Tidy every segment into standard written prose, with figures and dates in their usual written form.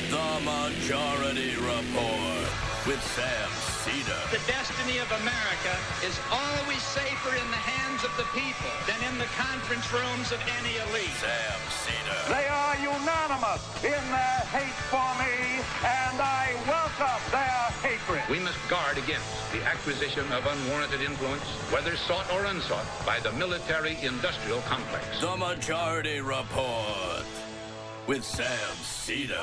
The Majority Report with Sam Seder. The destiny of America is always safer in the hands of the people than in the conference rooms of any elite. Sam Seder. They are unanimous in their hate for me, and I welcome their hatred. We must guard against the acquisition of unwarranted influence, whether sought or unsought, by the military-industrial complex. The Majority Report with Sam Seder.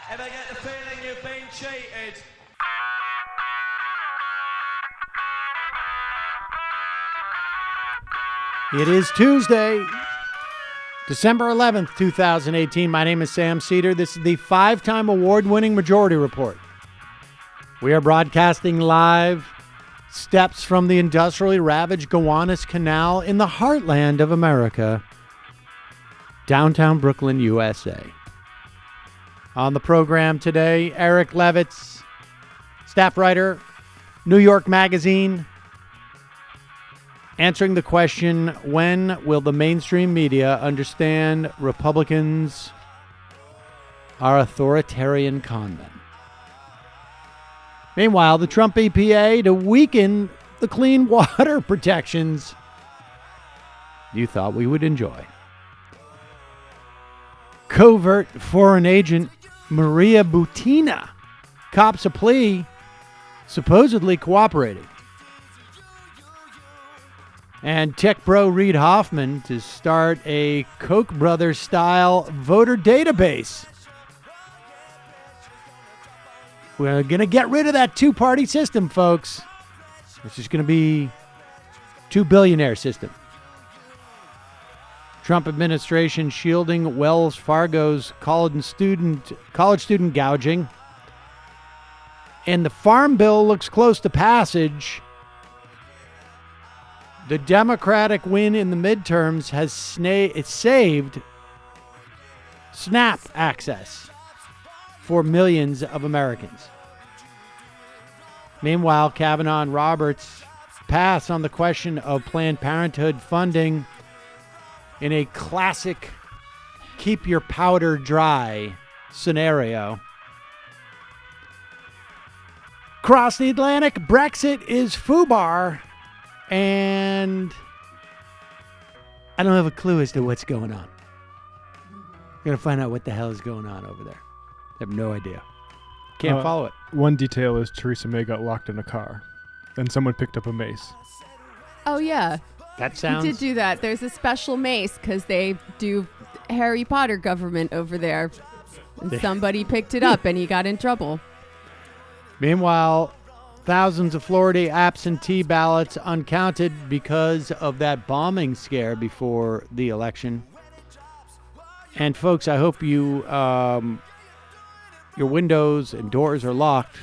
If I get the feeling you've been cheated. It is Tuesday, December 11th, 2018. My name is Sam Seder. This is the 5-time award-winning Majority Report. We are broadcasting live steps from the industrially ravaged Gowanus Canal in the heartland of America, downtown Brooklyn, USA. On the program today, Eric Levitz, staff writer, New York Magazine, answering the question, when will the mainstream media understand Republicans are authoritarian conmen? Meanwhile, the Trump EPA to weaken the clean water protections you thought we would enjoy. Covert foreign agent Maria Butina cops a plea, supposedly cooperating. And tech bro Reid Hoffman to start a Koch brothers style voter database. We're going to get rid of that two-party system, folks. It's just going to be two-billionaire system. Trump administration shielding Wells Fargo's college student gouging. And the Farm Bill looks close to passage. The Democratic win in the midterms has saved SNAP access for millions of Americans. Meanwhile, Kavanaugh and Roberts pass on the question of Planned Parenthood funding in a classic keep your powder dry scenario. Across the Atlantic, Brexit is FUBAR, and I don't have a clue as to what's going on. I'm going to find out what the hell is going on over there. I have no idea. Can't follow it. One detail is Theresa May got locked in a car, and someone picked up a mace. Oh, yeah. That sounds... He did do that. There's a special mace because they do Harry Potter government over there. And somebody picked it up and he got in trouble. Meanwhile, thousands of Florida absentee ballots uncounted because of that bombing scare before the election. And folks, I hope you your windows and doors are locked.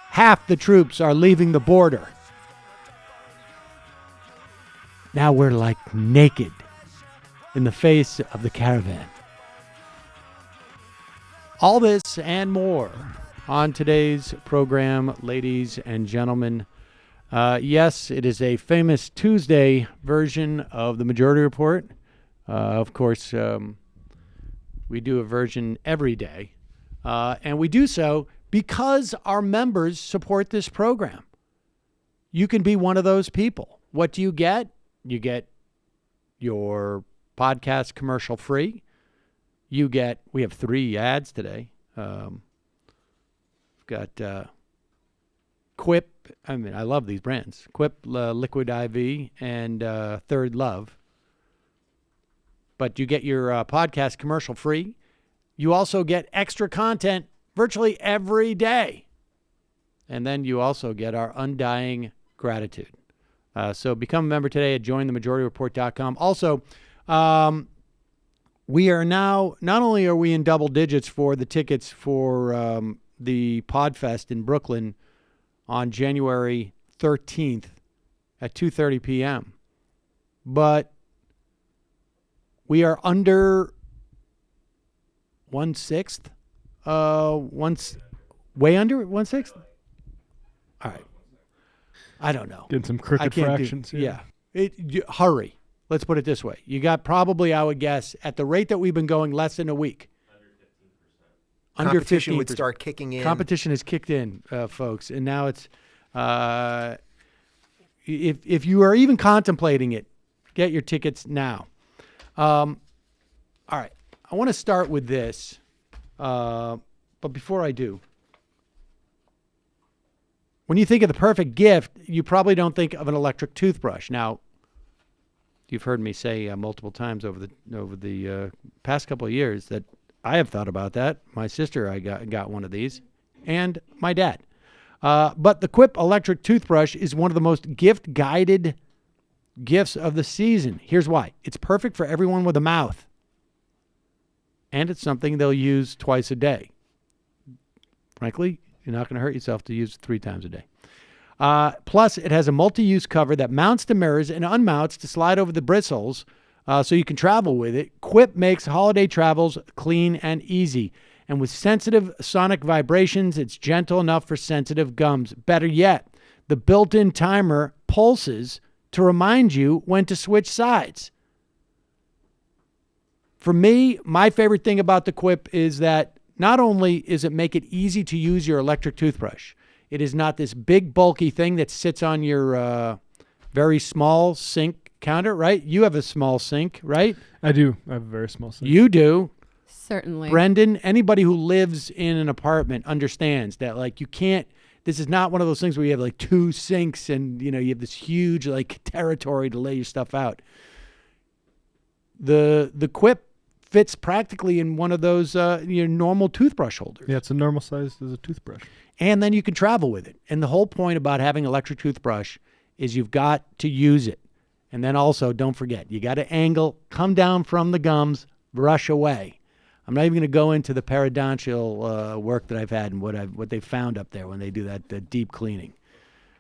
Half the troops are leaving the border. Now we're like naked in the face of the caravan. All this and more on today's program, ladies and gentlemen. Yes, it is a famous Tuesday version of the Majority Report. Of course, we do a version every day. And we do so because our members support this program. You can be one of those people. What do you get? You get your podcast commercial free. We have 3 ads today. We've got Quip. I mean, I love these brands. Quip, Liquid IV, and Third Love. But you get your podcast commercial free. You also get extra content virtually every day. And then you also get our undying gratitude. So become a member today at jointhemajorityreport.com. Also, we are now, not only are we in double digits for the tickets for the PODFEST in Brooklyn on January 13th at 2:30 p.m., but we are under 1/6, way under 1/6. All right. I don't know. Getting some crooked fractions here. Yeah. Hurry. Let's put it this way. You got probably, I would guess, at the rate that we've been going, less than a week. under 15%. Competition would start kicking in. Competition has kicked in, folks, and now it's if you are even contemplating it, get your tickets now. All right, I want to start with this, but before I do, when you think of the perfect gift, you probably don't think of an electric toothbrush. Now, you've heard me say multiple times over the past couple of years that I have thought about that. My sister, I got one of these, and my dad. But the Quip electric toothbrush is one of the most gift-guided gifts of the season. Here's why. It's perfect for everyone with a mouth. And it's something they'll use twice a day. Frankly, you're not going to hurt yourself to use it 3 times a day. Plus, it has a multi-use cover that mounts to mirrors and unmounts to slide over the bristles so you can travel with it. Quip makes holiday travels clean and easy. And with sensitive sonic vibrations, it's gentle enough for sensitive gums. Better yet, the built-in timer pulses to remind you when to switch sides. For me, my favorite thing about the Quip is that not only is it make it easy to use your electric toothbrush, it is not this big bulky thing that sits on your very small sink counter, right? You have a small sink, right? I do. I have a very small sink. You do. Certainly. Brendan, anybody who lives in an apartment understands that, like, you can't, this is not one of those things where you have like 2 sinks and, you know, you have this huge like territory to lay your stuff out. The Quip fits practically in one of those your normal toothbrush holders. Yeah, it's a normal size as a toothbrush. And then you can travel with it. And the whole point about having electric toothbrush is you've got to use it. And then also, don't forget, you got to angle, come down from the gums, brush away. I'm not even going to go into the periodontal work that I've had and what they found up there when they do that the deep cleaning.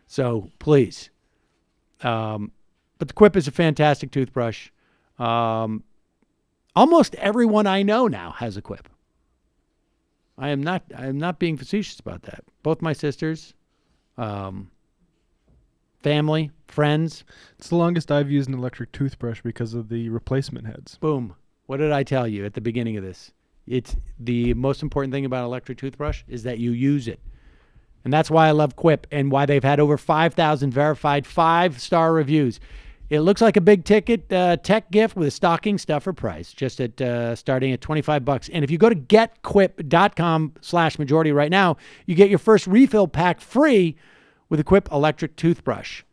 So please. But the Quip is a fantastic toothbrush. Almost everyone I know now has a Quip. I am not being facetious about that. Both my sisters, family, friends. It's the longest I've used an electric toothbrush because of the replacement heads. Boom. What did I tell you at the beginning of this? It's the most important thing about an electric toothbrush is that you use it. And that's why I love Quip and why they've had over 5,000 verified 5-star reviews. It looks like a big ticket tech gift with a stocking stuffer price, just at starting at $25. And if you go to getquip.com/majority right now, you get your first refill pack free with a Quip electric toothbrush.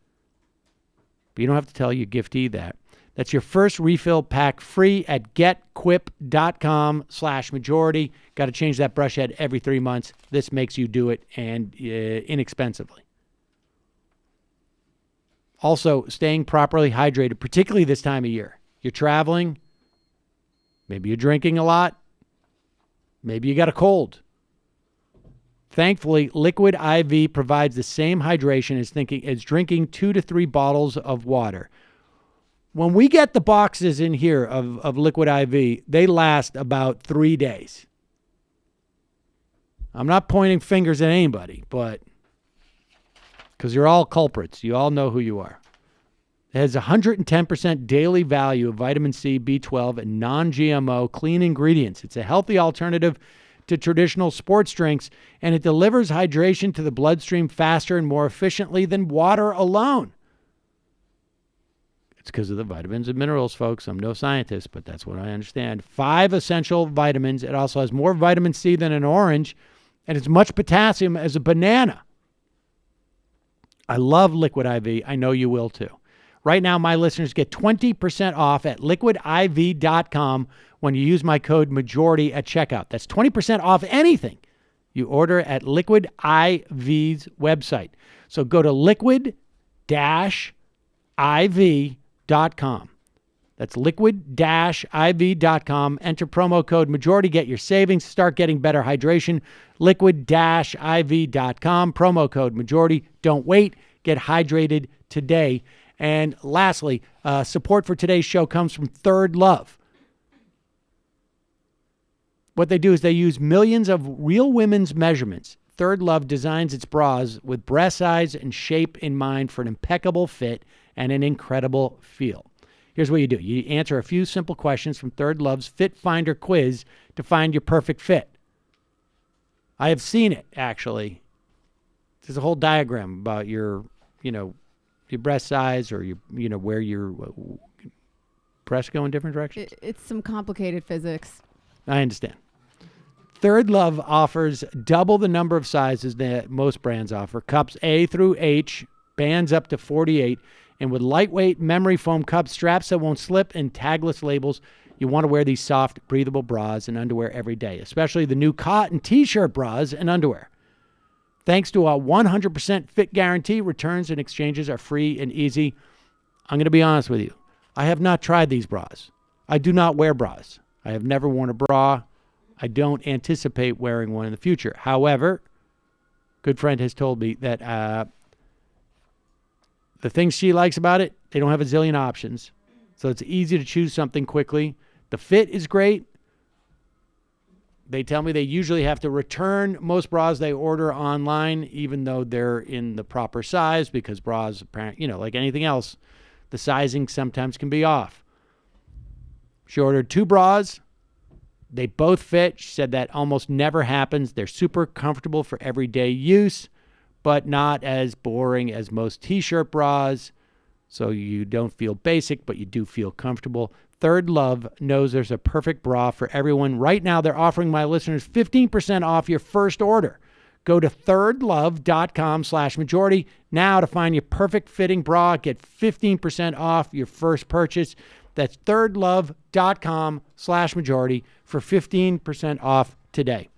But you don't have to tell your giftee that. That's your first refill pack free at getquip.com/majority. Got to change that brush head every 3 months. This makes you do it, and inexpensively. Also, staying properly hydrated, particularly this time of year. You're traveling. Maybe you're drinking a lot. Maybe you got a cold. Thankfully, Liquid IV provides the same hydration as drinking 2 to 3 bottles of water. When we get the boxes in here of Liquid IV, they last about 3 days. I'm not pointing fingers at anybody, but because you're all culprits. You all know who you are. It has 110% daily value of vitamin C, B12, and non-GMO clean ingredients. It's a healthy alternative to traditional sports drinks, and it delivers hydration to the bloodstream faster and more efficiently than water alone. It's because of the vitamins and minerals, folks. I'm no scientist, but that's what I understand. 5 essential vitamins. It also has more vitamin C than an orange, and it's much potassium as a banana. I love Liquid IV. I know you will too. Right now, my listeners get 20% off at liquidiv.com when you use my code MAJORITY at checkout. That's 20% off anything you order at Liquid IV's website. So go to liquid-iv.com. That's liquid-iv.com. Enter promo code MAJORITY. Get your savings. Start getting better hydration. Liquid-iv.com. Promo code MAJORITY. Don't wait. Get hydrated today. And lastly, support for today's show comes from Third Love. What they do is they use millions of real women's measurements. Third Love designs its bras with breast size and shape in mind for an impeccable fit and an incredible feel. Here's what you do. You answer a few simple questions from Third Love's Fit Finder quiz to find your perfect fit. I have seen it, actually. There's a whole diagram about your breast size or where your breasts go in different directions. It's some complicated physics. I understand. Third Love offers double the number of sizes that most brands offer. Cups A through H, bands up to 48, and with lightweight memory foam cups, straps that won't slip, and tagless labels, you want to wear these soft, breathable bras and underwear every day, especially the new cotton T-shirt bras and underwear. Thanks to a 100% fit guarantee, returns and exchanges are free and easy. I'm going to be honest with you. I have not tried these bras. I do not wear bras. I have never worn a bra. I don't anticipate wearing one in the future. However, good friend has told me that the things she likes about it, they don't have a zillion options. So it's easy to choose something quickly. The fit is great. They tell me they usually have to return most bras they order online, even though they're in the proper size, because bras, like anything else, the sizing sometimes can be off. She ordered 2 bras. They both fit. She said that almost never happens. They're super comfortable for everyday use, but not as boring as most T-shirt bras. So you don't feel basic, but you do feel comfortable. Third Love knows there's a perfect bra for everyone. Right now, they're offering my listeners 15% off your first order. Go to thirdlove.com/majority now to find your perfect fitting bra. Get 15% off your first purchase. That's thirdlove.com/majority for 15% off today.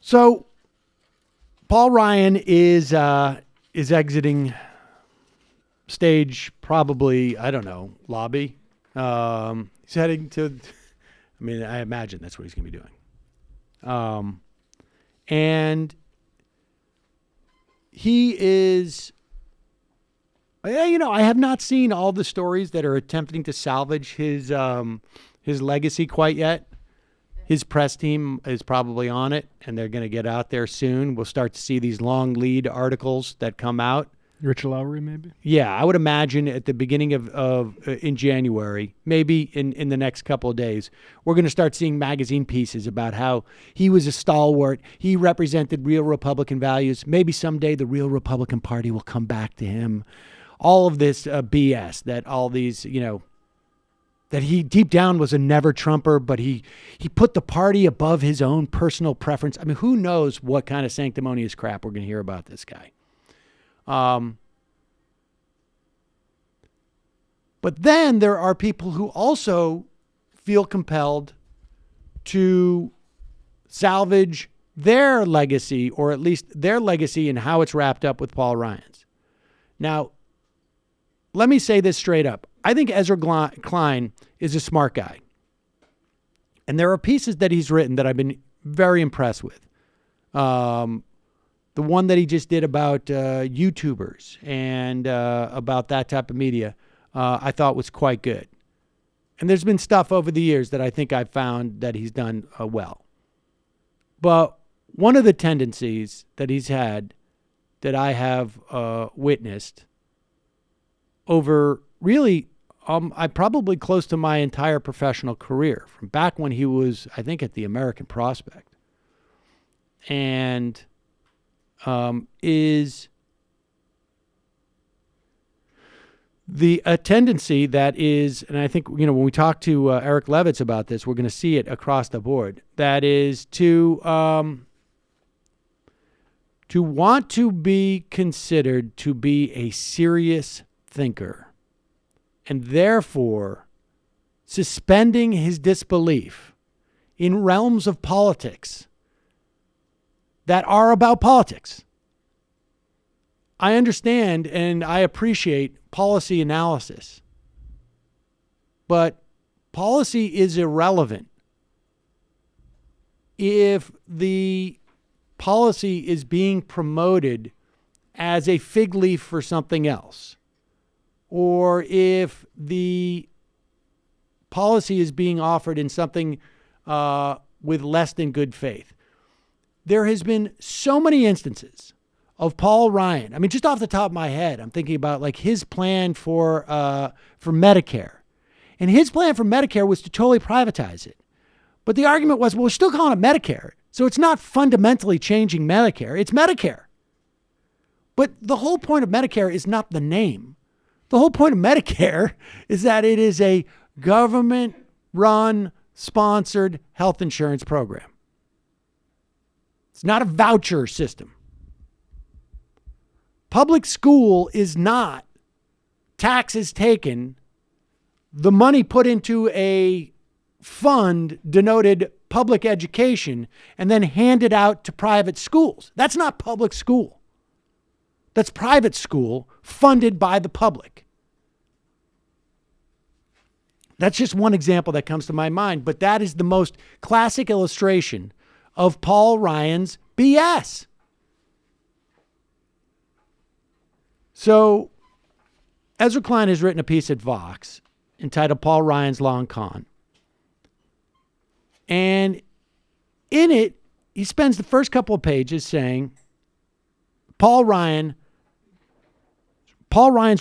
So Paul Ryan is exiting stage, probably, I don't know, lobby. He's heading to, I imagine that's what he's going to be doing. And he is, I have not seen all the stories that are attempting to salvage his legacy quite yet. His press team is probably on it, and they're going to get out there soon. We'll start to see these long lead articles that come out. Rich Lowry, maybe? Yeah, I would imagine at the beginning of in January, maybe in the next couple of days, we're going to start seeing magazine pieces about how he was a stalwart. He represented real Republican values. Maybe someday the real Republican Party will come back to him. All of this BS that all these, that he deep down was a never Trumper, but he put the party above his own personal preference. Who knows what kind of sanctimonious crap we're going to hear about this guy. But then there are people who also feel compelled to salvage their legacy, or at least their legacy and how it's wrapped up with Paul Ryan's. Now, let me say this straight up. I think Ezra Klein is a smart guy. And there are pieces that he's written that I've been very impressed with. The one that he just did about YouTubers and about that type of media, I thought was quite good. And there's been stuff over the years that I think I've found that he's done well. But one of the tendencies that he's had that I have witnessed over really, I probably close to my entire professional career, from back when he was, I think, at the American Prospect, and is the tendency that is, and I think, when we talk to Eric Levitz about this, we're going to see it across the board, that is to want to be considered to be a serious thinker, and therefore suspending his disbelief in realms of politics that are about politics. I understand and I appreciate policy analysis, but policy is irrelevant if the policy is being promoted as a fig leaf for something else, or if the policy is being offered in something with less than good faith. There has been so many instances of Paul Ryan. Just off the top of my head, I'm thinking about like his plan for Medicare. And his plan for Medicare was to totally privatize it. But the argument was, well, we're still calling it Medicare. So it's not fundamentally changing Medicare. It's Medicare. But the whole point of Medicare is not the name. The whole point of Medicare is that it is a government-run, sponsored health insurance program. It's not a voucher system. Public school is not taxes taken, the money put into a fund denoted public education, and then handed out to private schools. That's not public school. That's private school funded by the public. That's just one example that comes to my mind, but that is the most classic illustration of Paul Ryan's BS. So, Ezra Klein has written a piece at Vox entitled Paul Ryan's Long Con. And in it, he spends the first couple of pages saying Paul Ryan's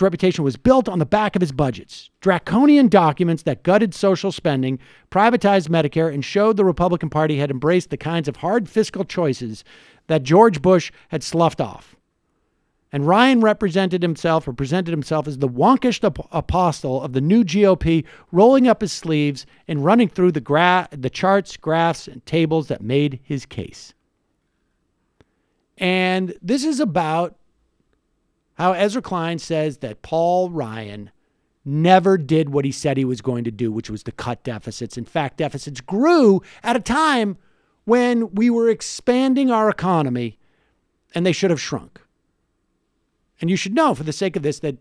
reputation was built on the back of his budgets. Draconian documents that gutted social spending, privatized Medicare, and showed the Republican Party had embraced the kinds of hard fiscal choices that George Bush had sloughed off. And Ryan presented himself as the wonkish apostle of the new GOP, rolling up his sleeves and running through the charts, graphs, and tables that made his case. And this is about how Ezra Klein says that Paul Ryan never did what he said he was going to do, which was to cut deficits. In fact, deficits grew at a time when we were expanding our economy, and they should have shrunk. And you should know, for the sake of this, that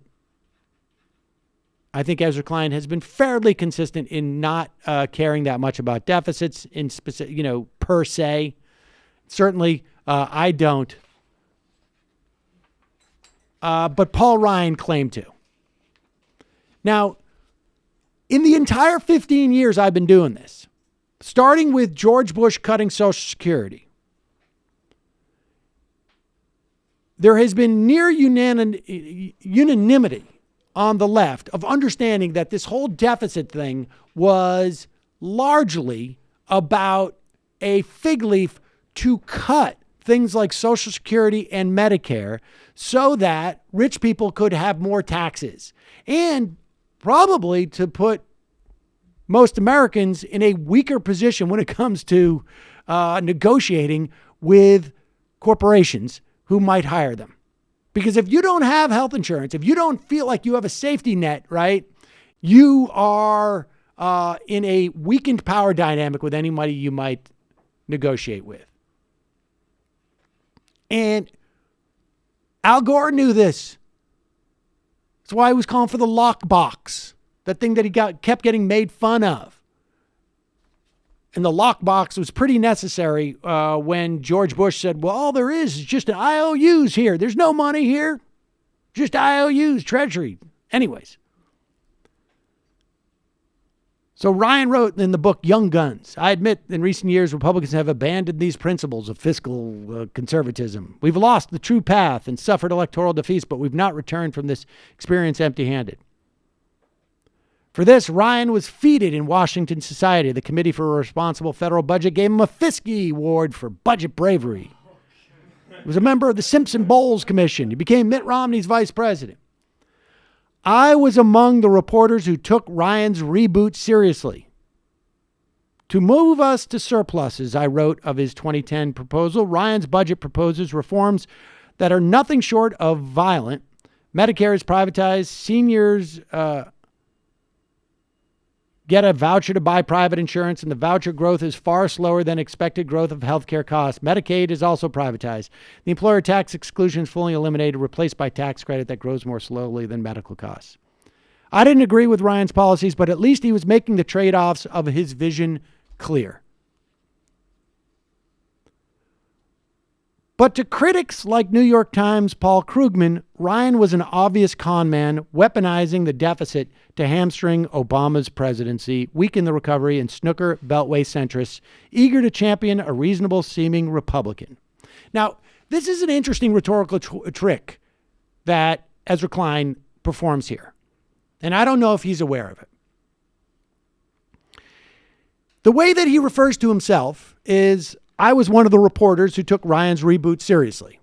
I think Ezra Klein has been fairly consistent in not caring that much about deficits in specific, per se. Certainly, I don't. But Paul Ryan claimed to. Now, in the entire 15 years I've been doing this, starting with George Bush cutting Social Security, there has been near unanimity on the left of understanding that this whole deficit thing was largely about a fig leaf to cut things like Social Security and Medicare so that rich people could have more taxes, and probably to put most Americans in a weaker position when it comes to negotiating with corporations who might hire them. Because if you don't have health insurance, if you don't feel like you have a safety net, right, you are in a weakened power dynamic with anybody you might negotiate with. And Al Gore knew this. That's why he was calling for the lockbox, that thing that he kept getting made fun of. And the lockbox was pretty necessary when George Bush said, well, all there is just an IOUs here. There's no money here. Just IOUs, Treasury. Anyways. So Ryan wrote in the book, Young Guns, I admit in recent years, Republicans have abandoned these principles of fiscal conservatism. We've lost the true path and suffered electoral defeats, but we've not returned from this experience empty-handed. For this, Ryan was feted in Washington society. The Committee for a Responsible Federal Budget gave him a Fiske Award for budget bravery. He was a member of the Simpson-Bowles Commission. He became Mitt Romney's vice president. I was among the reporters who took Ryan's reboot seriously. To move us to surpluses, I wrote of his 2010 proposal, Ryan's budget proposes reforms that are nothing short of violent. Medicare is privatized. Seniors get a voucher to buy private insurance, and the voucher growth is far slower than expected growth of healthcare costs. Medicaid is also privatized. The employer tax exclusion is fully eliminated, replaced by tax credit that grows more slowly than medical costs. I didn't agree with Ryan's policies, but at least he was making the trade-offs of his vision clear. But to critics like New York Times' Paul Krugman, Ryan was an obvious con man, weaponizing the deficit to hamstring Obama's presidency, weaken the recovery, and snooker Beltway centrists, eager to champion a reasonable-seeming Republican. Now, this is an interesting rhetorical trick that Ezra Klein performs here, and I don't know if he's aware of it. The way that he refers to himself is, I was one of the reporters who took Ryan's reboot seriously.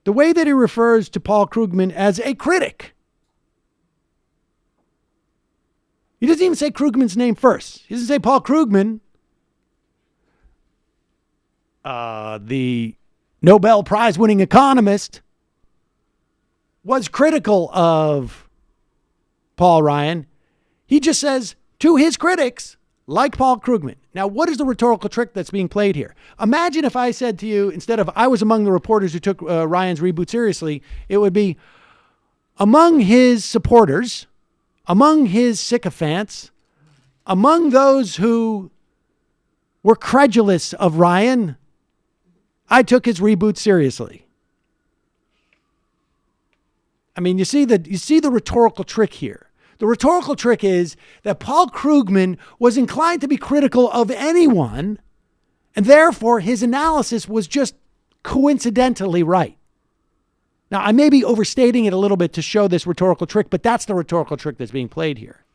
The way that he refers to Paul Krugman as a critic. He doesn't even say Krugman's name first. He doesn't say Paul Krugman, the Nobel Prize winning economist, was critical of Paul Ryan. He just says to his critics, like Paul Krugman. Now, what is the rhetorical trick that's being played here? Imagine if I said to you, instead of I was among the reporters who took Ryan's reboot seriously, it would be among his supporters, among his sycophants, among those who were credulous of Ryan, I took his reboot seriously. I mean, you see the rhetorical trick here. The rhetorical trick is that Paul Krugman was inclined to be critical of anyone, and therefore his analysis was just coincidentally right. Now, I may be overstating it a little bit to show this rhetorical trick, but that's the rhetorical trick that's being played here.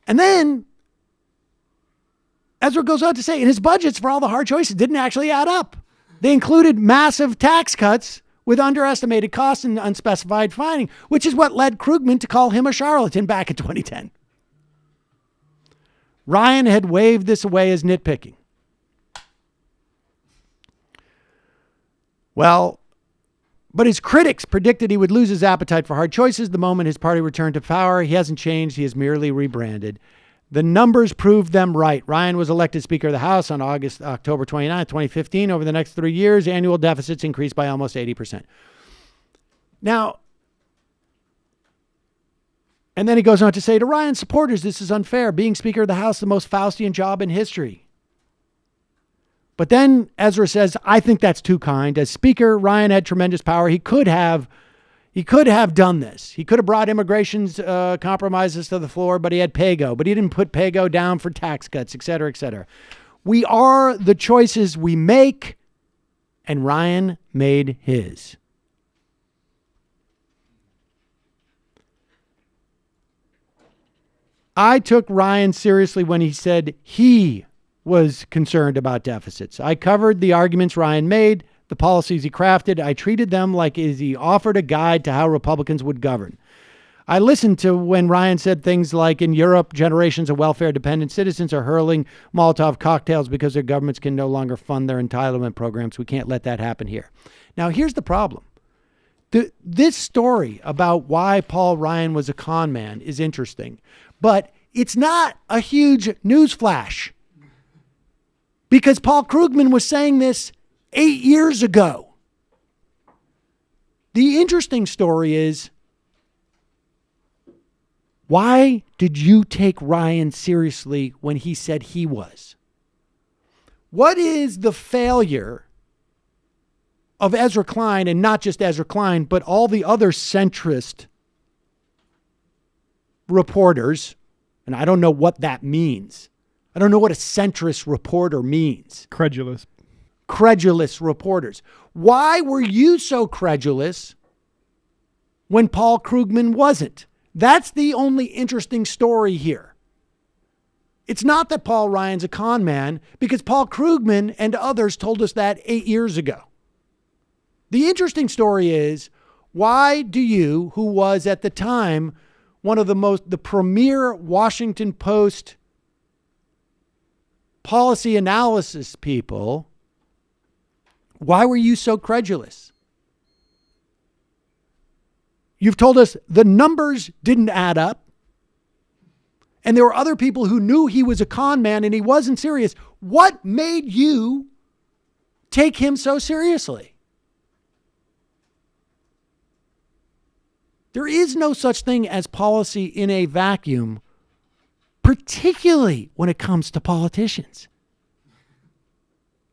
And then Ezra goes on to say, and his budgets for all the hard choices didn't actually add up. They included massive tax cuts with underestimated costs and unspecified finding, which is what led Krugman to call him a charlatan back in 2010. Ryan had waved this away as nitpicking. Well, but his critics predicted he would lose his appetite for hard choices the moment his party returned to power. He hasn't changed. He has merely rebranded. The numbers proved them right. Ryan was elected Speaker of the House on October 29, 2015. Over the next 3 years, annual deficits increased by almost 80%. Now, and then he goes on to say, to Ryan's supporters, this is unfair. Being Speaker of the House, the most Faustian job in history. But then Ezra says, I think that's too kind. As Speaker, Ryan had tremendous power. He could have done this. He could have brought immigration's compromises to the floor, but he had PAYGO. But he didn't put PAYGO down for tax cuts, et cetera, et cetera. We are the choices we make, and Ryan made his. I took Ryan seriously when he said he was concerned about deficits. I covered the arguments Ryan made, the policies he crafted. I treated them like he offered a guide to how Republicans would govern. I listened to when Ryan said things like, in Europe, generations of welfare-dependent citizens are hurling Molotov cocktails because their governments can no longer fund their entitlement programs. We can't let that happen here. Now, here's the problem. This story about why Paul Ryan was a con man is interesting, but it's not a huge newsflash. Because Paul Krugman was saying this 8 years ago. The interesting story is, why did you take Ryan seriously when he said he was? What is the failure of Ezra Klein, and not just Ezra Klein, but all the other centrist reporters? And I don't know what that means. I don't know what a centrist reporter means. Credulous. Credulous reporters. Why were you so credulous when Paul Krugman wasn't? That's the only interesting story here. It's not that Paul Ryan's a con man, because Paul Krugman and others told us that 8 years ago. The interesting story is, why do you, who was at the time one of the premier Washington Post policy analysis people, why were you so credulous? You've told us the numbers didn't add up, and there were other people who knew he was a con man and he wasn't serious. What made you take him so seriously? There is no such thing as policy in a vacuum, particularly when it comes to politicians.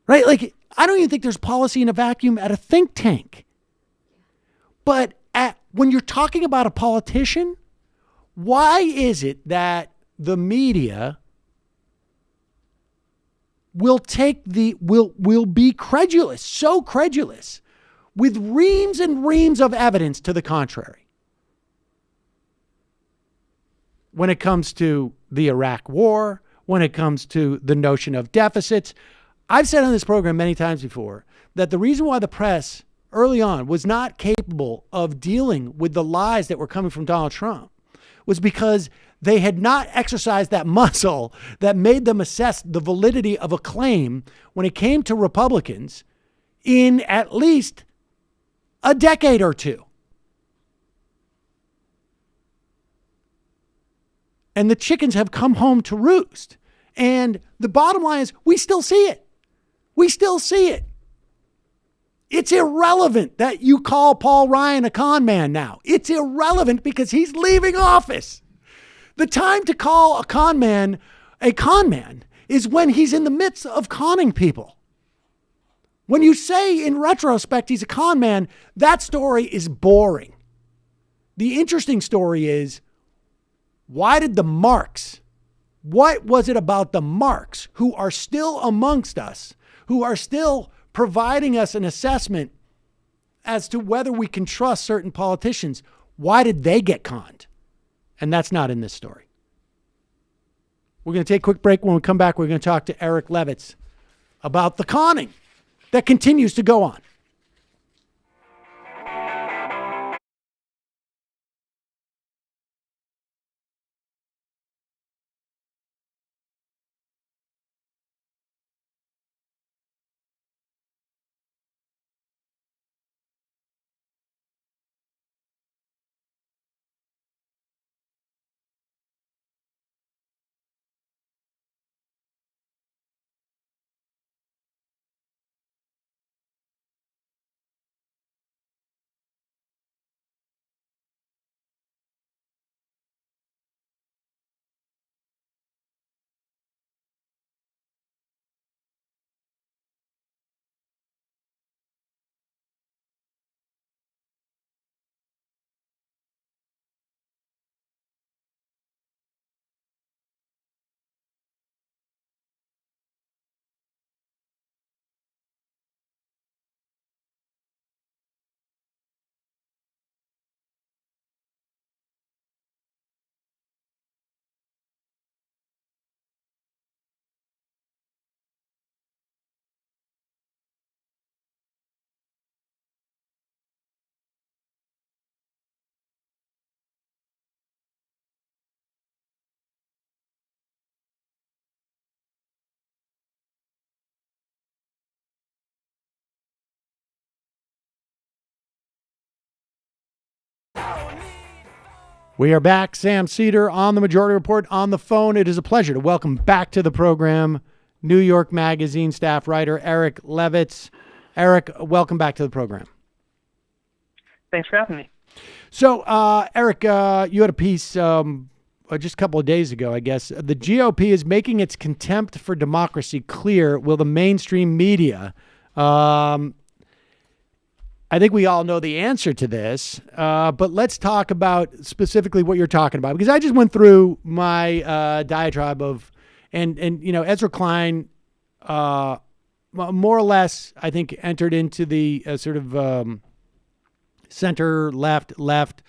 Right? Like, I don't even think there's policy in a vacuum at a think tank. But when you're talking about a politician, why is it that the media will be credulous, so credulous, with reams and reams of evidence to the contrary? when it comes to the Iraq war, when it comes to the notion of deficits. I've said on this program many times before that the reason why the press early on was not capable of dealing with the lies that were coming from Donald Trump was because they had not exercised that muscle that made them assess the validity of a claim when it came to Republicans in at least a decade or two. And the chickens have come home to roost. And the bottom line is we still see it. We still see it. It's irrelevant that you call Paul Ryan a con man now. It's irrelevant because he's leaving office. The time to call a con man is when he's in the midst of conning people. When you say in retrospect he's a con man, that story is boring. The interesting story is, why did the marks, what was it about the marks who are still amongst us, who are still providing us an assessment as to whether we can trust certain politicians? Why did they get conned? And that's not in this story. We're going to take a quick break. When we come back, we're going to talk to Eric Levitz about the conning that continues to go on. We are back. Sam Seder on the Majority Report on the phone. It is a pleasure to welcome back to the program New York Magazine staff writer Eric Levitz. Eric, welcome back to the program. Thanks for having me. So, Eric, you had a piece just a couple of days ago, I guess. The GOP is making its contempt for democracy clear. Will the mainstream media? I think we all know the answer to this, but let's talk about specifically what you're talking about, because I just went through my diatribe of, and you know, Ezra Klein, more or less, I think, entered into the sort of center left world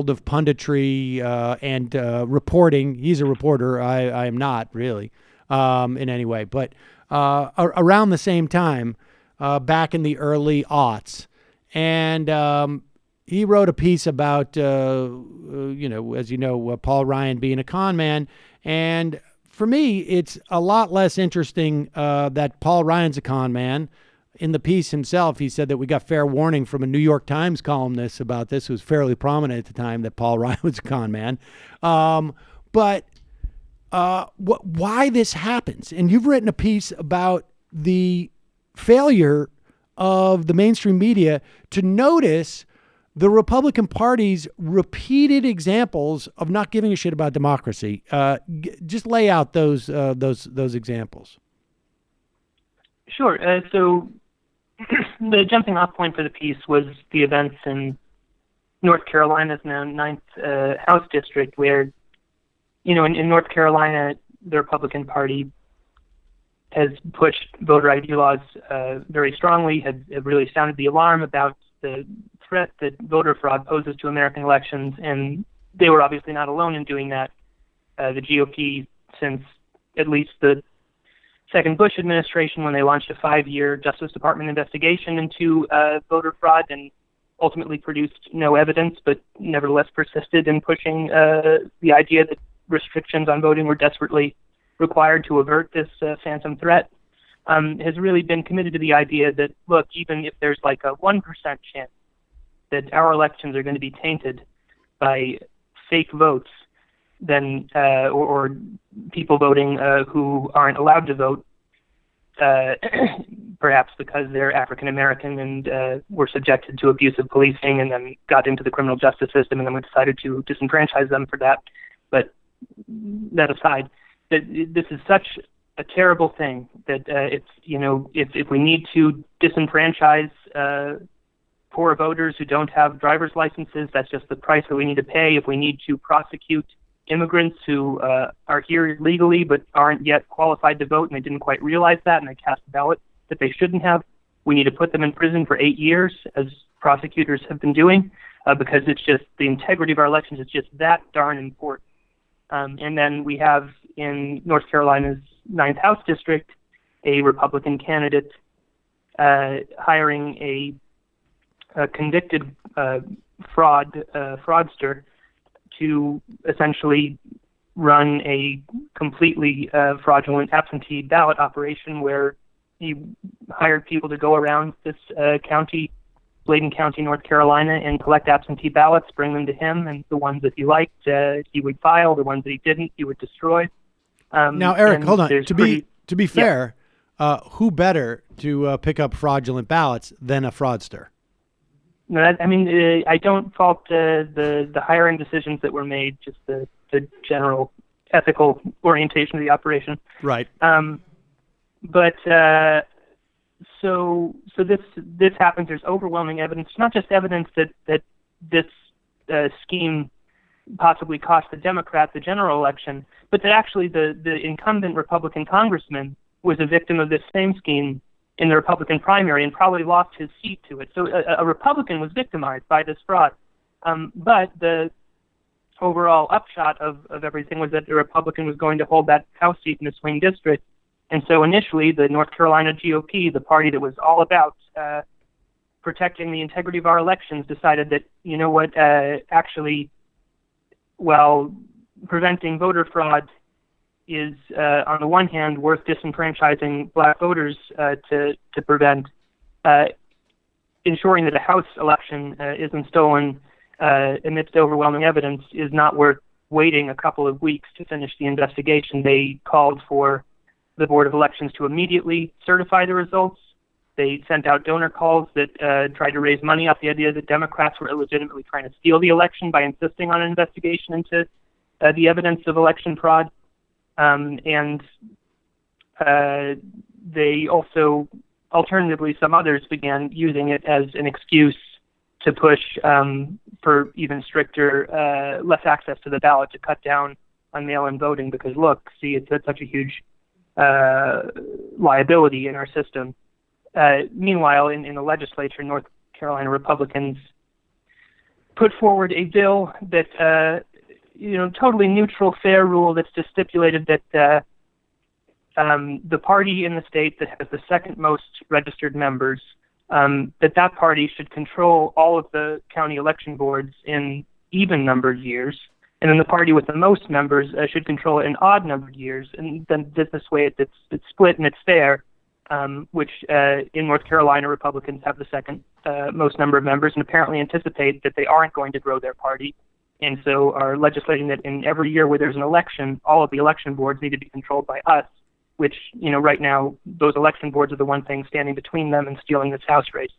of punditry and reporting. He's a reporter. I am not really in any way, but around the same time. Back in the early aughts. And he wrote a piece about, you know, as you know, Paul Ryan being a con man. And for me, it's a lot less interesting that Paul Ryan's a con man. In the piece himself, he said that we got fair warning from a New York Times columnist about this, who was fairly prominent at the time, that Paul Ryan was a con man. But why this happens? And you've written a piece about the failure of the mainstream media to notice the Republican Party's repeated examples of not giving a shit about democracy. Just lay out those examples. Sure. So the jumping off point for the piece was the events in North Carolina's now 9th House District, where, you know, in North Carolina, the Republican Party has pushed voter ID laws very strongly, had really sounded the alarm about the threat that voter fraud poses to American elections, and they were obviously not alone in doing that. The GOP, since at least the second Bush administration, when they launched a 5-year Justice Department investigation into voter fraud and ultimately produced no evidence, but nevertheless persisted in pushing the idea that restrictions on voting were desperately required to avert this phantom threat, has really been committed to the idea that, look, even if there's like a 1% chance that our elections are going to be tainted by fake votes, then or people voting who aren't allowed to vote, perhaps because they're African American and were subjected to abusive policing and then got into the criminal justice system, and then we decided to disenfranchise them for that. But that aside, that this is such a terrible thing that it's, you know, if we need to disenfranchise poor voters who don't have driver's licenses, that's just the price that we need to pay. If we need to prosecute immigrants who are here legally but aren't yet qualified to vote and they didn't quite realize that and they cast a ballot that they shouldn't have, we need to put them in prison for 8 years, as prosecutors have been doing, because it's just the integrity of our elections is just that darn important. And then we have in North Carolina's 9th House District a Republican candidate hiring a convicted fraudster to essentially run a completely fraudulent absentee ballot operation where he hired people to go around this county, Bladen County, North Carolina, and collect absentee ballots, bring them to him, and the ones that he liked, he would file. The ones that he didn't, he would destroy. Now, Eric, hold on. To be fair, who better to pick up fraudulent ballots than a fraudster? No, I don't fault the hiring decisions that were made, just the general ethical orientation of the operation. Right. But so this happens. There's overwhelming evidence, not just evidence that this scheme possibly cost the Democrat the general election, but that actually the incumbent Republican congressman was a victim of this same scheme in the Republican primary and probably lost his seat to it. So a Republican was victimized by this fraud. But the overall upshot of everything was that the Republican was going to hold that House seat in the swing district. And so initially, the North Carolina GOP, the party that was all about protecting the integrity of our elections, decided that, you know what, actually, well, preventing voter fraud is, on the one hand, worth disenfranchising black voters to prevent. Ensuring that a House election isn't stolen amidst overwhelming evidence is not worth waiting a couple of weeks to finish the investigation. They called for the Board of Elections to immediately certify the results. They sent out donor calls that tried to raise money off the idea that Democrats were illegitimately trying to steal the election by insisting on an investigation into the evidence of election fraud. And they also, alternatively, some others began using it as an excuse to push for even stricter, less access to the ballot, to cut down on mail-in voting, because, look, see, it's such a huge liability in our system. Meanwhile, in the legislature, North Carolina Republicans put forward a bill that, totally neutral, fair rule that's just stipulated that the party in the state that has the second most registered members, that party should control all of the county election boards in even-numbered years, and then the party with the most members should control it in odd-numbered years. And then this way it's split and it's fair, which in North Carolina, Republicans have the second most number of members and apparently anticipate that they aren't going to grow their party, and so are legislating that in every year where there's an election, all of the election boards need to be controlled by us, which, right now, those election boards are the one thing standing between them and stealing this House race.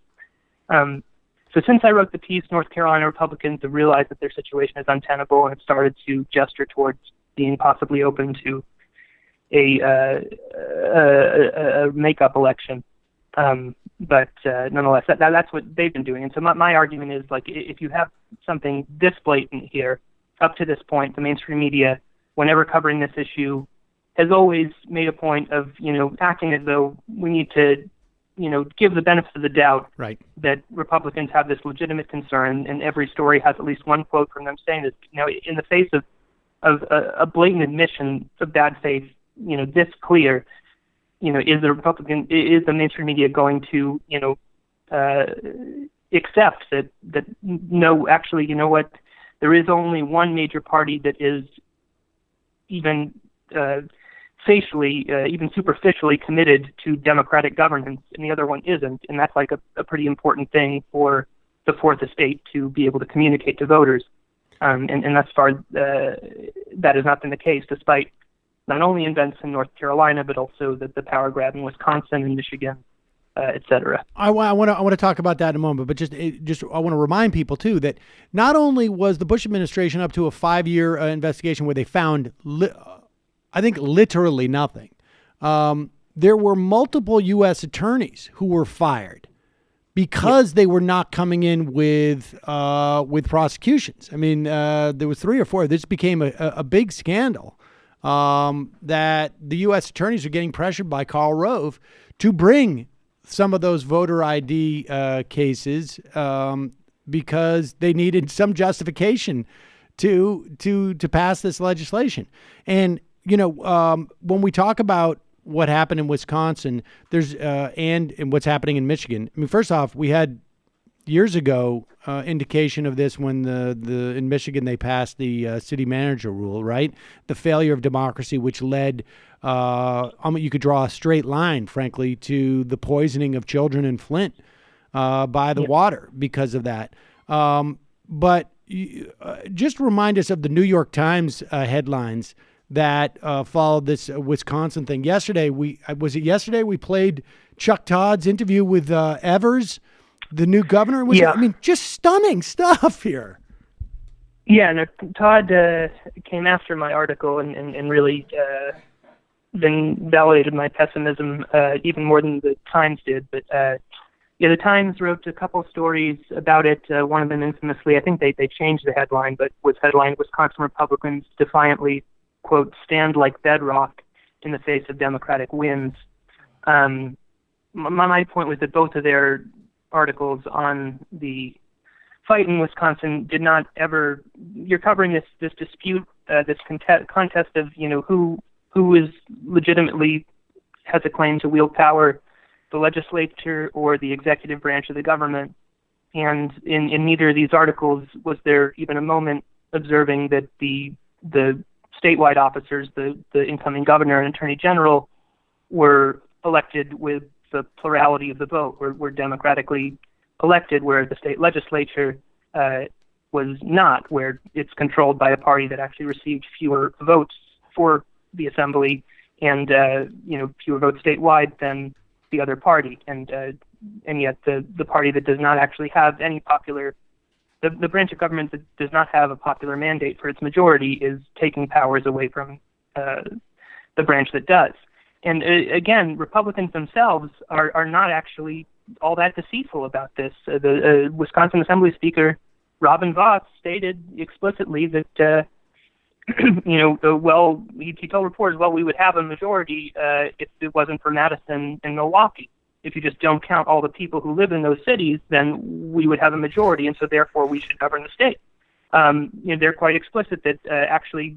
So since I wrote the piece, North Carolina Republicans have realized that their situation is untenable and have started to gesture towards being possibly open to a make-up election. But nonetheless, that's what they've been doing. And so my argument is, like, if you have something this blatant here, up to this point, the mainstream media, whenever covering this issue, has always made a point of, acting as though we need to give the benefit of the doubt Right. that Republicans have this legitimate concern, and every story has at least one quote from them saying this. In the face of a blatant admission of bad faith, this clear, is the mainstream media going to, accept that no, actually, you know what, there is only one major party that is even facially, even superficially committed to democratic governance, and the other one isn't, and that's like a pretty important thing for the fourth estate to be able to communicate to voters. And thus far, that has not been the case, despite not only events in North Carolina, but also the power grab in Wisconsin and Michigan, et cetera. I want to talk about that in a moment, but just I want to remind people too that not only was the Bush administration up to a 5-year investigation where they found, I think, literally nothing. There were multiple U.S. attorneys who were fired because they were not coming in with prosecutions. I mean, there was 3 or 4. This became a big scandal that the U.S. attorneys are getting pressured by Karl Rove to bring some of those voter ID cases because they needed some justification to pass this legislation. And when we talk about what happened in Wisconsin, there's and what's happening in Michigan. I mean, first off, we had years ago indication of this when the in Michigan they passed the city manager rule, right? The failure of democracy, which led you could draw a straight line, frankly, to the poisoning of children in Flint by the water because of that. But just remind us of the New York Times headlines that followed this Wisconsin thing. Yesterday, we played Chuck Todd's interview with Evers, the new governor. I mean, just stunning stuff here. Yeah, no, Todd came after my article and really then validated my pessimism even more than the Times did. But the Times wrote a couple stories about it. One of them infamously, I think they changed the headline, but was headlined "Wisconsin Republicans defiantly, quote, stand like bedrock in the face of Democratic wins." My point was that both of their articles on the fight in Wisconsin did not ever. You're covering this dispute, this contest of who is legitimately has a claim to wield power, the legislature or the executive branch of the government. And in neither of these articles was there even a moment observing that the statewide officers, the incoming governor and attorney general, were elected with the plurality of the vote, were democratically elected, where the state legislature was not, where it's controlled by a party that actually received fewer votes for the assembly and fewer votes statewide than the other party, and yet the party that does not actually have any popular, the branch of government that does not have a popular mandate for its majority is taking powers away from the branch that does. And again, Republicans themselves are not actually all that deceitful about this. The Wisconsin Assembly Speaker Robin Vos stated explicitly that he told reporters, we would have a majority if it wasn't for Madison and Milwaukee. If you just don't count all the people who live in those cities, then we would have a majority, and so therefore we should govern the state. They're quite explicit that actually,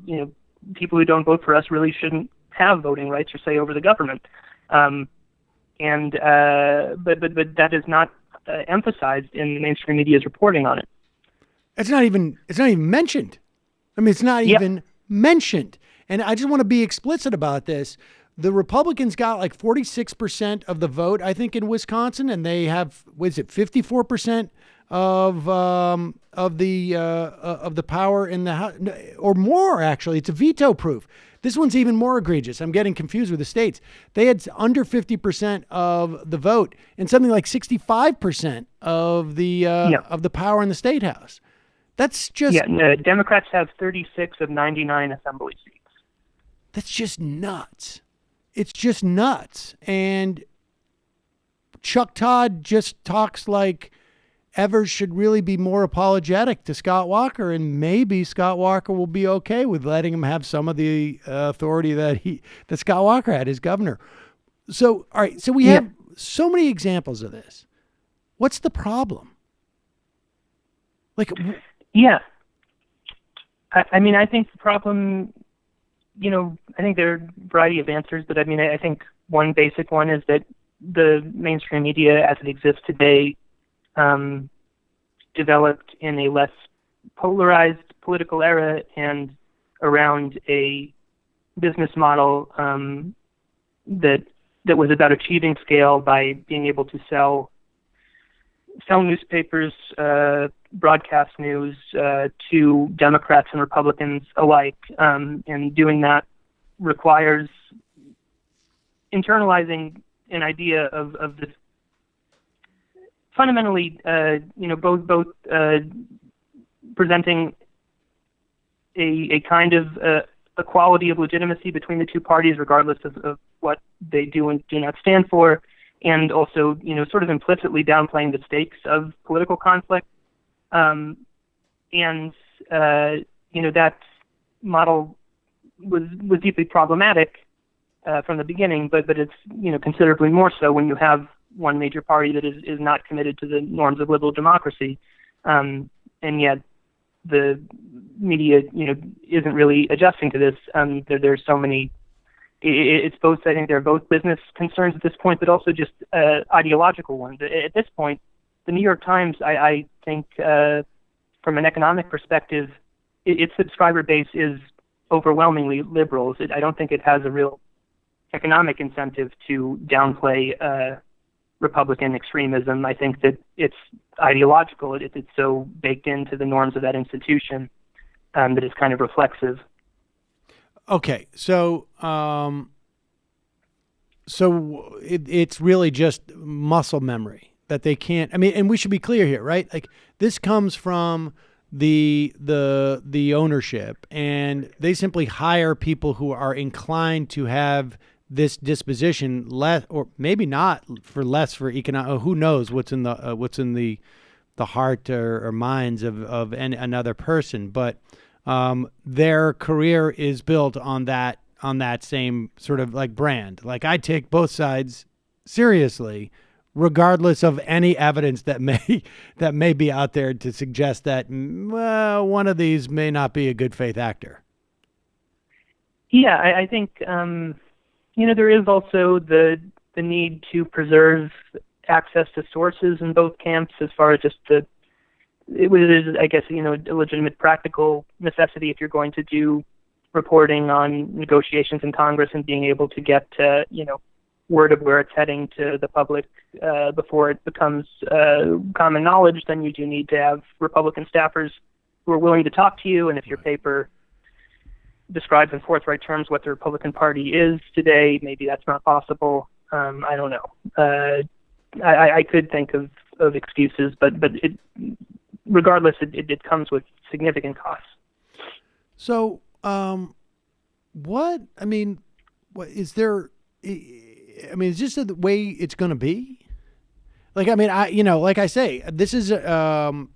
people who don't vote for us really shouldn't have voting rights or say over the government. But that is not emphasized in the mainstream media's reporting on it. It's not even mentioned. I mean, it's not even mentioned. And I just want to be explicit about this. The Republicans got like 46% of the vote, I think, in Wisconsin, and they have, 54% of the power in the House, or more, actually. It's a veto proof. This one's even more egregious. I'm getting confused with the states. They had under 50% of the vote and something like 65% of the power in the state house. That's just... Democrats have 36 of 99 assembly seats. That's just nuts. It's just nuts. And Chuck Todd just talks like Evers should really be more apologetic to Scott Walker, and maybe Scott Walker will be okay with letting him have some of the authority that Scott Walker had as governor. So, all right. So we have so many examples of this. What's the problem? Like, yeah. I mean, I think the problem, I think there are a variety of answers, but I mean, I think one basic one is that the mainstream media as it exists today developed in a less polarized political era and around a business model that was about achieving scale by being able to sell newspapers, broadcast news to Democrats and Republicans alike, and doing that requires internalizing an idea of this fundamentally, both presenting a kind of equality of legitimacy between the two parties, regardless of what they do and do not stand for, and also, sort of implicitly downplaying the stakes of political conflict. That model was deeply problematic from the beginning, but it's, considerably more so when you have one major party that is not committed to the norms of liberal democracy, and yet the media, isn't really adjusting to this. There's so many. It's both. I think there are both business concerns at this point, but also just ideological ones. At this point, the New York Times, I think, from an economic perspective, its subscriber base is overwhelmingly liberals. I don't think it has a real economic incentive to downplay Republican extremism. I think that it's ideological. It's so baked into the norms of that institution that it's kind of reflexive. Okay, so it's really just muscle memory that they can't. I mean, and we should be clear here, right? Like, this comes from the ownership, and they simply hire people who are inclined to have this disposition, less or maybe not for economic. Who knows what's in the heart or minds of another person, but. Their career is built on that same sort of like brand. Like, I take both sides seriously, regardless of any evidence that may be out there to suggest that one of these may not be a good faith actor. Yeah, I think there is also the need to preserve access to sources in both camps, as far as just it was, I guess, a legitimate practical necessity if you're going to do reporting on negotiations in Congress and being able to get, word of where it's heading to the public before it becomes common knowledge. Then you do need to have Republican staffers who are willing to talk to you. And if your paper describes in forthright terms what the Republican Party is today, maybe that's not possible. I don't know. I could think of excuses, but it. Regardless, it comes with significant costs. So, what is there? I mean, is this the way it's going to be? Like, I mean, like I say, this is, I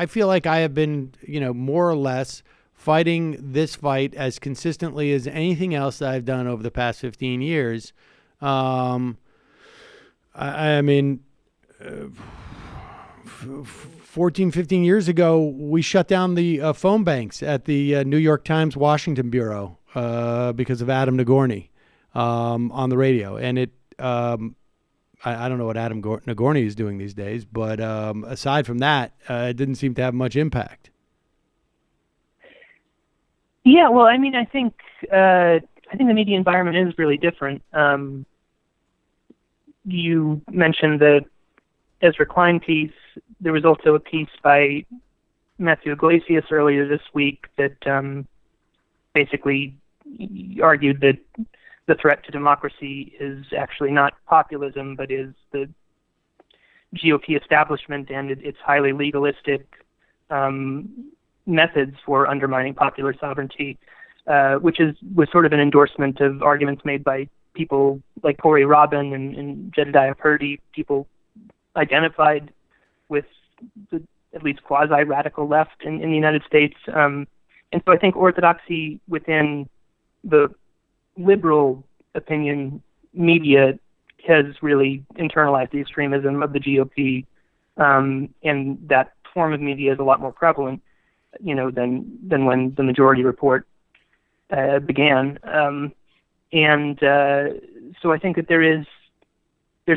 feel like I have been, more or less fighting this fight as consistently as anything else that I've done over the past 15 years. I mean, 14, 15 years ago, we shut down the phone banks at the New York Times Washington Bureau because of Adam Nagorny on the radio. And I don't know what Adam Nagorny is doing these days, but aside from that, it didn't seem to have much impact. Yeah, well, I mean, I think the media environment is really different. You mentioned the Ezra Klein piece. There was also a piece by Matthew Iglesias earlier this week that basically argued that the threat to democracy is actually not populism, but is the GOP establishment and its highly legalistic methods for undermining popular sovereignty, which was sort of an endorsement of arguments made by people like Corey Rubin and Jedediah Purdy, people identified with the at least quasi-radical left in the United States. And so I think orthodoxy within the liberal opinion media has really internalized the extremism of the GOP, and that form of media is a lot more prevalent, than when the Majority Report began. So I think that there's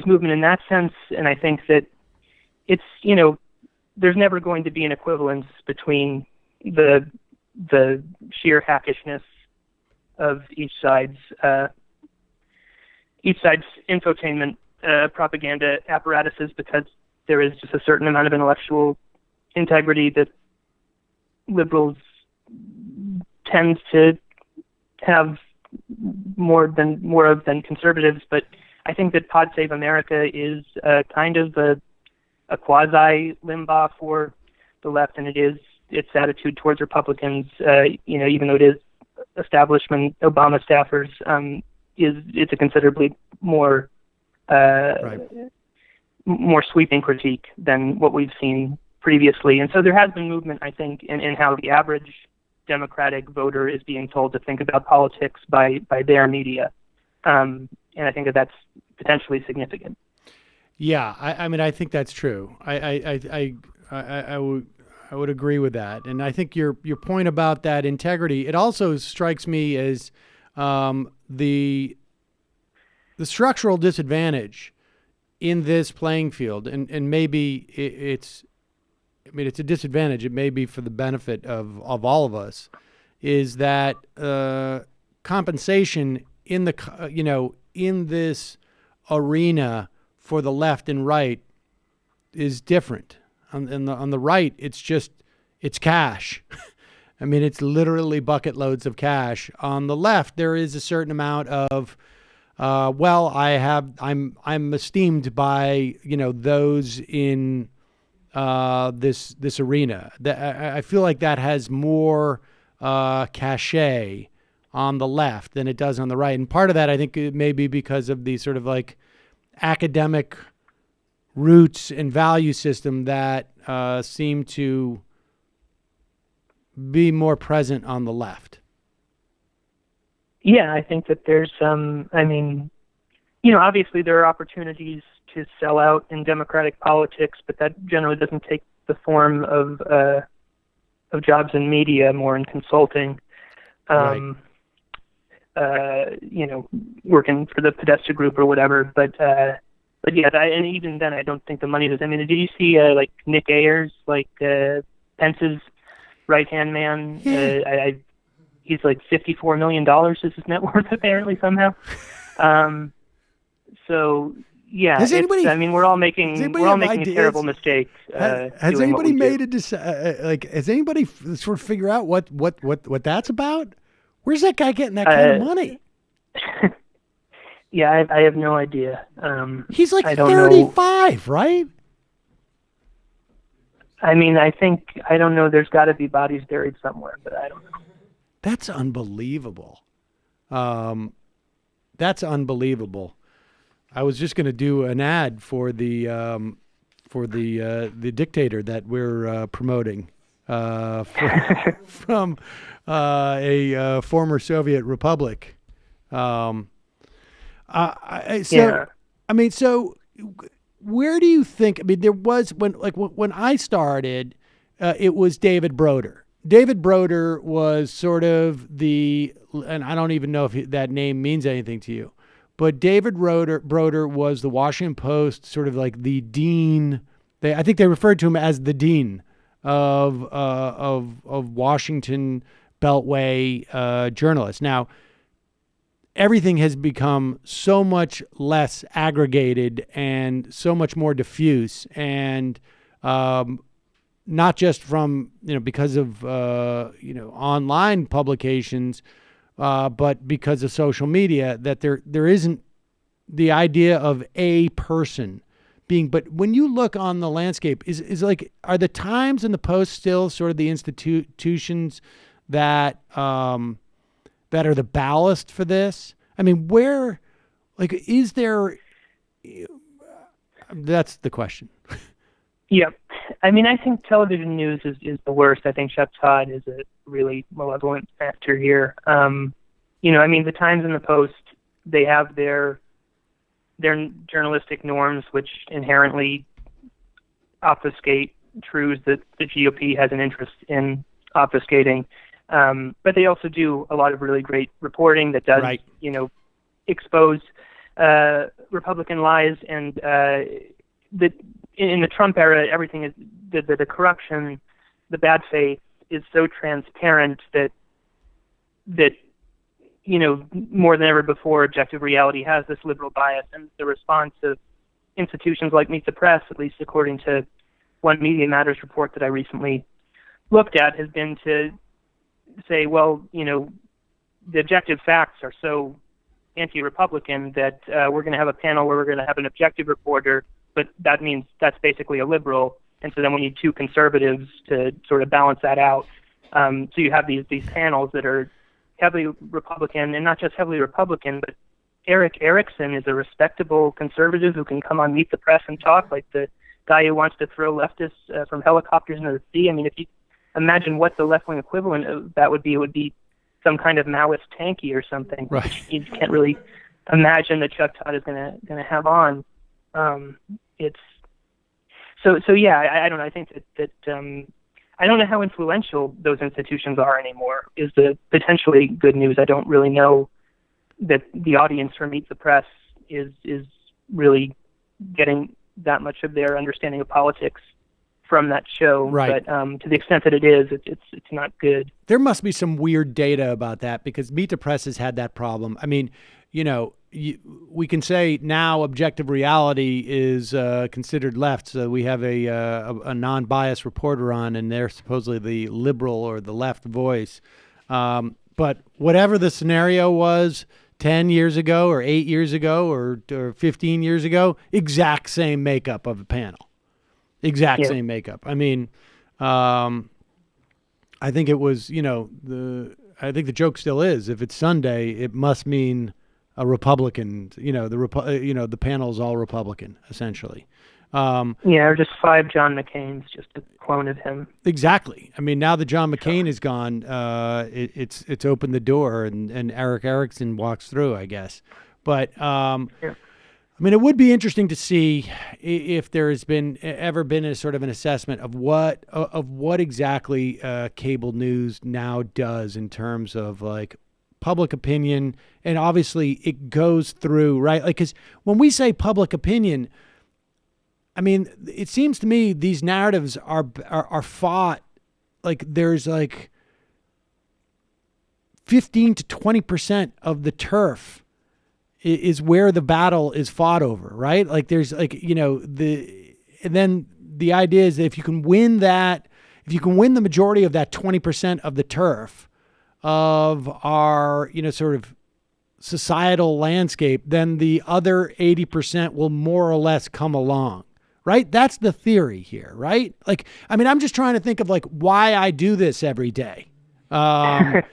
movement in that sense, and I think that it's, there's never going to be an equivalence between the sheer hackishness of each side's infotainment propaganda apparatuses, because there is just a certain amount of intellectual integrity that liberals tend to have more of than conservatives. But I think that Pod Save America is kind of a quasi Limbaugh for the left, and its attitude towards Republicans, even though it is establishment Obama staffers, it's a considerably more more sweeping critique than what we've seen previously. And so there has been movement, I think, in how the average Democratic voter is being told to think about politics by their media, and I think that that's potentially significant. Yeah, I mean, I think that's true. I would agree with that, and I think your point about that integrity, it also strikes me as the structural disadvantage in this playing field, and maybe it's a disadvantage. It may be for the benefit of all of us, is that compensation in in this arena for the left and right is different. On the right, it's cash. I mean, it's literally bucket loads of cash. On the left, there is a certain amount of, I'm esteemed by those in this arena. I feel like that has more cachet on the left than it does on the right, and part of that I think it may be because of the sort of like academic roots and value system that seem to be more present on the left. Yeah, I think that there's obviously there are opportunities to sell out in democratic politics, but that generally doesn't take the form of jobs in media, more in consulting. Right. Working for the Podesta Group or whatever, but yeah, and even then, I don't think the money does. I mean, did you see like Nick Ayers, like Pence's right-hand man? Yeah. He's like $54 million is his net worth apparently somehow. So yeah, we're all making a terrible mistake. Has anybody made has anybody sort of figure out what that's about? Where's that guy getting that kind of money? Yeah, I have no idea. He's like 35, right? I mean, I don't know. There's got to be bodies buried somewhere, but I don't know. That's unbelievable. That's unbelievable. I was just going to do an ad for the dictator that we're promoting from a former Soviet republic. So where do you think? I mean, there was when I started, it was David Broder. David Broder was sort of and I don't even know if that name means anything to you, but David Broder was the Washington Post sort of like the dean. I think they referred to him as the dean of Washington Beltway journalists. Now, everything has become so much less aggregated and so much more diffuse, and not just from because of online publications, but because of social media, that there isn't the idea of a person being. But when you look on the landscape, are the Times and the Post still sort of the institutions that are the ballast for this? I mean, where, is there? That's the question. Yeah, I mean, I think television news is the worst. I think Shep Todd is a really malevolent actor here. The Times and the Post, they have their their journalistic norms, which inherently obfuscate truths that the GOP has an interest in obfuscating. But they also do a lot of really great reporting that does, expose Republican lies, and that in the Trump era, everything is the corruption, the bad faith is so transparent that more than ever before, objective reality has this liberal bias, and the response of institutions like Meet the Press, at least according to one Media Matters report that I recently looked at, has been to say, well, the objective facts are so anti-Republican that we're going to have a panel where we're going to have an objective reporter, but that means that's basically a liberal, and so then we need two conservatives to sort of balance that out. So you have these panels that are heavily Republican, and not just heavily Republican, but Eric Erickson is a respectable conservative who can come on Meet the Press and talk, like the guy who wants to throw leftists from helicopters into the sea. I mean, if you imagine what the left-wing equivalent of that would be, it would be some kind of Maoist tanky or something. Right. You can't really imagine that Chuck Todd is going to have on. It's so yeah. I don't know. I think that I don't know how influential those institutions are anymore. Is the potentially good news? I don't really know that the audience for Meet the Press is really getting that much of their understanding of politics from that show. Right. But to the extent that it is, it's not good. There must be some weird data about that, because Meet the Press has had that problem. I mean, we can say now objective reality is considered left. So we have a non-biased reporter on, and they're supposedly the liberal or the left voice. But whatever the scenario was 10 years ago or 8 years ago or 15 years ago, exact same makeup of a panel. Exact same makeup. I mean, I think it was, I think the joke still is, if it's Sunday, it must mean a Republican, the panel is all Republican, essentially. Or just 5 John McCains, just a clone of him. Exactly. I mean, now that John McCain is gone, it's opened the door, and Eric Erickson walks through, I guess. But I mean, it would be interesting to see if there has ever been a sort of an assessment of what exactly cable news now does in terms of like public opinion, and obviously it goes through, right? Like, because when we say public opinion, I mean, it seems to me these narratives are fought, like there's like 15 to 20% of the turf is where the battle is fought over, right? Like there's like, and then the idea is that if you can win the majority of that 20% of the turf of our, sort of societal landscape, then the other 80% will more or less come along, right? That's the theory here, right? Like, I mean, I'm just trying to think of like why I do this every day. And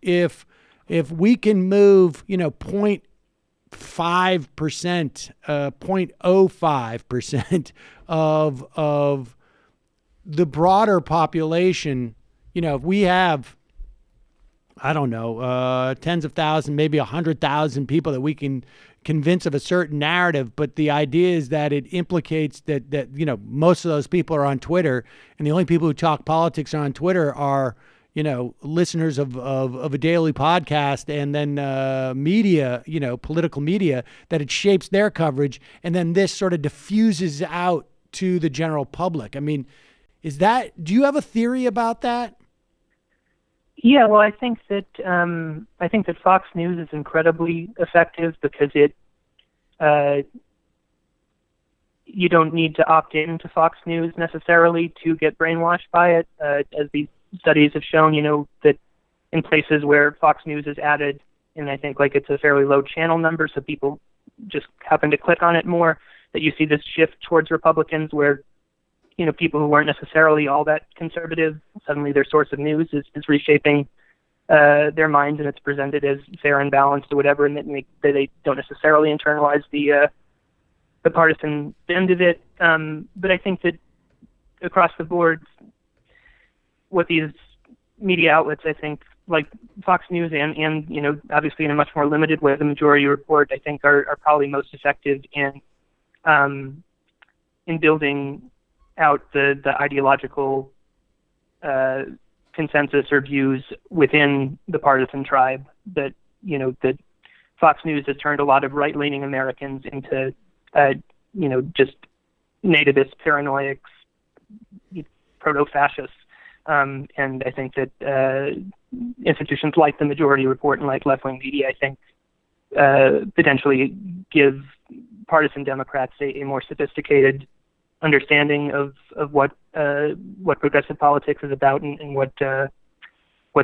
if we can move, 0.5%, 0.05% of the broader population, if we have, I don't know, tens of thousands, maybe 100,000 people that we can convince of a certain narrative, but the idea is that it implicates that most of those people are on Twitter, and the only people who talk politics on Twitter are listeners of a daily podcast, and then media, political media, that it shapes their coverage, and then this sort of diffuses out to the general public. I mean, do you have a theory about that? Yeah, well, I think that Fox News is incredibly effective because you don't need to opt in to Fox News necessarily to get brainwashed by it, as these studies have shown, that in places where Fox News is added, and I think like it's a fairly low channel number, so people just happen to click on it more, that you see this shift towards Republicans where, people who weren't necessarily all that conservative, suddenly their source of news is reshaping their minds, and it's presented as fair and balanced or whatever, and they don't necessarily internalize the partisan end of it. But I think that across the board, what these media outlets, I think, like Fox News and obviously in a much more limited way, the Majority Report, I think are probably most effective in building out the ideological consensus or views within the partisan tribe. That Fox News has turned a lot of right-leaning Americans into just nativist paranoiacs, proto-fascists. And I think that institutions like the Majority Report and like left-wing media, I think, potentially give partisan Democrats a more sophisticated understanding of what progressive politics is about and what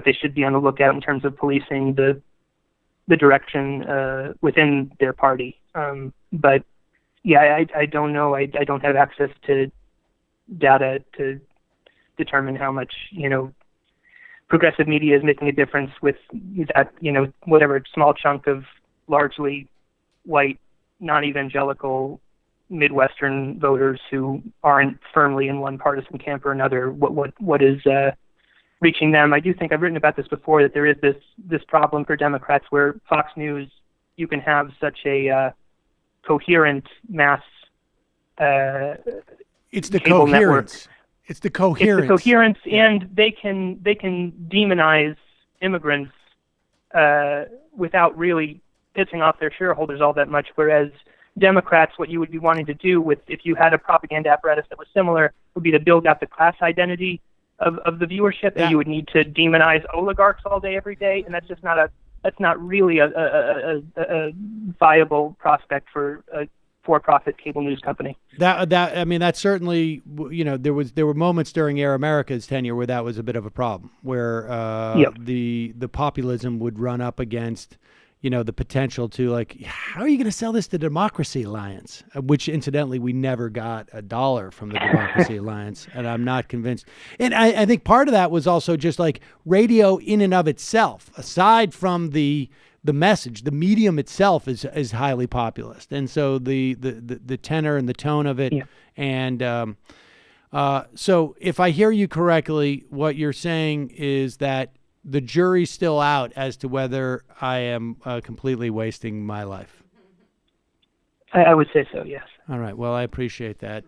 they should be on the lookout in terms of policing the direction within their party. But yeah, I don't know. I don't have access to data to determine how much progressive media is making a difference with that whatever small chunk of largely white, non-evangelical Midwestern voters who aren't firmly in one partisan camp or another. What is reaching them? I do think I've written about this before, that there is this problem for Democrats where Fox News, you can have such a coherent mass. It's the coherence. Network. It's the coherence. It's the coherence, and they can demonize immigrants without really pissing off their shareholders all that much. Whereas Democrats, what you would be wanting to do if you had a propaganda apparatus that was similar, would be to build out the class identity of the viewership, and you would need to demonize oligarchs all day, every day, and that's not really a viable prospect for a for-profit cable news company. That's certainly, there were moments during Air America's tenure where that was a bit of a problem, where the populism would run up against, the potential to, like, how are you going to sell this to Democracy Alliance? Which, incidentally, we never got $1 from the Democracy Alliance, and I'm not convinced. And I think part of that was also just like radio in and of itself, aside from the message, the medium itself is highly populist, and so the tenor and the tone of it, and so if I hear you correctly, what you're saying is that the jury's still out as to whether I am completely wasting my life. I would say so, yes. All right. Well, I appreciate that.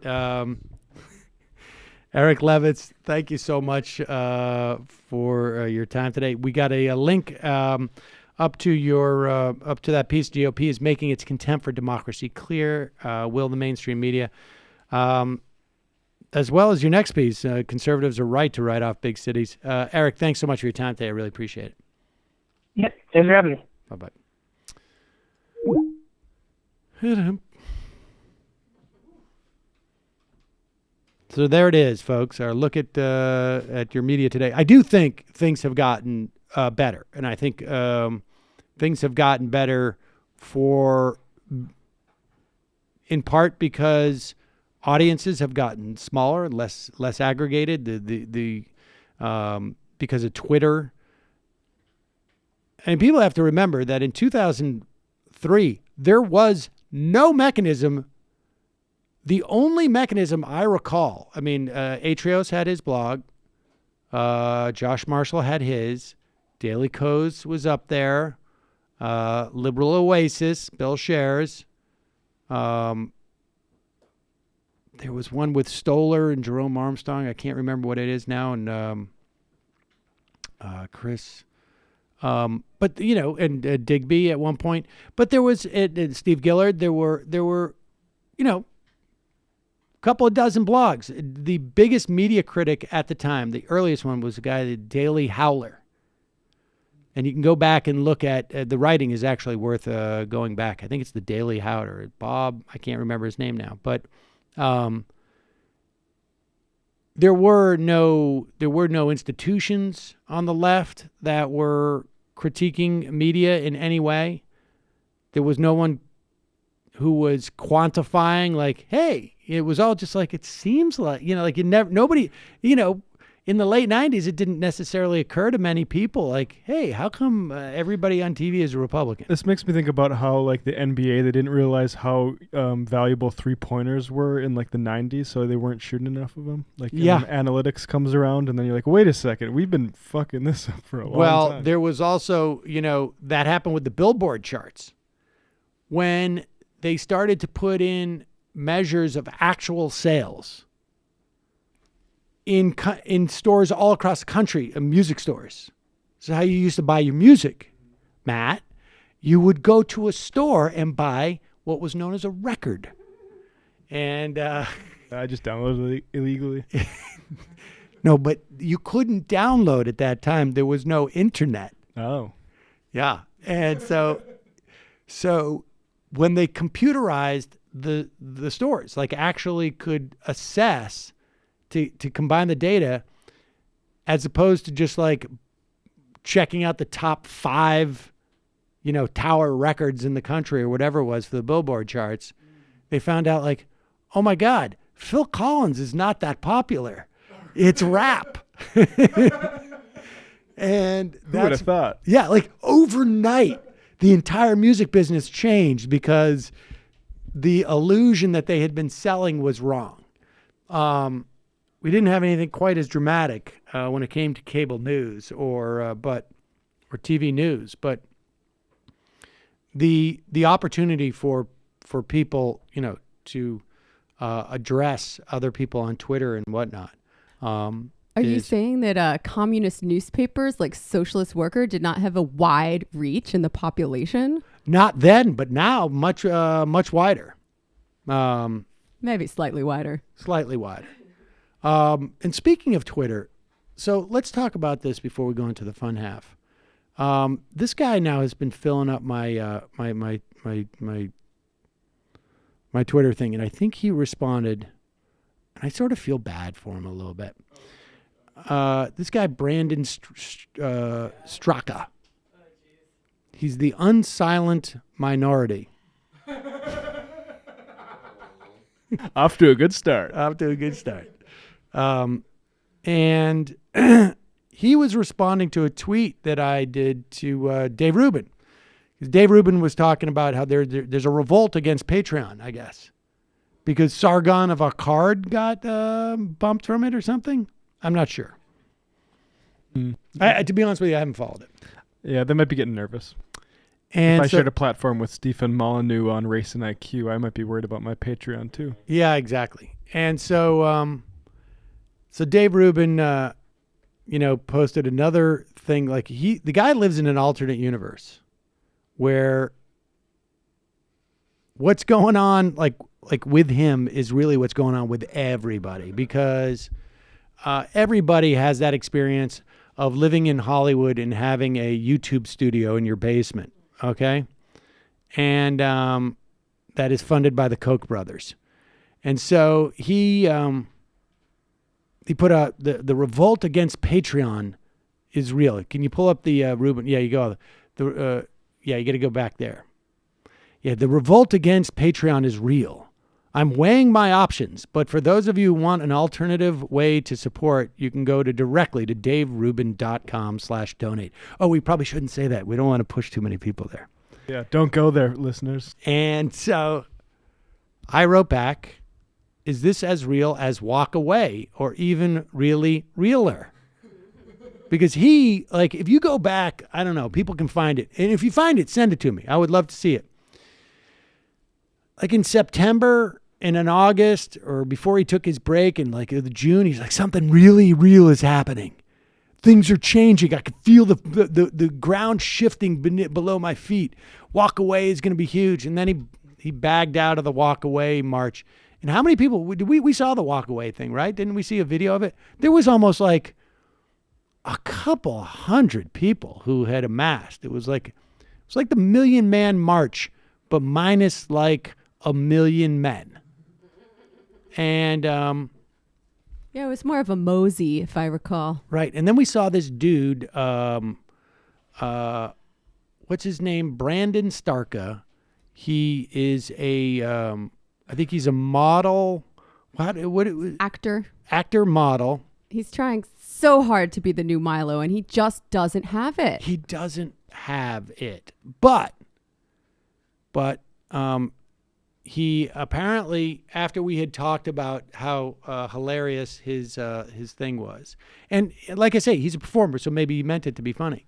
Eric Levitz, thank you so much for your time today. We got a link up to that piece. GOP is making its contempt for democracy clear. Will the mainstream media, as well as your next piece, conservatives are right to write off big cities. Eric, thanks so much for your time today. I really appreciate it. Yep, thanks for having me. Bye-bye. So there it is, folks. Our look at your media today. I do think things have gotten better, and I think things have gotten better in part because audiences have gotten smaller, less aggregated. Because of Twitter, and people have to remember that in 2003 there was no mechanism. The only mechanism I recall, Atrios had his blog, Josh Marshall had his, Daily Kos was up there, Liberal Oasis, Bill Shares. There was one with Stoller and Jerome Armstrong. I can't remember what it is now, and Chris. But and Digby at one point. But there was Steve Gillard. There were, couple of dozen blogs. The biggest media critic at the time, the earliest one, was a guy, the Daily Howler. And you can go back and look at the writing is actually worth going back. I think it's the Daily Howler. Bob, I can't remember his name now, but there were no institutions on the left that were critiquing media in any way. There was no one who was quantifying, like, hey, it was all just like, it seems like, nobody, in the late 90s, it didn't necessarily occur to many people like, hey, how come everybody on TV is a Republican? This makes me think about how, like, the NBA, they didn't realize how valuable three-pointers were in, like, the 90s, so they weren't shooting enough of them. Like, yeah. Analytics comes around, and then you're like, wait a second, we've been fucking this up for a long time. Well, there was also, that happened with the Billboard charts. When they started to put in measures of actual sales in stores all across the country, music stores. So how you used to buy your music, Matt, you would go to a store and buy what was known as a record. And I just downloaded it illegally. No, but you couldn't download at that time. There was no internet. Oh. Yeah. And so when they computerized the stores, like actually could assess to combine the data, as opposed to just like checking out the top 5, tower records in the country or whatever it was for the Billboard charts, they found out like, oh my God, Phil Collins is not that popular. It's rap. And who would have thought? Yeah, like overnight, the entire music business changed because the illusion that they had been selling was wrong. We didn't have anything quite as dramatic when it came to cable news or TV news, but the opportunity for people, to address other people on Twitter and whatnot. Are you saying that communist newspapers like Socialist Worker did not have a wide reach in the population? Not then, but now much wider. Maybe slightly wider. Slightly wider. And speaking of Twitter, so let's talk about this before we go into the fun half. This guy now has been filling up my my Twitter thing, and I think he responded, and I sort of feel bad for him a little bit. This guy, Brandon Straka. He's the unsilent minority. Off to a good start. And he was responding to a tweet that I did to Dave Rubin. Because Dave Rubin was talking about how there's a revolt against Patreon, I guess. Because Sargon of Akkad got bumped from it or something. I'm not sure. To be honest with you, I haven't followed it. Yeah, they might be getting nervous. And if I shared a platform with Stephen Molyneux on Race and IQ, I might be worried about my Patreon too. Yeah, exactly. And so Dave Rubin, posted another thing. Like the guy lives in an alternate universe where what's going on, like with him, is really what's going on with everybody, because everybody has that experience of living in Hollywood and having a YouTube studio in your basement. Okay. And that is funded by the Koch brothers. And so he put out the revolt against Patreon is real. Can you pull up the Rubin? Yeah, you go. You got to go back there. Yeah, the revolt against Patreon is real. I'm weighing my options, but for those of you who want an alternative way to support, you can go directly to daverubin.com/donate. Oh, we probably shouldn't say that. We don't want to push too many people there. Yeah, don't go there, listeners. And so I wrote back, is this as real as Walk Away, or even really realer? Because if you go back, I don't know, people can find it. And if you find it, send it to me. I would love to see it. Like in September and in August, or before he took his break in June, he's like, something really real is happening. Things are changing. I can feel the ground shifting below my feet. Walk Away is going to be huge. And then he bagged out of the Walk Away march. And how many people, we saw the Walk Away thing, right? Didn't we see a video of it? There was almost like a couple hundred people who had amassed. It was like the Million Man March, but minus like a million men. And yeah, it was more of a mosey, if I recall. Right. And then we saw this dude, what's his name? Brandon Starka. He is I think he's a model. Actor, model. He's trying so hard to be the new Milo, and he just doesn't have it. He doesn't have it. But he apparently, after we had talked about how hilarious his thing was, and like I say, he's a performer, so maybe he meant it to be funny.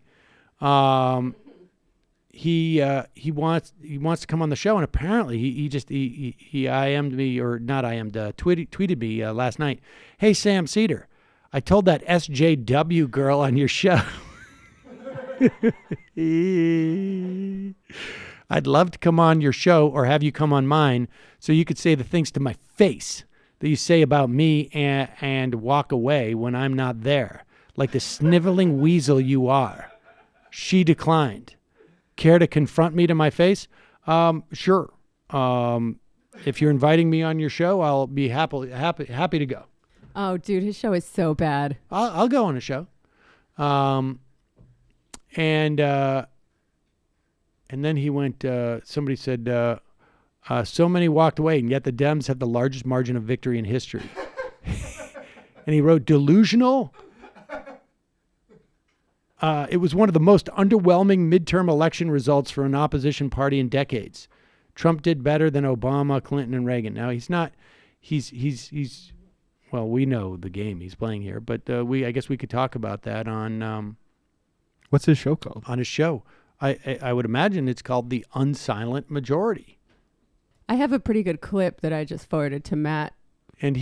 He wants to come on the show, and apparently he IM'd me, or not IM'd, tweeted me last night. Hey, Sam Seder, I told that SJW girl on your show. I'd love to come on your show or have you come on mine so you could say the things to my face that you say about me and walk away when I'm not there, like the sniveling weasel you are. She declined. Care to confront me to my face? Sure. If you're inviting me on your show, I'll be happy to go. Oh, dude, his show is so bad. I'll go on a show. And then he went, somebody said, so many walked away, and yet the Dems have the largest margin of victory in history. And he wrote, delusional? It was one of the most underwhelming midterm election results for an opposition party in decades. Trump did better than Obama, Clinton, and Reagan. Now, he's well, we know the game he's playing here, but I guess we could talk about that on... What's his show called? On his show. I would imagine it's called The Unsilent Majority. I have a pretty good clip that I just forwarded to Matt. And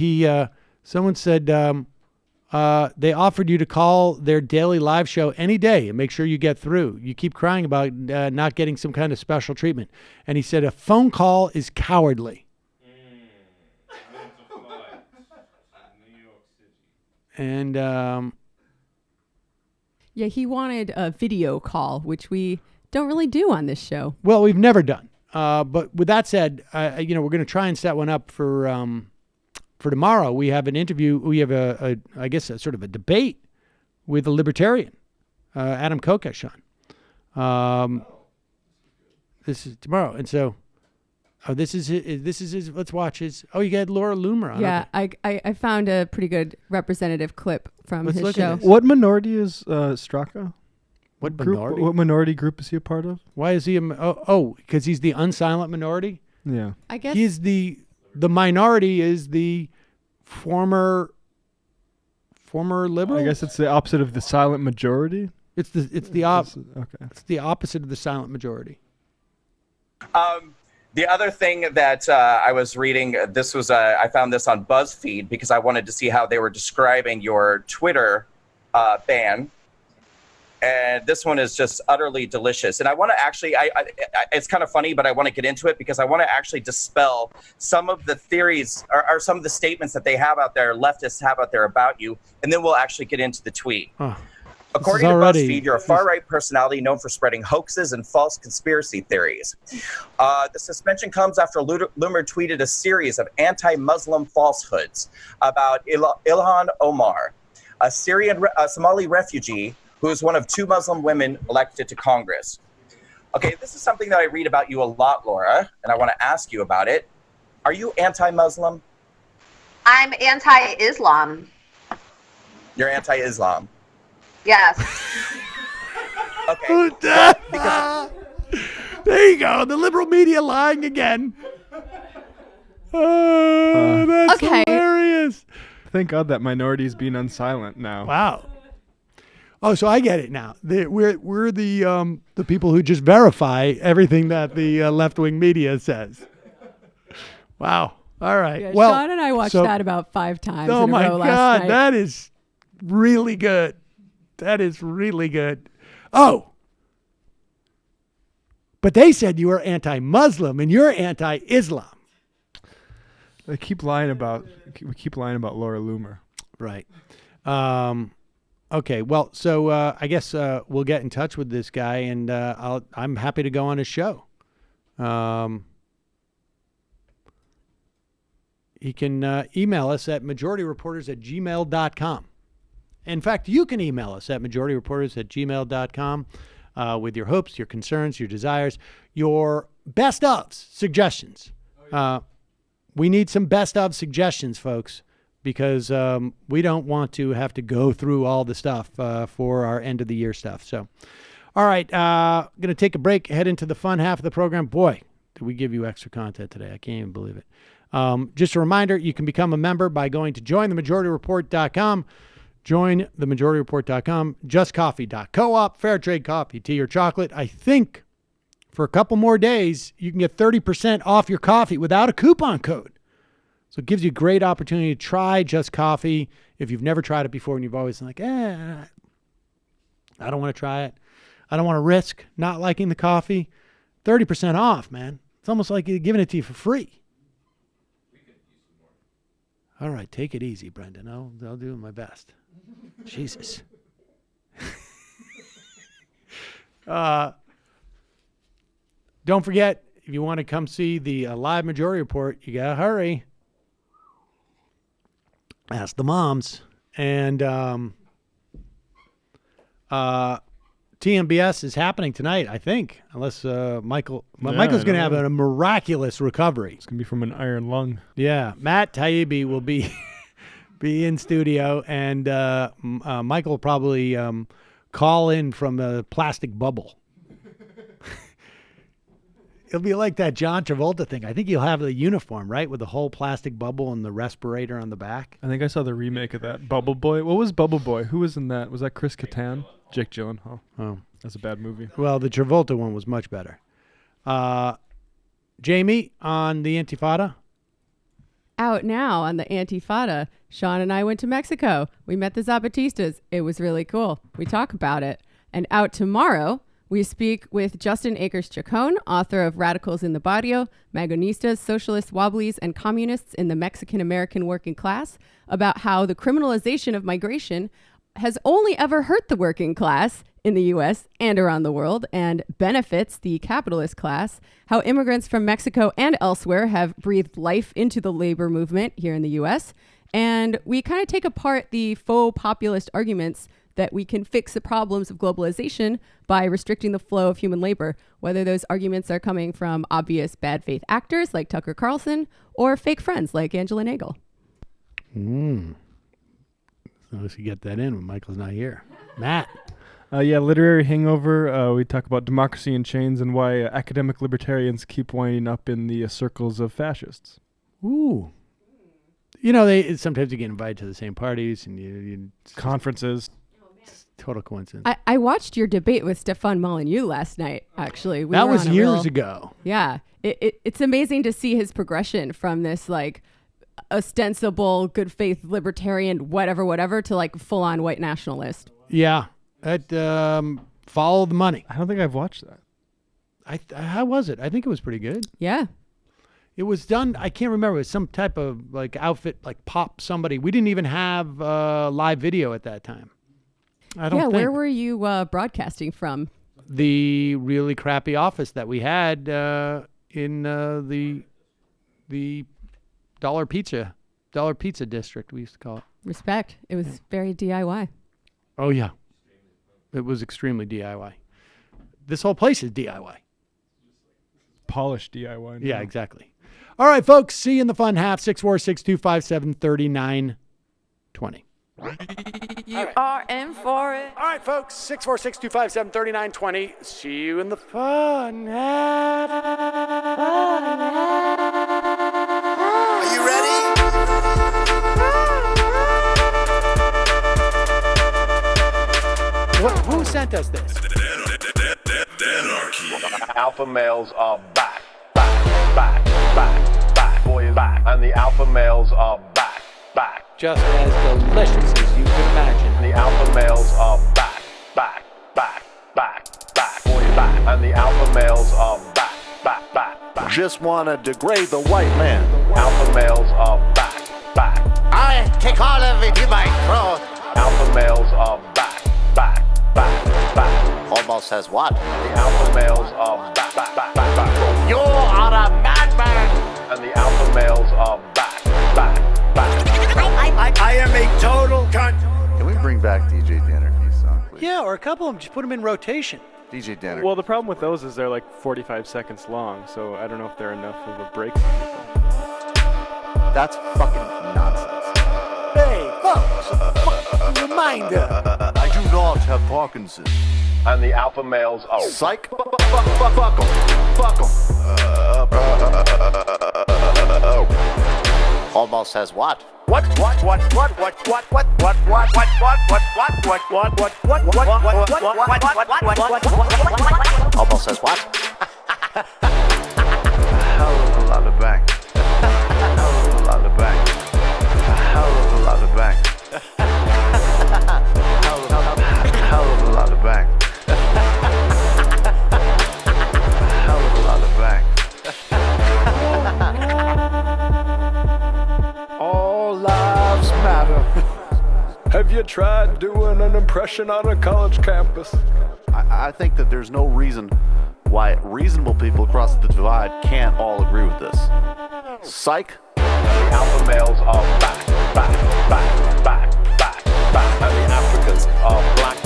someone said they offered you to call their daily live show any day and make sure you get through. You keep crying about not getting some kind of special treatment. And he said a phone call is cowardly. And yeah, he wanted a video call, which we don't really do on this show. Well, we've never done. But with that said, we're going to try and set one up for tomorrow. We have an interview. We have a sort of a debate with a libertarian, Adam Kokesh on. This is tomorrow, and so. Oh, this is his. Let's watch his. Oh, you got Laura Loomer on. Yeah, okay. I found a pretty good representative clip from his show. What minority is Straka? What group, minority? What minority group is he a part of? Why is he because he's the unsilent minority? Yeah. I guess he's the minority is the former liberal. I guess it's the opposite of the silent majority. It's the opposite of the silent majority. The other thing that I was reading, this was I found this on BuzzFeed because I wanted to see how they were describing your Twitter ban. And this one is just utterly delicious. And I want to actually, it's kind of funny, but I want to get into it because I want to actually dispel some of the theories or some of the statements that they have out there, leftists have out there about you. And then we'll actually get into the tweet. According to BuzzFeed, you're a far-right personality known for spreading hoaxes and false conspiracy theories. The suspension comes after Loomer tweeted a series of anti-Muslim falsehoods about Ilhan Omar, a Somali refugee who is one of 2 Muslim women elected to Congress. Okay, this is something that I read about you a lot, Laura, and I want to ask you about it. Are you anti-Muslim? I'm anti-Islam. You're anti-Islam? Yes. Okay. There you go. The liberal media lying again. Oh, that's hilarious. Thank God that minority is being unsilent now. Wow. Oh, so I get it now. We're the people who just verify everything that the left-wing media says. Wow. All right. Yeah, well, Sean and I watched that about 5 times. Oh in a my row God, last night. that is really good. That is really good. Oh, but they said you were anti-Muslim and you're anti-Islam. We keep lying about Laura Loomer. Right. Okay. Well, so I guess we'll get in touch with this guy, and I'm happy to go on his show. He can email us at majorityreporters@gmail.com. In fact, you can email us at majorityreporters@gmail.com with your hopes, your concerns, your desires, your best of suggestions. We need some best of suggestions, folks. because we don't want to have to go through all the stuff for our end of the year stuff. So, all right, going to take a break, head into the fun half of the program. Boy, did we give you extra content today. I can't even believe it. Just a reminder, you can become a member by going to jointhemajorityreport.com. Jointhemajorityreport.com, justcoffee.coop, fair trade coffee, tea, or chocolate. I think for a couple more days, you can get 30% off your coffee without a coupon code. So it gives you a great opportunity to try Just Coffee if you've never tried it before and you've always been like, I don't want to try it. I don't want to risk not liking the coffee. 30% off, man. It's almost like giving it to you for free. All right, take it easy, Brendan. I'll do my best. Jesus. Don't forget, if you want to come see the live Majority Report, you got to hurry. Ask the moms. And TMBS is happening tonight, I think, unless Michael's going to have a miraculous recovery. It's going to be from an iron lung. Yeah, Matt Taibbi will be in studio, and Michael will probably call in from a plastic bubble. It'll be like that John Travolta thing. I think you'll have the uniform, right, with the whole plastic bubble and the respirator on the back. I think I saw the remake of that, Bubble Boy. What was Bubble Boy? Who was in that? Was that Chris Kattan? Jake Gyllenhaal. Oh, that's a bad movie. Well, the Travolta one was much better. Jamie on the Intifada? Out now on the Antifada. Sean and I went to Mexico. We met the Zapatistas. It was really cool. We talk about it. And out tomorrow, we speak with Justin Akers-Chacon, author of Radicals in the Barrio, Magonistas, Socialists, Wobblies, and Communists in the Mexican-American Working Class, about how the criminalization of migration has only ever hurt the working class in the U.S. and around the world and benefits the capitalist class, how immigrants from Mexico and elsewhere have breathed life into the labor movement here in the U.S., and we kind of take apart the faux populist arguments that we can fix the problems of globalization by restricting the flow of human labor, whether those arguments are coming from obvious bad faith actors like Tucker Carlson or fake friends like Angela Nagel. So we should get that in when Michael's not here. Matt. Literary hangover. We talk about democracy in chains and why academic libertarians keep winding up in the circles of fascists. Ooh. Sometimes you get invited to the same parties and conferences. It's total coincidence. I watched your debate with Stefan Molyneux last night, actually. That was years ago. Yeah. It's amazing to see his progression from this, like, ostensible good faith libertarian whatever to like full on white nationalist. Yeah, follow the money. I don't think I've watched that. How was it? I think it was pretty good. Yeah, it was done. I can't remember. It was some type of like outfit, like pop somebody. We didn't even have live video at that time. I don't think. Where were you broadcasting from? The really crappy office that we had in the Dollar Pizza District, we used to call it. Respect. It was very DIY. Oh, yeah. It was extremely DIY. This whole place is DIY. Polished DIY. Yeah, exactly. All right, folks. See you in the fun half. 646-257-3920. You are in for it. All right, folks. 646-257-3920. See you in the fun half. Are you ready? Who sent us this? Alpha males are back. Boy, back. And the alpha males are back. Just as delicious as you can imagine. The alpha males are back. Boy, back. And the alpha males are back. Just wanna degrade the white man. Alpha males are back. I take all of it in my throat. Alpha males are back. Almost has what? The alpha males are back. You are a madman. And the alpha males are back. I am a total cunt. Can we bring back DJ Dannerky's song, please? Yeah, or a couple of them. Just put them in rotation. DJ Dannerky. Well, the problem with those is they're like 45 seconds long, so I don't know if they're enough of a break. That's fucking nonsense. reminder. I do not have Parkinson's. And the alpha males are Psych. Fuck 'em. Fuck 'em. Almost says what? What? Almost says what? Hell of a lot of bank. Hell of a lot of bank. Hell of a lot of bank. Hell of a lot of bank. Hell of a lot of bank. All lives matter. Have you tried doing an impression on a college campus? I think that there's no reason why reasonable people across the divide can't all agree with this. Psych. the alpha males are back. And the Africans are black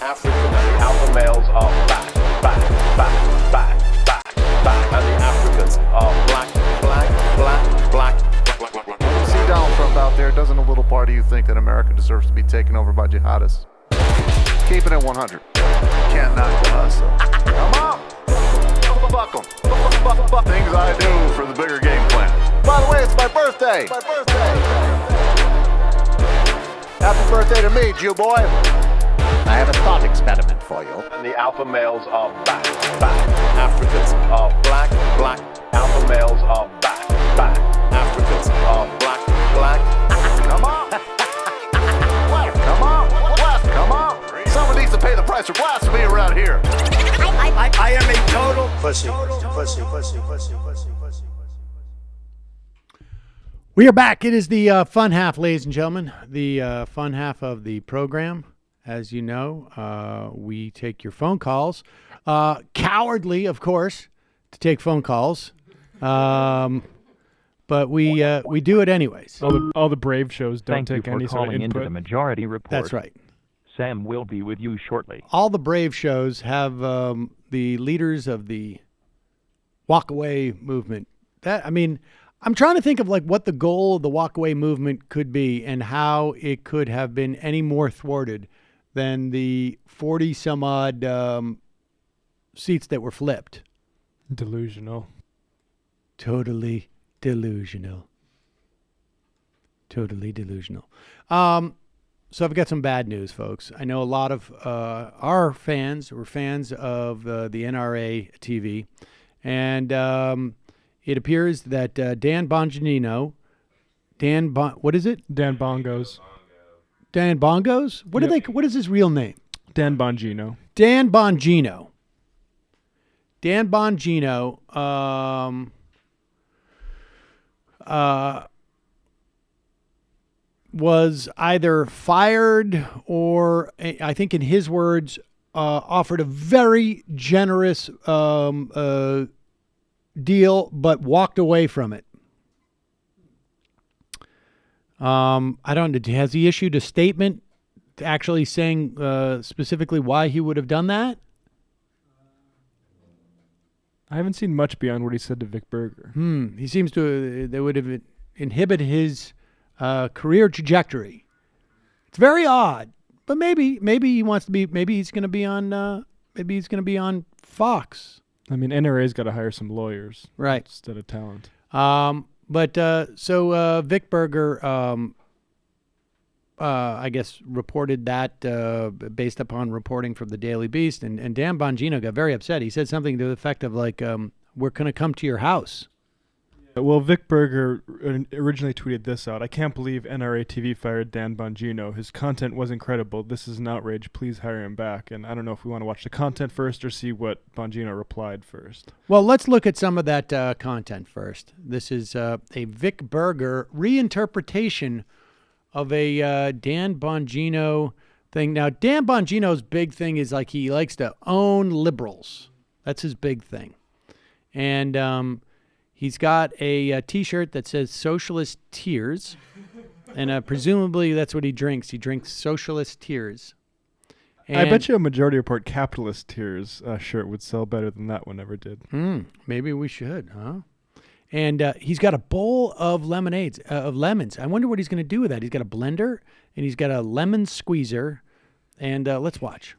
African. And the alpha males are back. And the Africans are black. See Donald Trump out there, doesn't a little part of you think that America deserves to be taken over by jihadists? Keep it at 100. Can't knock us. Come on. Fuck 'em. Things I do for the bigger game plan. By the way, it's my birthday. Happy birthday to me, Jew boy. I have a thought experiment for you. And the alpha males are back. Africans are black. Alpha males are back. Africans are black. Come on. Come on. Someone needs to pay the price for blasphemy around here. I am a total pussy. We are back. It is the fun half, ladies and gentlemen, the fun half of the program. As you know, we take your phone calls. Cowardly, of course, to take phone calls. But we do it anyways. All the brave shows don't Thank take you for any sort of calling into input. the Majority Report. That's right. Sam will be with you shortly. All the brave shows have the leaders of the walkaway movement. I'm trying to think of like what the goal of the walkaway movement could be and how it could have been any more thwarted than the 40 some odd seats that were flipped. Delusional. Totally delusional. So I've got some bad news, folks. I know a lot of our fans were fans of the NRA TV, and it appears that Dan Bongino, what is it? Dan Bongos. Dan Bongos? What is his real name? Dan Bongino. Dan Bongino. Was either fired or, I think in his words, offered a very generous deal, but walked away from it. I don't know. Has he issued a statement actually saying specifically why he would have done that? I haven't seen much beyond what he said to Vic Berger. He seems to, they would have inhibited his career trajectory. It's very odd, but maybe he wants to be. Maybe he's going to be on. Maybe he's going to be on Fox. I mean, NRA's got to hire some lawyers, right, instead of talent. So Vic Berger, I guess, reported that based upon reporting from the Daily Beast, and Dan Bongino got very upset. He said something to the effect of like, "We're going to come to your house." Well, Vic Berger originally tweeted this out. I can't believe NRA TV fired Dan Bongino. His content was incredible. This is an outrage. Please hire him back. And I don't know if we want to watch the content first or see what Bongino replied first. Well, let's look at some of that content first. This is a Vic Berger reinterpretation of a Dan Bongino thing. Now, Dan Bongino's big thing is like he likes to own liberals. That's his big thing. And he's got a T-shirt that says Socialist Tears, and presumably that's what he drinks. He drinks Socialist Tears. And I bet you a Majority Report Capitalist Tears shirt would sell better than that one ever did. Maybe we should, huh? And he's got a bowl of lemons. I wonder what he's going to do with that. He's got a blender, and he's got a lemon squeezer. And let's watch.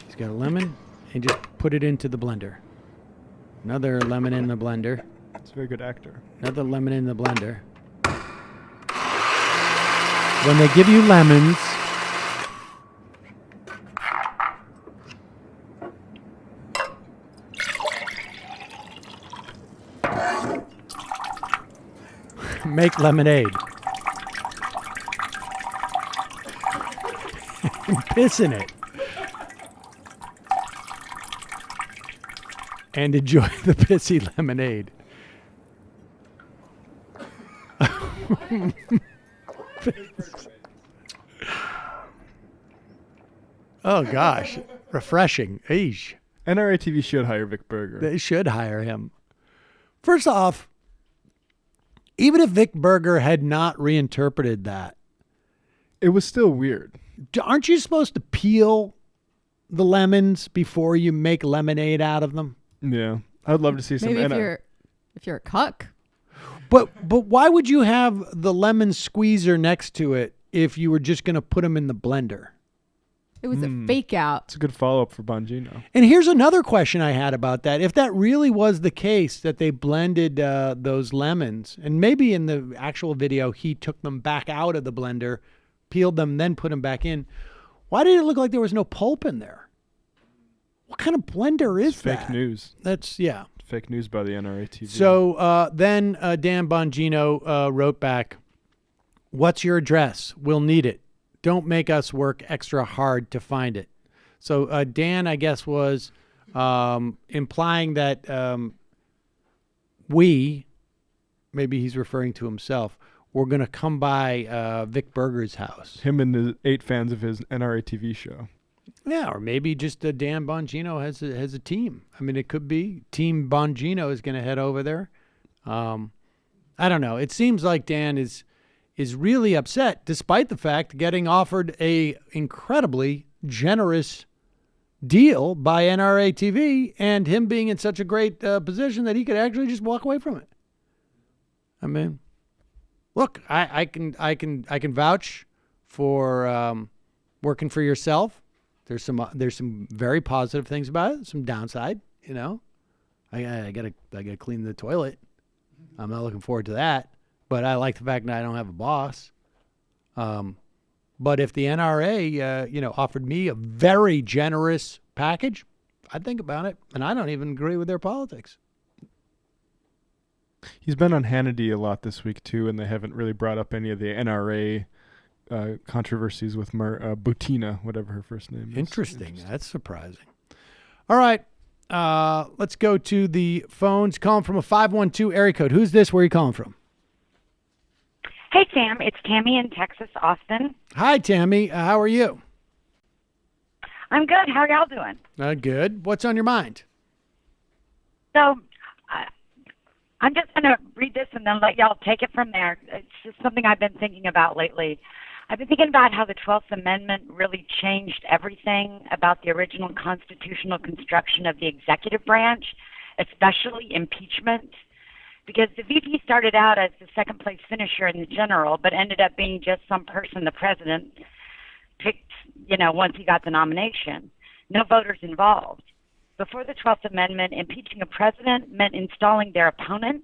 He's got a lemon, and just put it into the blender. Another lemon in the blender. It's a very good actor. Another lemon in the blender. When they give you lemons, make lemonade. Piss in it. And enjoy the pissy lemonade. Oh, gosh. Refreshing. Eesh. NRA TV should hire Vic Berger. They should hire him. First off, even if Vic Berger had not reinterpreted that, it was still weird. Aren't you supposed to peel the lemons before you make lemonade out of them? Yeah. I'd love to see some. Maybe if you're a cuck. But why would you have the lemon squeezer next to it if you were just going to put them in the blender? It was a fake out. It's a good follow-up for Bongino. And here's another question I had about that. If that really was the case, that they blended those lemons, and maybe in the actual video he took them back out of the blender, peeled them, then put them back in, why did it look like there was no pulp in there? What kind of blender is that? Fake news. That's, yeah. Fake news by the NRA TV. So then Dan Bongino wrote back, "What's your address? We'll need it. Don't make us work extra hard to find it." So Dan, I guess, was implying that maybe he's referring to himself, we're going to come by Vic Berger's house. Him and the 8 fans of his NRA TV show. Yeah, or maybe just Dan Bongino has a team. I mean, it could be Team Bongino is going to head over there. I don't know. It seems like Dan is really upset, despite the fact getting offered a incredibly generous deal by NRA TV, and him being in such a great position that he could actually just walk away from it. I mean, look, I can vouch for working for yourself. There's some very positive things about it. Some downside, you know. I gotta clean the toilet. I'm not looking forward to that. But I like the fact that I don't have a boss. But if the NRA, offered me a very generous package, I'd think about it. And I don't even agree with their politics. He's been on Hannity a lot this week, too, and they haven't really brought up any of the NRA controversies with Butina, whatever her first name is. Interesting. That's surprising. All right. Let's go to the phones. Calling from a 512 area code. Who's this? Where are you calling from? Hey, Sam. It's Tammy in Texas, Austin. Hi, Tammy. How are you? I'm good. How are y'all doing? Good. What's on your mind? So, I'm just going to read this and then let y'all take it from there. It's just something I've been thinking about lately. I've been thinking about how the 12th Amendment really changed everything about the original constitutional construction of the executive branch, especially impeachment. Because the VP started out as the second place finisher in the general, but ended up being just some person the president picked, once he got the nomination. No voters involved. Before the 12th Amendment, impeaching a president meant installing their opponent.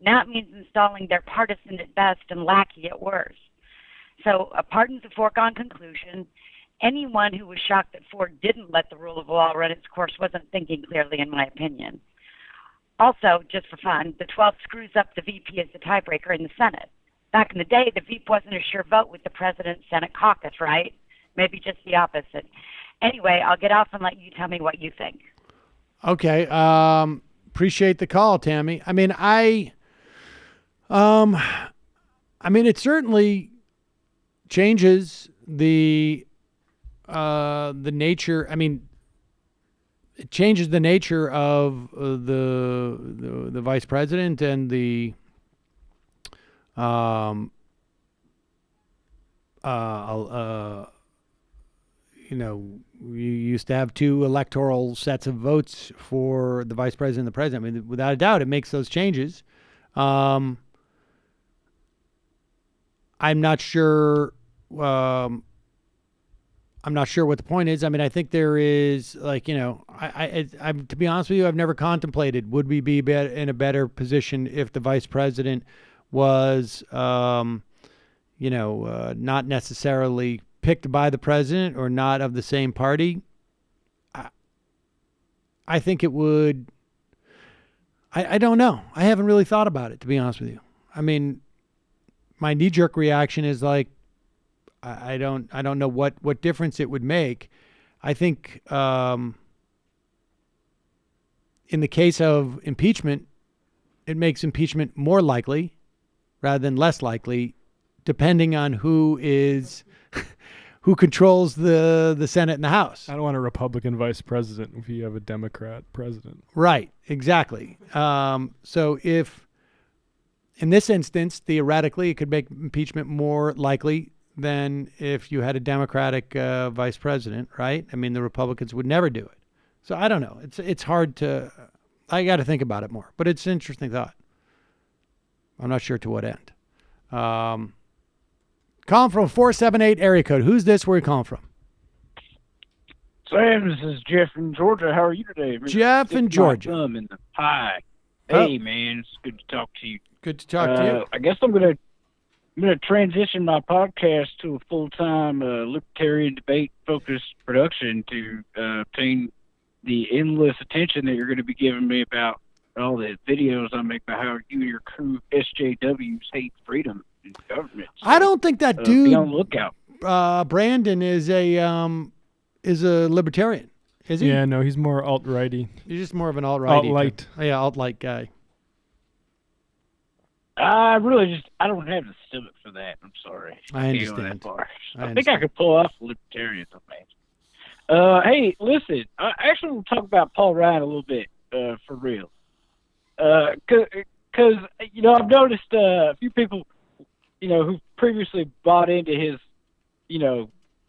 Now it means installing their partisan at best and lackey at worst. So a pardon's a foregone conclusion. Anyone who was shocked that Ford didn't let the rule of law run its course wasn't thinking clearly, in my opinion. Also, just for fun, the 12th screws up the VP as the tiebreaker in the Senate. Back in the day, the VP wasn't a sure vote with the President-Senate caucus, right? Maybe just the opposite. Anyway, I'll get off and let you tell me what you think. Okay. Appreciate the call, Tammy. I mean, it certainly changes the nature. I mean, it changes the nature of the vice president and the you used to have 2 electoral sets of votes for the vice president and the president. I mean, without a doubt, it makes those changes. I'm not sure. I'm not sure what the point is. I mean, I think there is I'm to be honest with you, I've never contemplated would we be in a better position if the vice president was, not necessarily picked by the president or not of the same party. I think it would. I don't know. I haven't really thought about it, to be honest with you. I mean, my knee-jerk reaction is like, I don't know what difference it would make. I think in the case of impeachment, it makes impeachment more likely rather than less likely, depending on who controls the Senate and the House. I don't want a Republican vice president if you have a Democrat president. Right, exactly. So if, in this instance, theoretically, it could make impeachment more likely than if you had a Democratic vice president, right? I mean, the Republicans would never do it. So I don't know. It's hard to, I got to think about it more, but it's an interesting thought. I'm not sure to what end. Calling from 478 area code. Who's this? Where are you calling from? Sam, this is Jeff in Georgia. How are you today? Jeff in Georgia. Hi. Hey, man. It's good to talk to you. Good to talk to you. I guess I'm gonna transition my podcast to a full-time libertarian debate-focused production to obtain the endless attention that you're going to be giving me about all the videos I make about how you and your crew SJWs hate freedom and government. So, I don't think that dude. Be on the lookout. Brandon is a libertarian. Is he? Yeah, no, he's more alt-righty. He's just more of an alt-righty. Alt-light. Yeah, alt-light guy. I don't have the stomach for that. I'm sorry. I understand. I think I could pull off libertarianism, man. Hey, listen, I actually will talk about Paul Ryan a little bit, for real. Because, I've noticed a few people, who previously bought into his,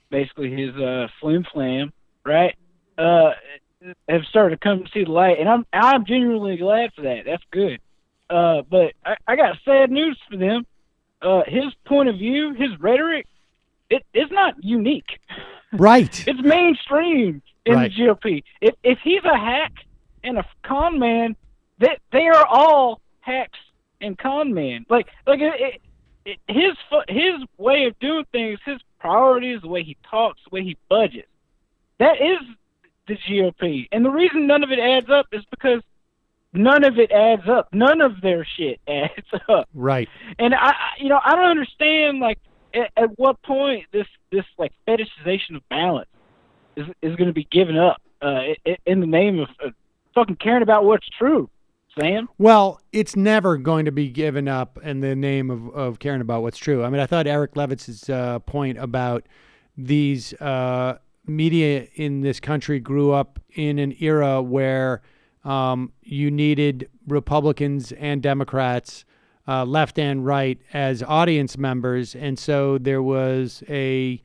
basically his flim flam, right, have started to come to see the light. And I'm genuinely glad for that. That's good. But I got sad news for them. His point of view, his rhetoric, it's not unique. Right. It's mainstream in right. the GOP. If he's a hack and a con man, they are all hacks and con men. His way of doing things, his priorities, the way he talks, the way he budgets, that is the GOP. And the reason none of it adds up is because none of it adds up. None of their shit adds up. Right. And I don't understand at what point this fetishization of balance is going to be given up in the name of fucking caring about what's true, Sam. Well, it's never going to be given up in the name of caring about what's true. I mean, I thought Eric Levitz's point about these media in this country grew up in an era where you needed Republicans and Democrats, left and right, as audience members, and so there was a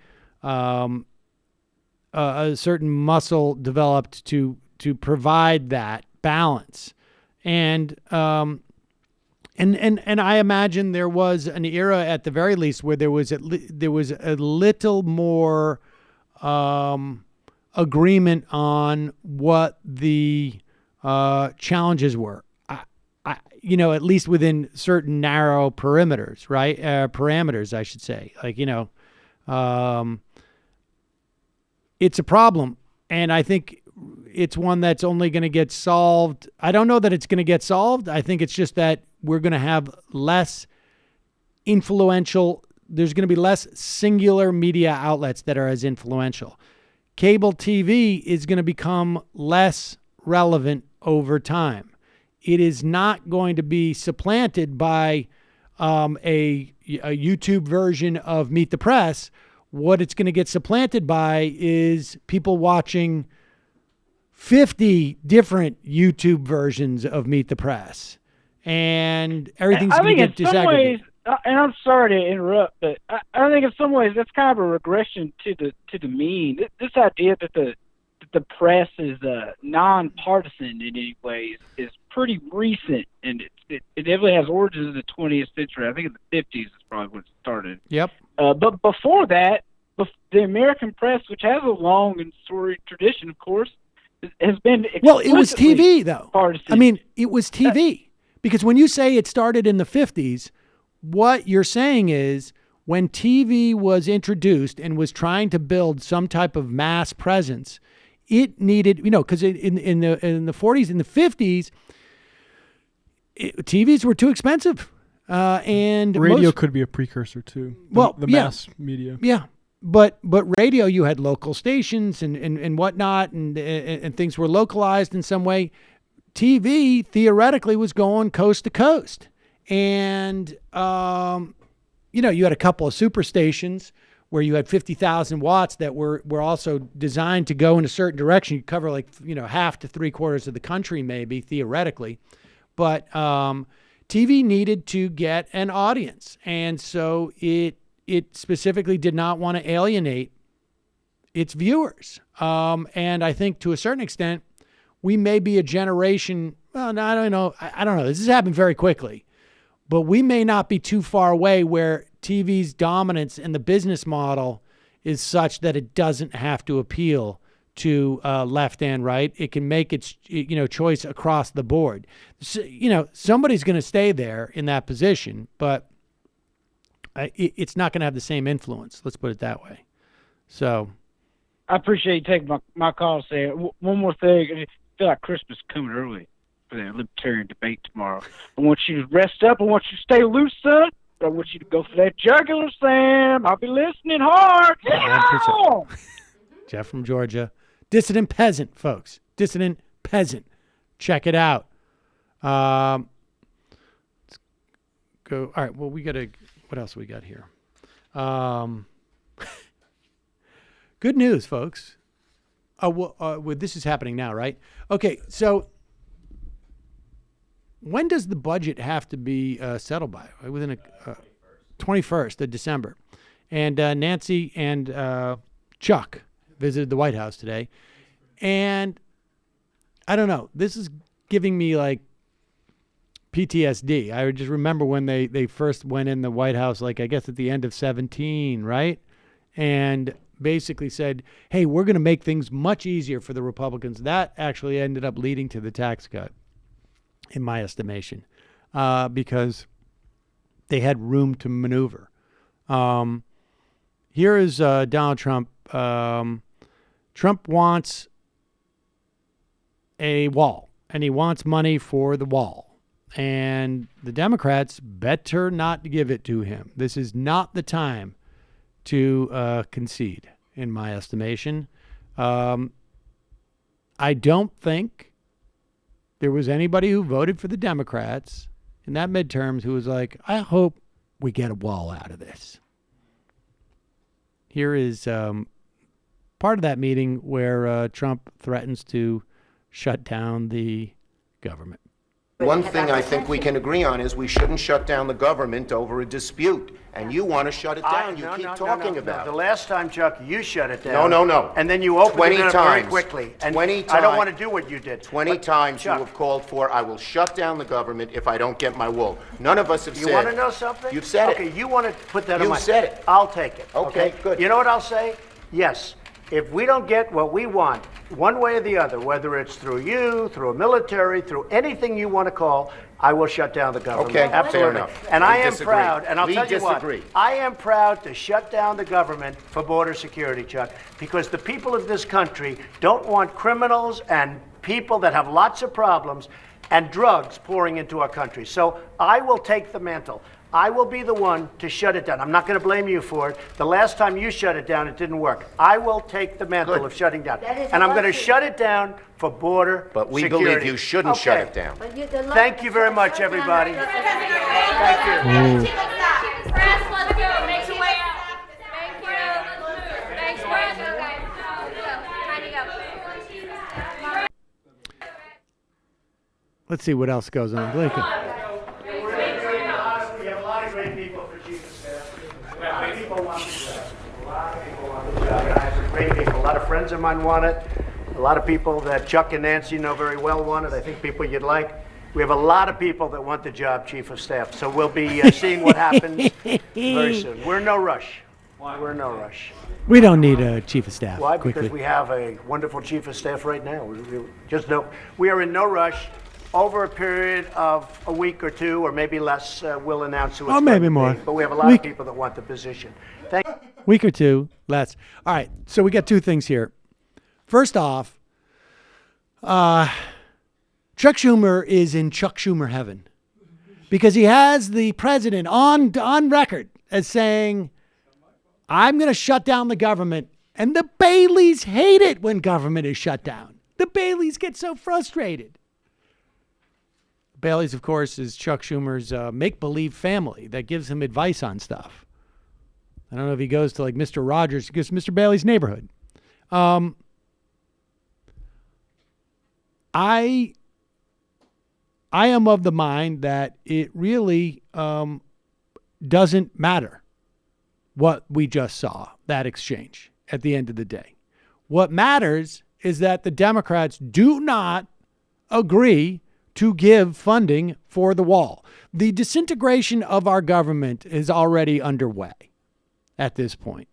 certain muscle developed to provide that balance, and I imagine there was an era at the very least where there was a little more agreement on what the challenges were, at least within certain narrow perimeters, right? Parameters, I should say. It's a problem, and I think it's one that's only going to get solved. I don't know that it's going to get solved. I think it's just that we're going to have less influential. There's going to be less singular media outlets that are as influential. Cable TV is going to become less relevant over time. It is not going to be supplanted by a YouTube version of Meet the Press. What it's going to get supplanted by is people watching 50 different YouTube versions of Meet the Press, and everything's going to get disaggregated. and I'm sorry to interrupt, but I think in some ways that's kind of a regression to the mean. This idea that the press is nonpartisan in any way is pretty recent, and it definitely has origins in the 20th century. I think in the 50s is probably when it started. Yep. But before that, the American press, which has a long and storied tradition, of course, has been well. It was TV, though. Partisan. I mean, it was TV because when you say it started in the 50s, what you're saying is when TV was introduced and was trying to build some type of mass presence, it needed, because in the 40s and the 50s, TVs were too expensive, and radio could be a precursor to the mass media. Yeah. But radio, you had local stations and whatnot, and things were localized in some way. TV theoretically was going coast to coast, and you had a couple of superstations where you had 50,000 watts that were also designed to go in a certain direction. You cover half to 3/4 of the country, maybe theoretically, but TV needed to get an audience, and so it specifically did not want to alienate its viewers. And I think to a certain extent, we may be a generation, well, no, I don't know. I don't know. This has happened very quickly, but we may not be too far away where TV's dominance in the business model is such that it doesn't have to appeal to left and right. It can make its choice across the board. So, somebody's going to stay there in that position, but it's not going to have the same influence. Let's put it that way. So, I appreciate you taking my call. Say one more thing. I feel like Christmas is coming early for that libertarian debate tomorrow. I want you to rest up. I want you to stay loose, son. But I want you to go for that jugular, Sam. I'll be listening hard. Yeah! Jeff from Georgia, dissident peasant, folks. Dissident peasant. Check it out. Let's go. All right. Well, we got to. What else we got here? Good news, folks. This is happening now, right? Okay, so when does the budget have to be settled by? Within a 21st of December. And Nancy and Chuck visited the White House today. And I don't know. This is giving me like PTSD. I just remember when they first went in the White House, I guess at the end of 2017, right? And basically said, hey, we're going to make things much easier for the Republicans. That actually ended up leading to the tax cut, in my estimation, because they had room to maneuver. Here is Donald Trump. Trump wants a wall, and he wants money for the wall. And the Democrats better not give it to him. This is not the time to concede, in my estimation. I don't think there was anybody who voted for the Democrats in that midterms who was like, I hope we get a wall out of this. Here is part of that meeting where Trump threatens to shut down the government. One thing I think we can agree on is we shouldn't shut down the government over a dispute. And you want to shut it down. You keep talking about it. The last time, Chuck, you shut it down. No. And then you opened it up very quickly. And 20 times. I don't want to do what you did. 20 times Chuck, you have called for, I will shut down the government if I don't get my wool. None of us have said. You want to know something? You've said it. Okay, you want to put that on my... You said it. I'll take it. Okay, good. You know what I'll say? Yes. If we don't get what we want, one way or the other, whether it's through you, through a military, through anything you want to call, I will shut down the government. Okay, absolutely. fair enough. And I am proud, and I'll tell you what, disagree. I am proud to shut down the government for border security, Chuck, because the people of this country don't want criminals and people that have lots of problems and drugs pouring into our country. So I will take the mantle. I will be the one to shut it down. I'm not going to blame you for it. The last time you shut it down, it didn't work. I will take the mantle of shutting down. And I'm going to shut it down for border But we security. believe you shouldn't shut it down. Thank you very much, everybody. Thank you. Let's see what else goes on. Lincoln. We have a lot of great people. want the job. A lot of people want the job. And I have some great people. A lot of friends of mine want it. A lot of people that Chuck and Nancy know very well want it. I think people you'd like. We have a lot of people that want the job, Chief of Staff. So we'll be seeing what happens very soon. We're in no rush. We're in no rush. We don't need a chief of staff. Why? Quickly. Because we have a wonderful Chief of Staff right now. We are in no rush. Over a period of a week or two, or maybe less, we'll announce who it's maybe going to more. be. But we have a lot of people that want the position. Thank you. Week or two, less. All right, so we got two things here. First off, Chuck Schumer is in Chuck Schumer heaven because he has the president on record as saying, I'm going to shut down the government. And the Baileys hate it when government is shut down. The Baileys get so frustrated. Baileys, of course, is Chuck Schumer's make-believe family that gives him advice on stuff. I don't know if he goes to like Mr. Rogers, he goes to Mr. Bailey's neighborhood. I am of the mind that it really doesn't matter what we just saw, that exchange at the end of the day. What matters is that the Democrats do not agree to give funding for the wall. The disintegration of our government is already underway at this point.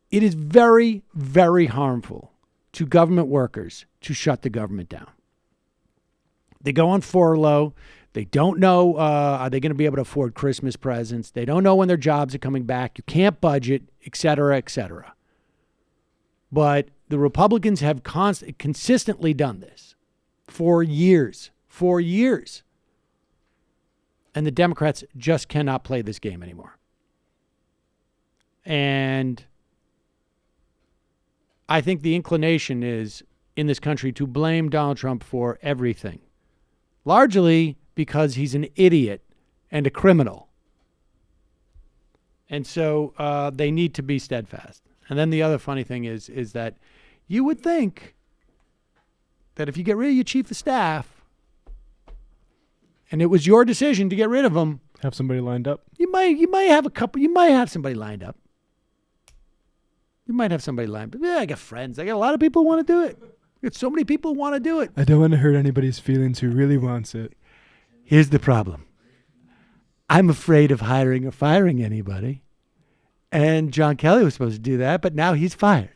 It is very, very harmful to government workers to shut the government down. They go on furlough. They don't know, are they going to be able to afford Christmas presents? They don't know when their jobs are coming back. You can't budget, et cetera, et cetera. But the Republicans have consistently done this for years. And the Democrats just cannot play this game anymore. And I think the inclination is in this country to blame Donald Trump for everything, largely because he's an idiot and a criminal. And so they need to be steadfast. And then the other funny thing is that you would think that if you get rid of your chief of staff and it was your decision to get rid of him, have somebody lined up. You might have somebody lined up. You might have somebody lined up. Yeah, I got friends. I got a lot of people who want to do it. I got so many people who want to do it. I don't want to hurt anybody's feelings who really wants it. Here's the problem. I'm afraid of hiring or firing anybody. And John Kelly was supposed to do that, but now he's fired.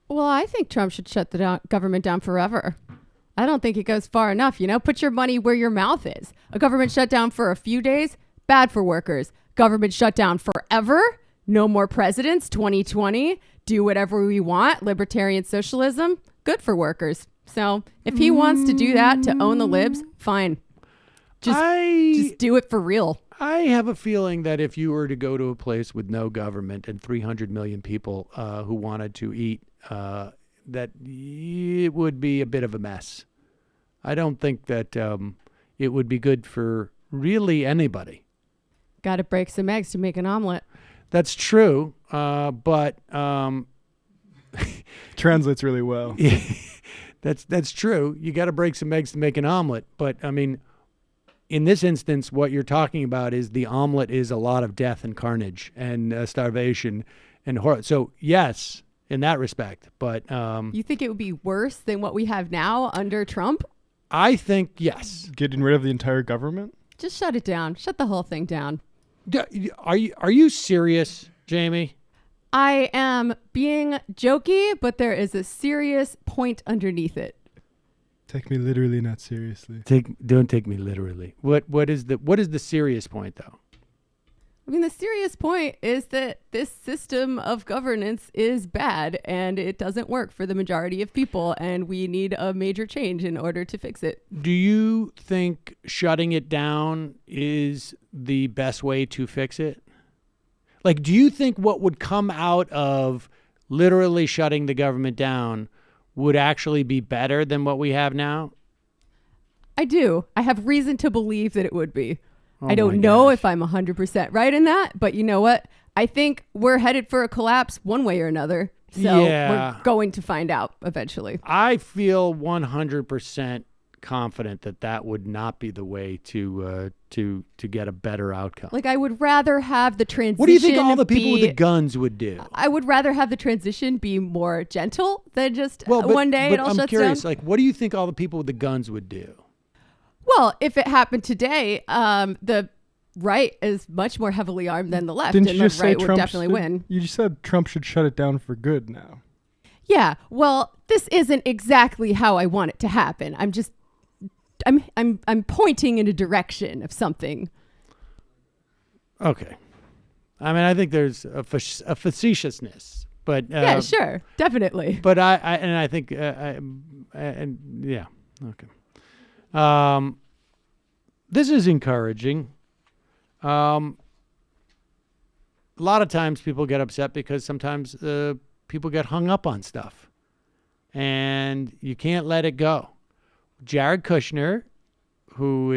Well, I think Trump should shut the government down forever. I don't think it goes far enough, Put your money where your mouth is. A government shutdown for a few days, bad for workers. Government shutdown forever, no more presidents, 2020, do whatever we want, libertarian socialism, good for workers. So if he wants to do that to own the libs, fine. Just do it for real. I have a feeling that if you were to go to a place with no government and 300 million people who wanted to eat, that it would be a bit of a mess. I don't think that it would be good for really anybody. Got to break some eggs to make an omelet. That's true, but translates really well. That's true. You got to break some eggs to make an omelet, but I mean, in this instance, what you're talking about is the omelet is a lot of death and carnage and starvation and horror. So yes, in that respect, but you think it would be worse than what we have now under Trump? I think yes. Getting rid of the entire government? Just shut it down. Shut the whole thing down. Are you serious, Jamie? I am being jokey, but there is a serious point underneath it. Take me literally, not seriously. Don't take me literally. What is the serious point though? I mean, the serious point is that this system of governance is bad and it doesn't work for the majority of people, and we need a major change in order to fix it. Do you think shutting it down is the best way to fix it? Like, do you think what would come out of literally shutting the government down would actually be better than what we have now? I do. I have reason to believe that it would be. I don't know if I'm 100% right in that, but you know what? I think we're headed for a collapse one way or another. So we're going to find out eventually. I feel 100% confident that that would not be the way to get a better outcome. Like, I would rather have the transition. What do you think all the people with the guns would do? I would rather have the transition be more gentle than just but one day it all I'm shuts curious, down. like, what do you think all the people with the guns would do? Well, if it happened today, the right is much more heavily armed than the left, Didn't and you the just say right would Trump definitely win. You just said Trump should shut it down for good now. Yeah, well, this isn't exactly how I want it to happen. I'm pointing in a direction of something. Okay. I mean, I think there's a facetiousness, but yeah, sure, definitely. But I think yeah, okay. This is encouraging. A lot of times people get upset because sometimes people get hung up on stuff, and you can't let it go. Jared Kushner, who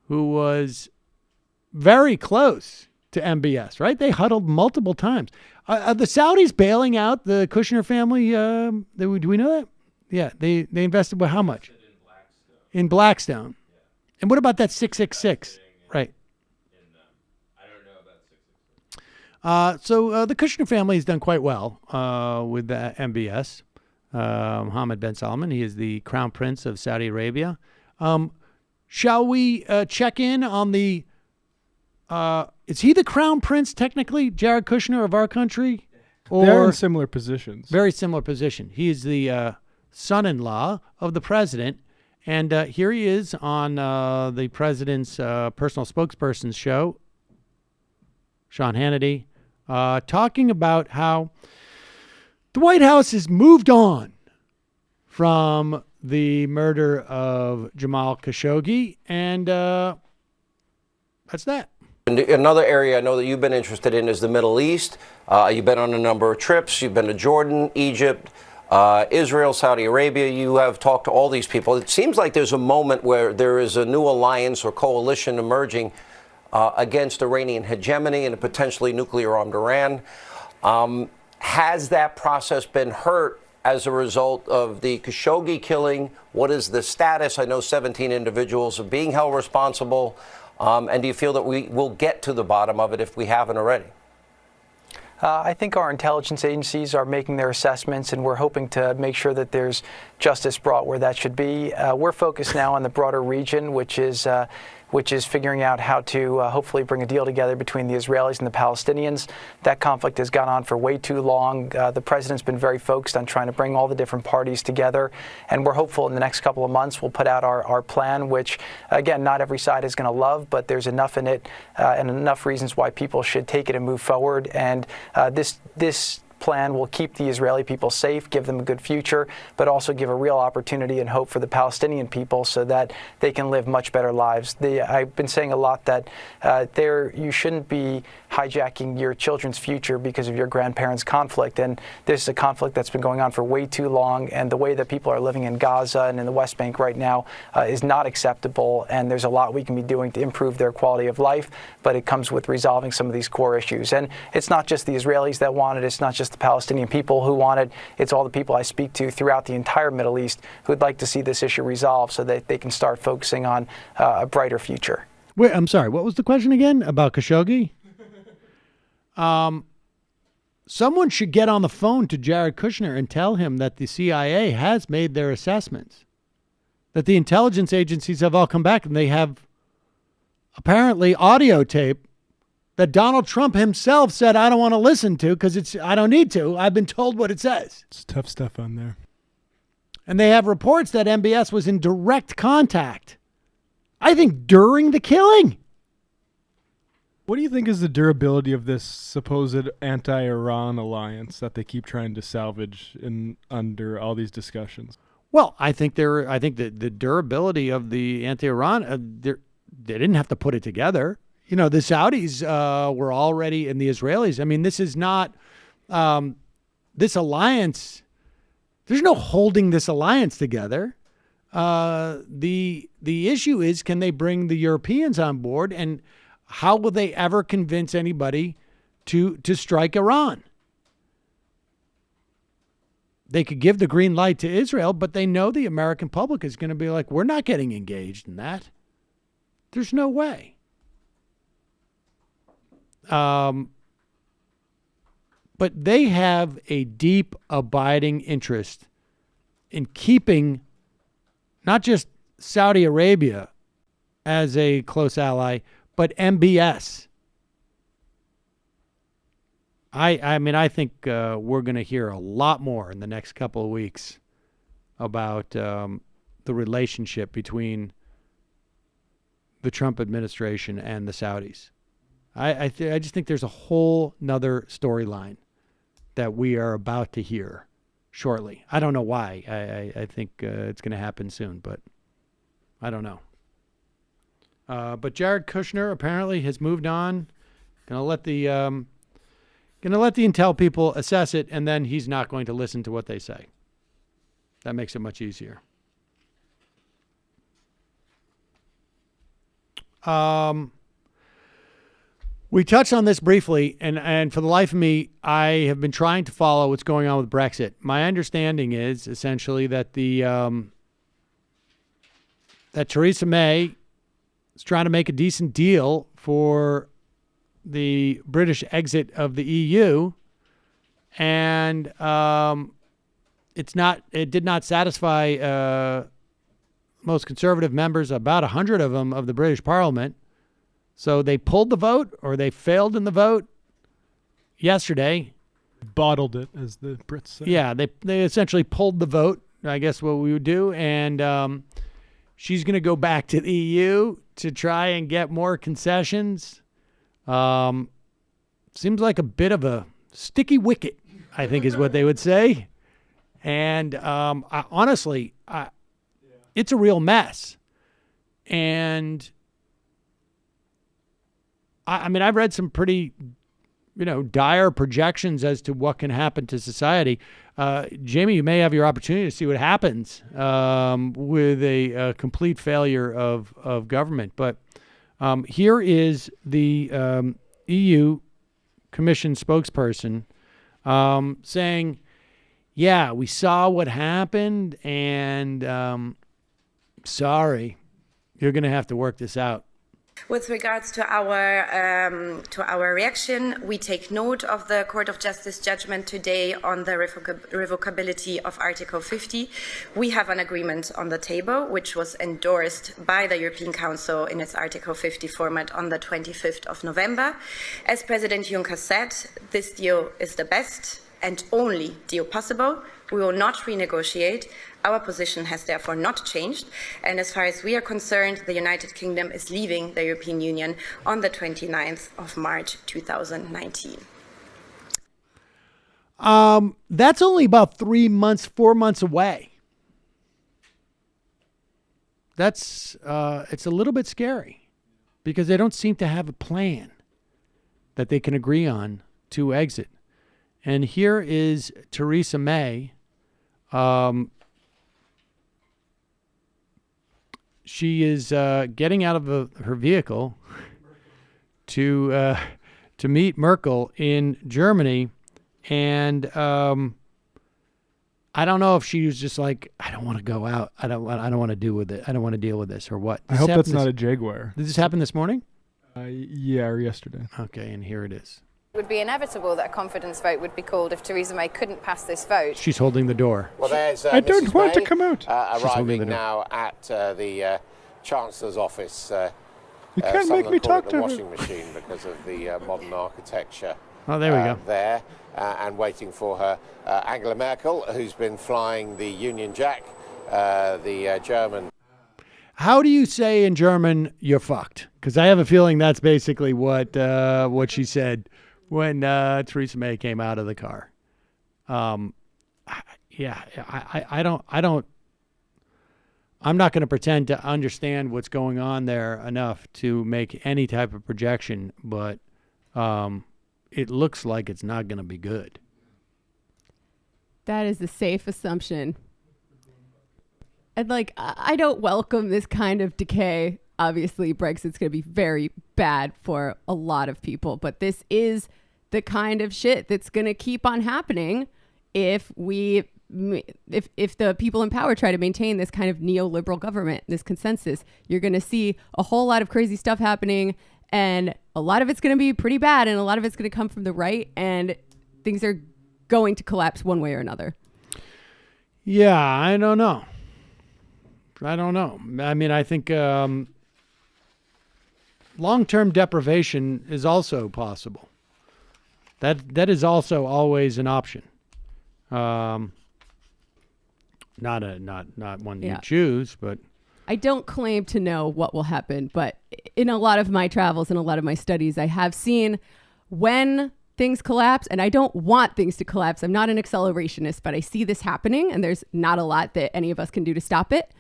was very close to MBS, right? They huddled multiple times. Are the Saudis bailing out the Kushner family? Do we know that? Yeah, they invested how much? In Blackstone. Yeah. And what about that 666? Right. So the Kushner family has done quite well with MBS. Mohammed bin Salman, he is the crown prince of Saudi Arabia. Shall we check in on the... is he the crown prince, technically, Jared Kushner, of our country? Or they're in similar positions. Very similar position. He is the son-in-law of the president. And here he is on the president's personal spokesperson's show, Sean Hannity, talking about how the White House has moved on from the murder of Jamal Khashoggi, and that's that. And another area I know that you've been interested in is the Middle East. You've been on a number of trips. You've been to Jordan, Egypt, Israel, Saudi Arabia. You have talked to all these people. It seems like there's a moment where there is a new alliance or coalition emerging against Iranian hegemony and a potentially nuclear-armed Iran. Has that process been hurt as a result of the Khashoggi killing? What is the status? I know 17 individuals are being held responsible. And do you feel that we will get to the bottom of it if we haven't already? I think our intelligence agencies are making their assessments, and we're hoping to make sure that there's justice brought where that should be. We're focused now on the broader region, which is figuring out how to hopefully bring a deal together between the Israelis and the Palestinians. That conflict has gone on for way too long. The president's been very focused on trying to bring all the different parties together, and we're hopeful in the next couple of months we'll put out our plan, which, again, not every side is going to love, but there's enough in it and enough reasons why people should take it and move forward. And this plan will keep the Israeli people safe, give them a good future, but also give a real opportunity and hope for the Palestinian people so that they can live much better lives. I've been saying a lot that you shouldn't be hijacking your children's future because of your grandparents' conflict. And this is a conflict that's been going on for way too long, and the way that people are living in Gaza and in the West Bank right now is not acceptable, and there's a lot we can be doing to improve their quality of life, but it comes with resolving some of these core issues. And it's not just the Israelis that want it, it's not just the Palestinian people who want it, it's all the people I speak to throughout the entire Middle East who'd like to see this issue resolved so that they can start focusing on a brighter future. Wait, I'm sorry, what was the question again about Khashoggi? Someone should get on the phone to Jared Kushner and tell him that the CIA has made their assessments, that the intelligence agencies have all come back, and they have apparently audio tape that Donald Trump himself said, I don't want to listen to because I don't need to. I've been told what it says. It's tough stuff on there. And they have reports that MBS was in direct contact, I think, during the killing. What do you think is the durability of this supposed anti-Iran alliance that they keep trying to salvage under all these discussions? Well, I think that the durability of the anti-Iran, they didn't have to put it together. You know, the Saudis were already in the Israelis. I mean, this is not this alliance. There's no holding this alliance together. The issue is, can they bring the Europeans on board, and how will they ever convince anybody to strike Iran? they could give the green light to Israel, but they know the American public is going to be like, we're not getting engaged in that. There's no way. But they have a deep, abiding interest in keeping not just Saudi Arabia as a close ally, but MBS. I think we're going to hear a lot more in the next couple of weeks about the relationship between the Trump administration and the Saudis. I just think there's a whole nother storyline that we are about to hear shortly. I don't know why. I think it's going to happen soon, but I don't know. But Jared Kushner apparently has moved on. Going to let the intel people assess it, and then he's not going to listen to what they say. That makes it much easier. We touched on this briefly, and for the life of me, I have been trying to follow what's going on with Brexit. My understanding is essentially that that Theresa May is trying to make a decent deal for the British exit of the EU, and it did not satisfy most conservative members, about 100 of them, of the British Parliament. So they pulled the vote, or they failed in the vote yesterday. Bottled it, as the Brits say. Yeah, they essentially pulled the vote, I guess what we would do, and she's going to go back to the EU to try and get more concessions. Seems like a bit of a sticky wicket, I think is what they would say. And honestly, it's a real mess. And I've read some pretty, dire projections as to what can happen to society. Jamie, you may have your opportunity to see what happens with a complete failure of government. But here is the EU Commission spokesperson saying, yeah, we saw what happened, and sorry, you're going to have to work this out. With regards to our reaction, we take note of the Court of Justice judgment today on the revocability of Article 50. We have an agreement on the table, which was endorsed by the European Council in its Article 50 format on the 25th of November. As President Juncker said, this deal is the best and only deal possible. We will not renegotiate. Our position has therefore not changed. And as far as we are concerned, the United Kingdom is leaving the European Union on the 29th of March, 2019. That's only about 4 months away. It's a little bit scary because they don't seem to have a plan that they can agree on to exit. And here is Theresa May. She is getting out of her vehicle to meet Merkel in Germany, and I don't know if she was just like, I don't want to go out. I don't want to deal with it. I don't want to deal with this, or what. I hope that's not a Jaguar. Did this happen this morning? Yeah, or yesterday. Okay, and here it is. It would be inevitable that a confidence vote would be called if Theresa May couldn't pass this vote. She's holding the door. Well, there's I don't Mrs. want May, to come out. Arriving now at the Chancellor's office. You can't make me talk to her. Washing machine because of the modern architecture. Oh, there we go. There, and waiting for her, Angela Merkel, who's been flying the Union Jack, the German. How do you say in German, "you're fucked"? Because I have a feeling that's basically what she said when Theresa May came out of the car. I'm not going to pretend to understand what's going on there enough to make any type of projection, but it looks like it's not going to be good. That is a safe assumption. And I don't welcome this kind of decay. Obviously, Brexit's going to be very bad for a lot of people, but this is the kind of shit that's going to keep on happening if we if the people in power try to maintain this kind of neoliberal government, this consensus, you're going to see a whole lot of crazy stuff happening, and a lot of it's going to be pretty bad, and a lot of it's going to come from the right, and things are going to collapse one way or another. Yeah, I don't know. I mean, I think long-term deprivation is also possible. That is also always an option. Not one you choose, but I don't claim to know what will happen, but in a lot of my travels and a lot of my studies, I have seen when things collapse, and I don't want things to collapse. I'm not an accelerationist, but I see this happening, and there's not a lot that any of us can do to stop it.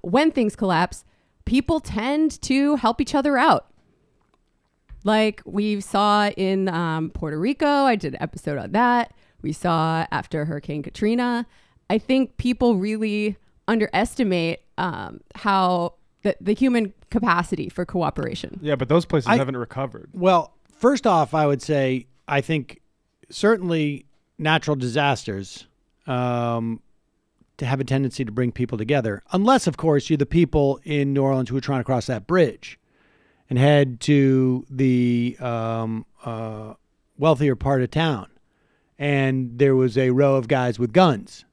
When things collapse, people tend to help each other out. Like we saw in Puerto Rico, I did an episode on that. We saw after Hurricane Katrina. I think people really underestimate how the human capacity for cooperation. Yeah, but those places haven't recovered. Well, first off, I would say I think certainly natural disasters to have a tendency to bring people together, unless, of course, you're the people in New Orleans who are trying to cross that bridge and head to the wealthier part of town. And there was a row of guys with guns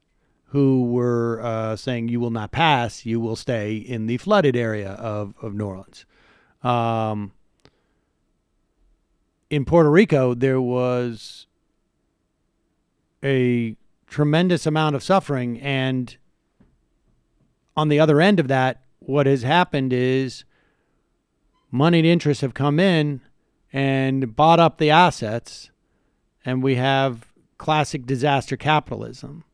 who were saying, you will not pass, you will stay in the flooded area of New Orleans. In Puerto Rico, there was a tremendous amount of suffering. And on the other end of that, what has happened is moneyed interests have come in and bought up the assets, and we have classic disaster capitalism.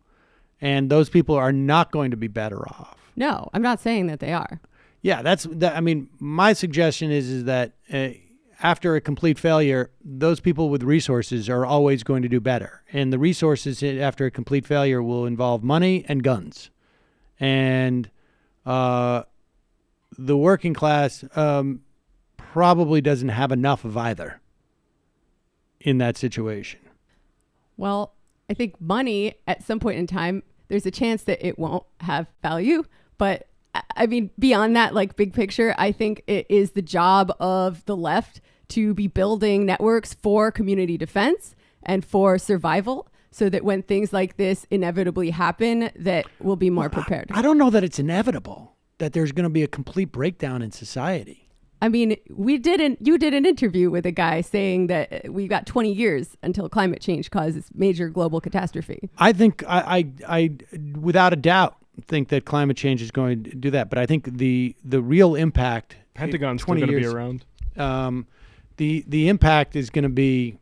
And those people are not going to be better off. No, I'm not saying that they are. Yeah, I mean, my suggestion is that after a complete failure, those people with resources are always going to do better. And the resources after a complete failure will involve money and guns. And the working class probably doesn't have enough of either in that situation. Well, I think money at some point in time, there's a chance that it won't have value. But I mean, beyond that, like big picture, I think it is the job of the left to be building networks for community defense and for survival, so that when things like this inevitably happen, that we'll be more prepared. I don't know that it's inevitable that there's going to be a complete breakdown in society. I mean, you did an interview with a guy saying that we've got 20 years until climate change causes major global catastrophe. I think I without a doubt think that climate change is going to do that. But I think the real impact, Pentagon's still going to be around. The impact is going to be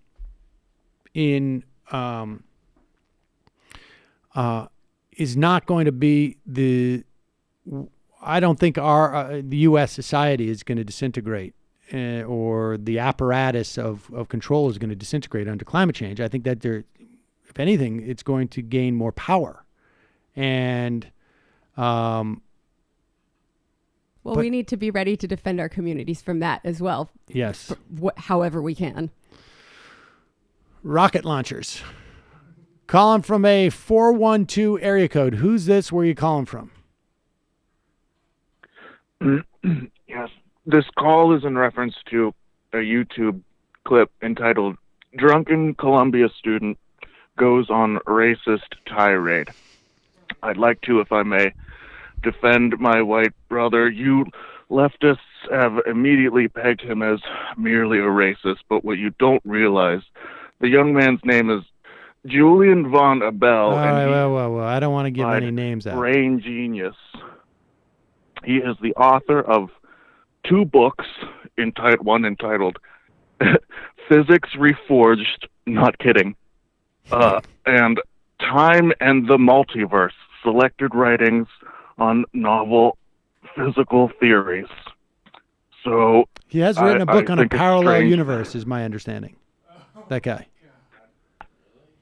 in is not going to be the. I don't think the U.S. society is going to disintegrate, or the apparatus of control is going to disintegrate under climate change. I think that if anything, it's going to gain more power, and we need to be ready to defend our communities from that as well. Yes, however we can. Rocket launchers. Calling from a 412 area code. Who's this? Where are you calling from? Yes, this call is in reference to a YouTube clip entitled "Drunken Columbia Student Goes on Racist Tirade." I'd like to, if I may, defend my white brother. You leftists have immediately pegged him as merely a racist, but what you don't realize, the young man's name is Julian Von Abel. Well, I don't want to give any names out. Brain genius. He is the author of 2 books, one entitled Physics Reforged, not kidding, and Time and the Multiverse, Selected Writings on Novel Physical Theories. So he has written a book on a parallel universe, is my understanding. That guy.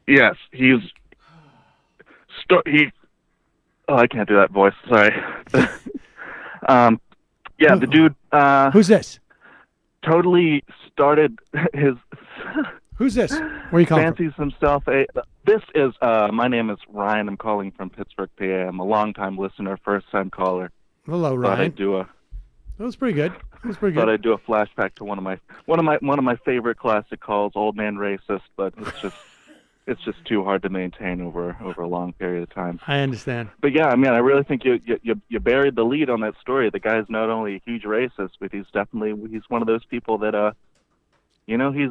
Yes, I can't do that voice, sorry. Yeah, the dude. Who's this? Totally started his. Who's this? Where are you calling fancies himself a. This is, my name is Ryan. I'm calling from Pittsburgh, PA. I'm a longtime listener, first-time caller. Hello, Thought Ryan. I'd do a, That was pretty good. thought I'd do a flashback to one of my favorite classic calls, Old Man Racist, but it's just too hard to maintain over a long period of time. I understand. But yeah, I mean, I really think you buried the lead on that story. The guy's not only a huge racist, but he's one of those people that he's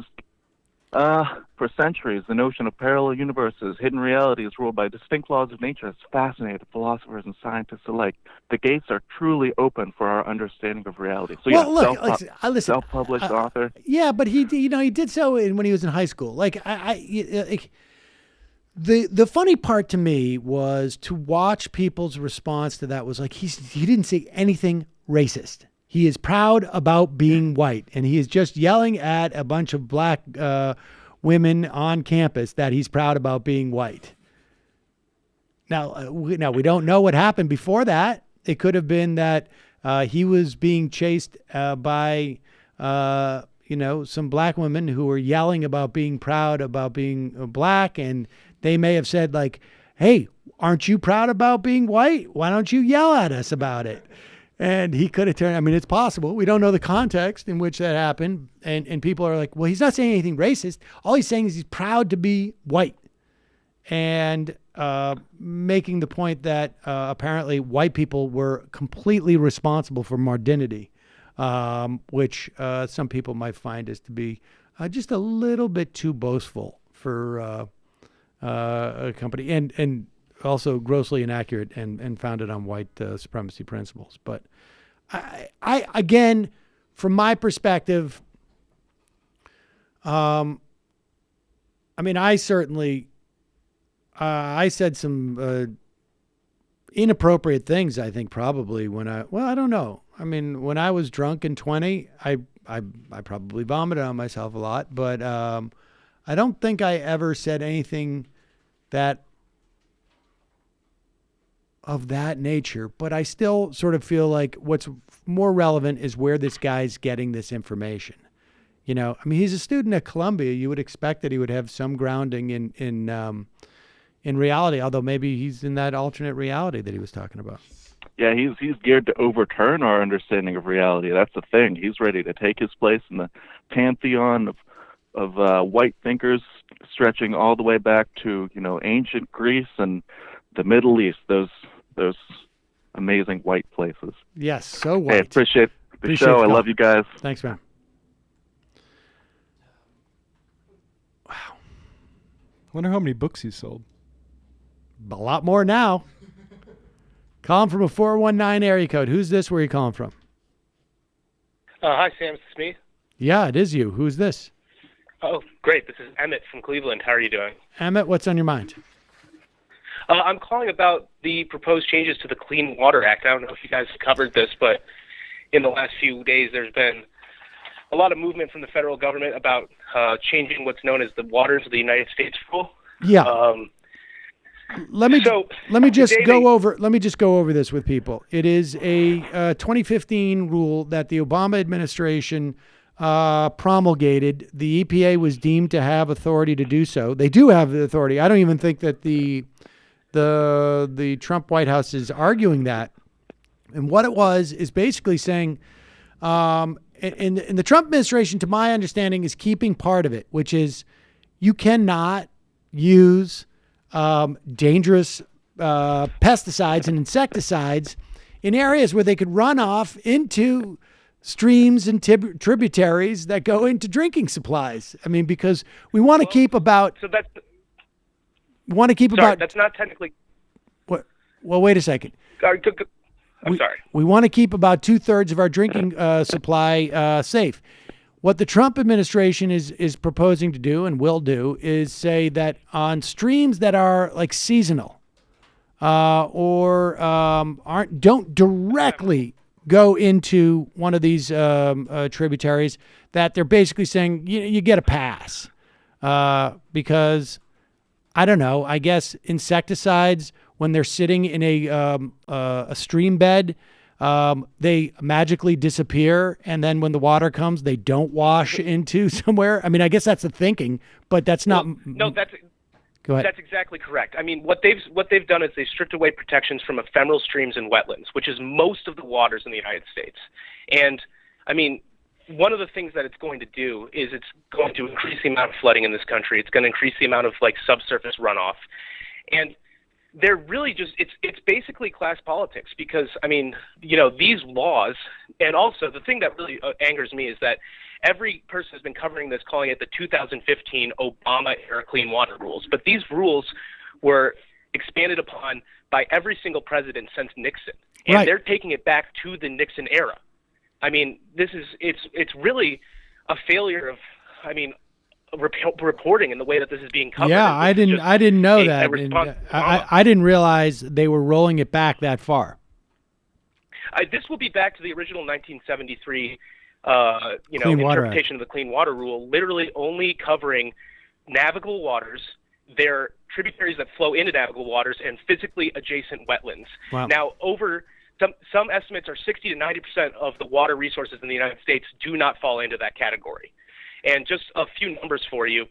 for centuries, the notion of parallel universes, hidden realities ruled by distinct laws of nature has fascinated philosophers and scientists alike. The gates are truly open for our understanding of reality. So Well, yeah, look, self-published author. Yeah, but he did so when he was in high school. The funny part to me was to watch people's response to that was like he didn't say anything racist. He is proud about being white, and he is just yelling at a bunch of black women on campus that he's proud about being white. Now we don't know what happened before that. It could have been that he was being chased by some black women who were yelling about being proud about being black, and they may have said like, "Hey, aren't you proud about being white? Why don't you yell at us about it?" And he could have turned. I mean, it's possible. We don't know the context in which that happened. And people are like, well, he's not saying anything racist. All he's saying is he's proud to be white. And making the point that apparently white people were completely responsible for modernity, which some people might find is to be just a little bit too boastful for a company. And also grossly inaccurate and founded on white supremacy principles. But I again, from my perspective, I mean, I certainly, I said some inappropriate things, I think, probably I don't know. I mean, when I was drunk in 20, I probably vomited on myself a lot, but I don't think I ever said anything of that nature, but I still sort of feel like what's more relevant is where this guy's getting this information. I mean, he's a student at Columbia. You would expect that he would have some grounding in reality, although maybe he's in that alternate reality that he was talking about. Yeah, he's geared to overturn our understanding of reality. That's the thing. He's ready to take his place in the pantheon of white thinkers, stretching all the way back to ancient Greece and the Middle East. Those amazing white places. Yes, so white. Hey, appreciate the show. I love you guys. Thanks, man. Wow. Wonder how many books he sold. A lot more now. Calling from a 419 area code. Who's this? Where are you calling from? Hi, Sam. Is this me? Yeah, it is you. Who's this? Oh, great. This is Emmett from Cleveland. How are you doing? Emmett, what's on your mind? I'm calling about the proposed changes to the Clean Water Act. I don't know if you guys covered this, but in the last few days there's been a lot of movement from the federal government about changing what's known as the Waters of the United States rule. Yeah. Let me just go over this with people. It is a 2015 rule that the Obama administration promulgated. The EPA was deemed to have authority to do so. They do have the authority. I don't even think that the Trump White House is arguing that. And what it was is basically saying, and the Trump administration, to my understanding, is keeping part of it, which is you cannot use dangerous pesticides and insecticides in areas where they could run off into streams and tributaries that go into drinking supplies. I mean, because we want to keep about... So that's... about... That's not technically... What? Well, wait a second. I'm sorry. We want to keep about 2/3 of our drinking supply safe. What the Trump administration is proposing to do and will do is say that on streams that are like seasonal or don't directly go into one of these tributaries, that they're basically saying you get a pass because, I don't know, I guess insecticides, when they're sitting in a stream bed, they magically disappear, and then when the water comes, they don't wash into somewhere. I mean, I guess that's the thinking, but that's not. No, that's. Go ahead. That's exactly correct. I mean, what they've done is they've stripped away protections from ephemeral streams and wetlands, which is most of the waters in the United States. And I mean, one of the things that it's going to do is it's going to increase the amount of flooding in this country. It's going to increase the amount of like subsurface runoff, and they're really just it's basically class politics because I mean, you know, these laws, and also the thing that really angers me is that every person has been covering this, calling it the 2015 Obama-era clean water rules. But these rules were expanded upon by every single president since Nixon. And Right. they're taking it back to the Nixon era. I mean, it's really a failure of, I mean, reporting in the way that this is being covered. Yeah, I didn't know that. And, response- I didn't realize they were rolling it back that far. This will be back to the original 1973 Clean Water interpretation of the Clean Water Rule, literally only covering navigable waters, their tributaries that flow into navigable waters, and physically adjacent wetlands. Wow. Now, over some estimates are 60 to 90% of the water resources in the United States do not fall into that category. And just a few numbers for you.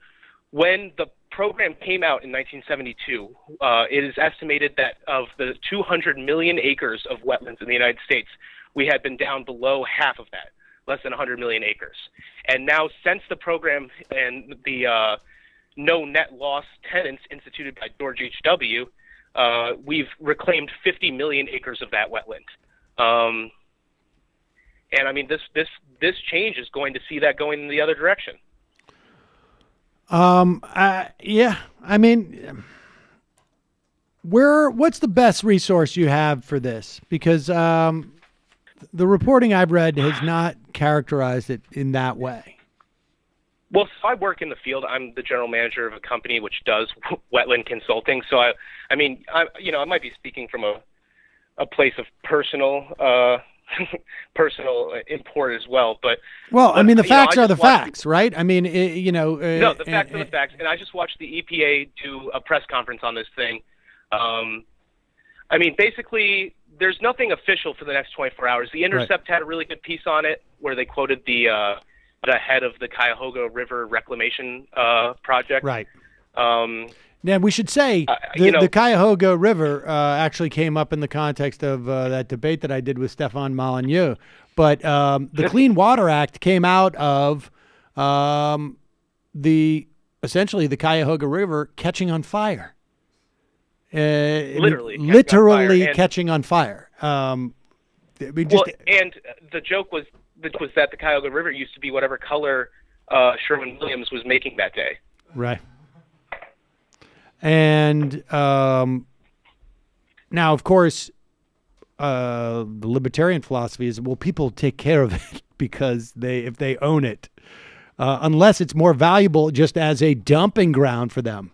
When the program came out in 1972, it is estimated that of the 200 million acres of wetlands in the United States, we had been down below half of that, less than 100 million acres. And now, since the program and the no net loss tenants instituted by George H.W., we've reclaimed 50 million acres of that wetland. And I mean, this change is going to see that going in the other direction. Yeah. I mean, what's the best resource you have for this? Because the reporting I've read has not characterized it in that way. Well, so I work in the field. I'm the general manager of a company which does wetland consulting. So I mean, I might be speaking from a place of personal import as well. But I mean, the facts I are the just watched facts, right? I mean, No, the facts are the facts. And I just watched the EPA do a press conference on this thing. I mean, basically, there's nothing official for the next 24 hours. The Intercept had a really good piece on it where they quoted the head of the Cuyahoga River Reclamation Project. Right. Now, we should say the Cuyahoga River actually came up in the context of that debate that I did with Stefan Molyneux. But the Clean Water Act came out of essentially the Cuyahoga River catching on fire. Literally catching on fire. And the joke was that the Cuyahoga River used to be whatever color Sherwin-Williams was making that day. Right. And now, of course, the libertarian philosophy is, well, people take care of it because if they own it, unless it's more valuable just as a dumping ground for them.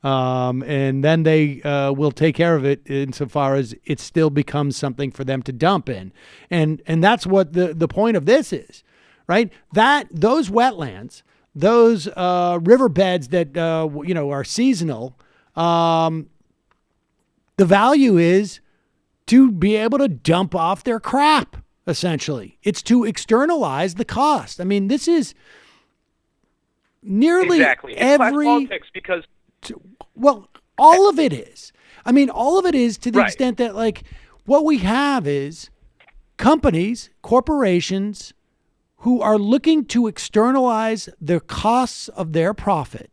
And then they will take care of it insofar as it still becomes something for them to dump in. And that's what the point of this is, right? Those wetlands, those riverbeds that, are seasonal, the value is to be able to dump off their crap, essentially. It's to externalize the cost. I mean, this is nearly exactly. It's class politics because... Well, all of it is. I mean, all of it is to the extent that, like, what we have is companies, corporations who are looking to externalize the costs of their profit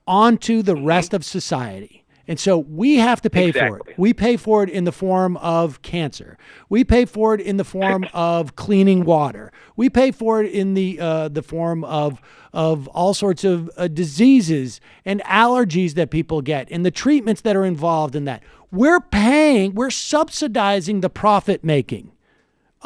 onto the rest of society. And so we have to pay for it. We pay for it in the form of cancer. We pay for it in the form of cleaning water. We pay for it in the form of all sorts of diseases and allergies that people get and the treatments that are involved in that. We're subsidizing the profit making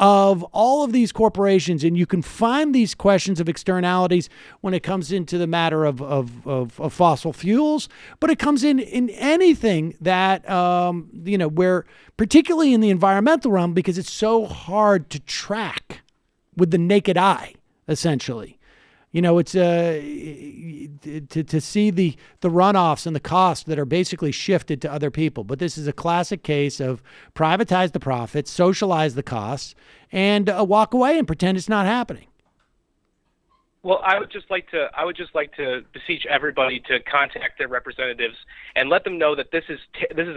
of all of these corporations, and you can find these questions of externalities when it comes into the matter of fossil fuels, but it comes in anything that, where, particularly in the environmental realm, because it's so hard to track with the naked eye, essentially. It's to see the runoffs and the costs that are basically shifted to other people. But this is a classic case of privatize the profits, socialize the costs, and walk away and pretend it's not happening. Well, I would just like to beseech everybody to contact their representatives and let them know that this is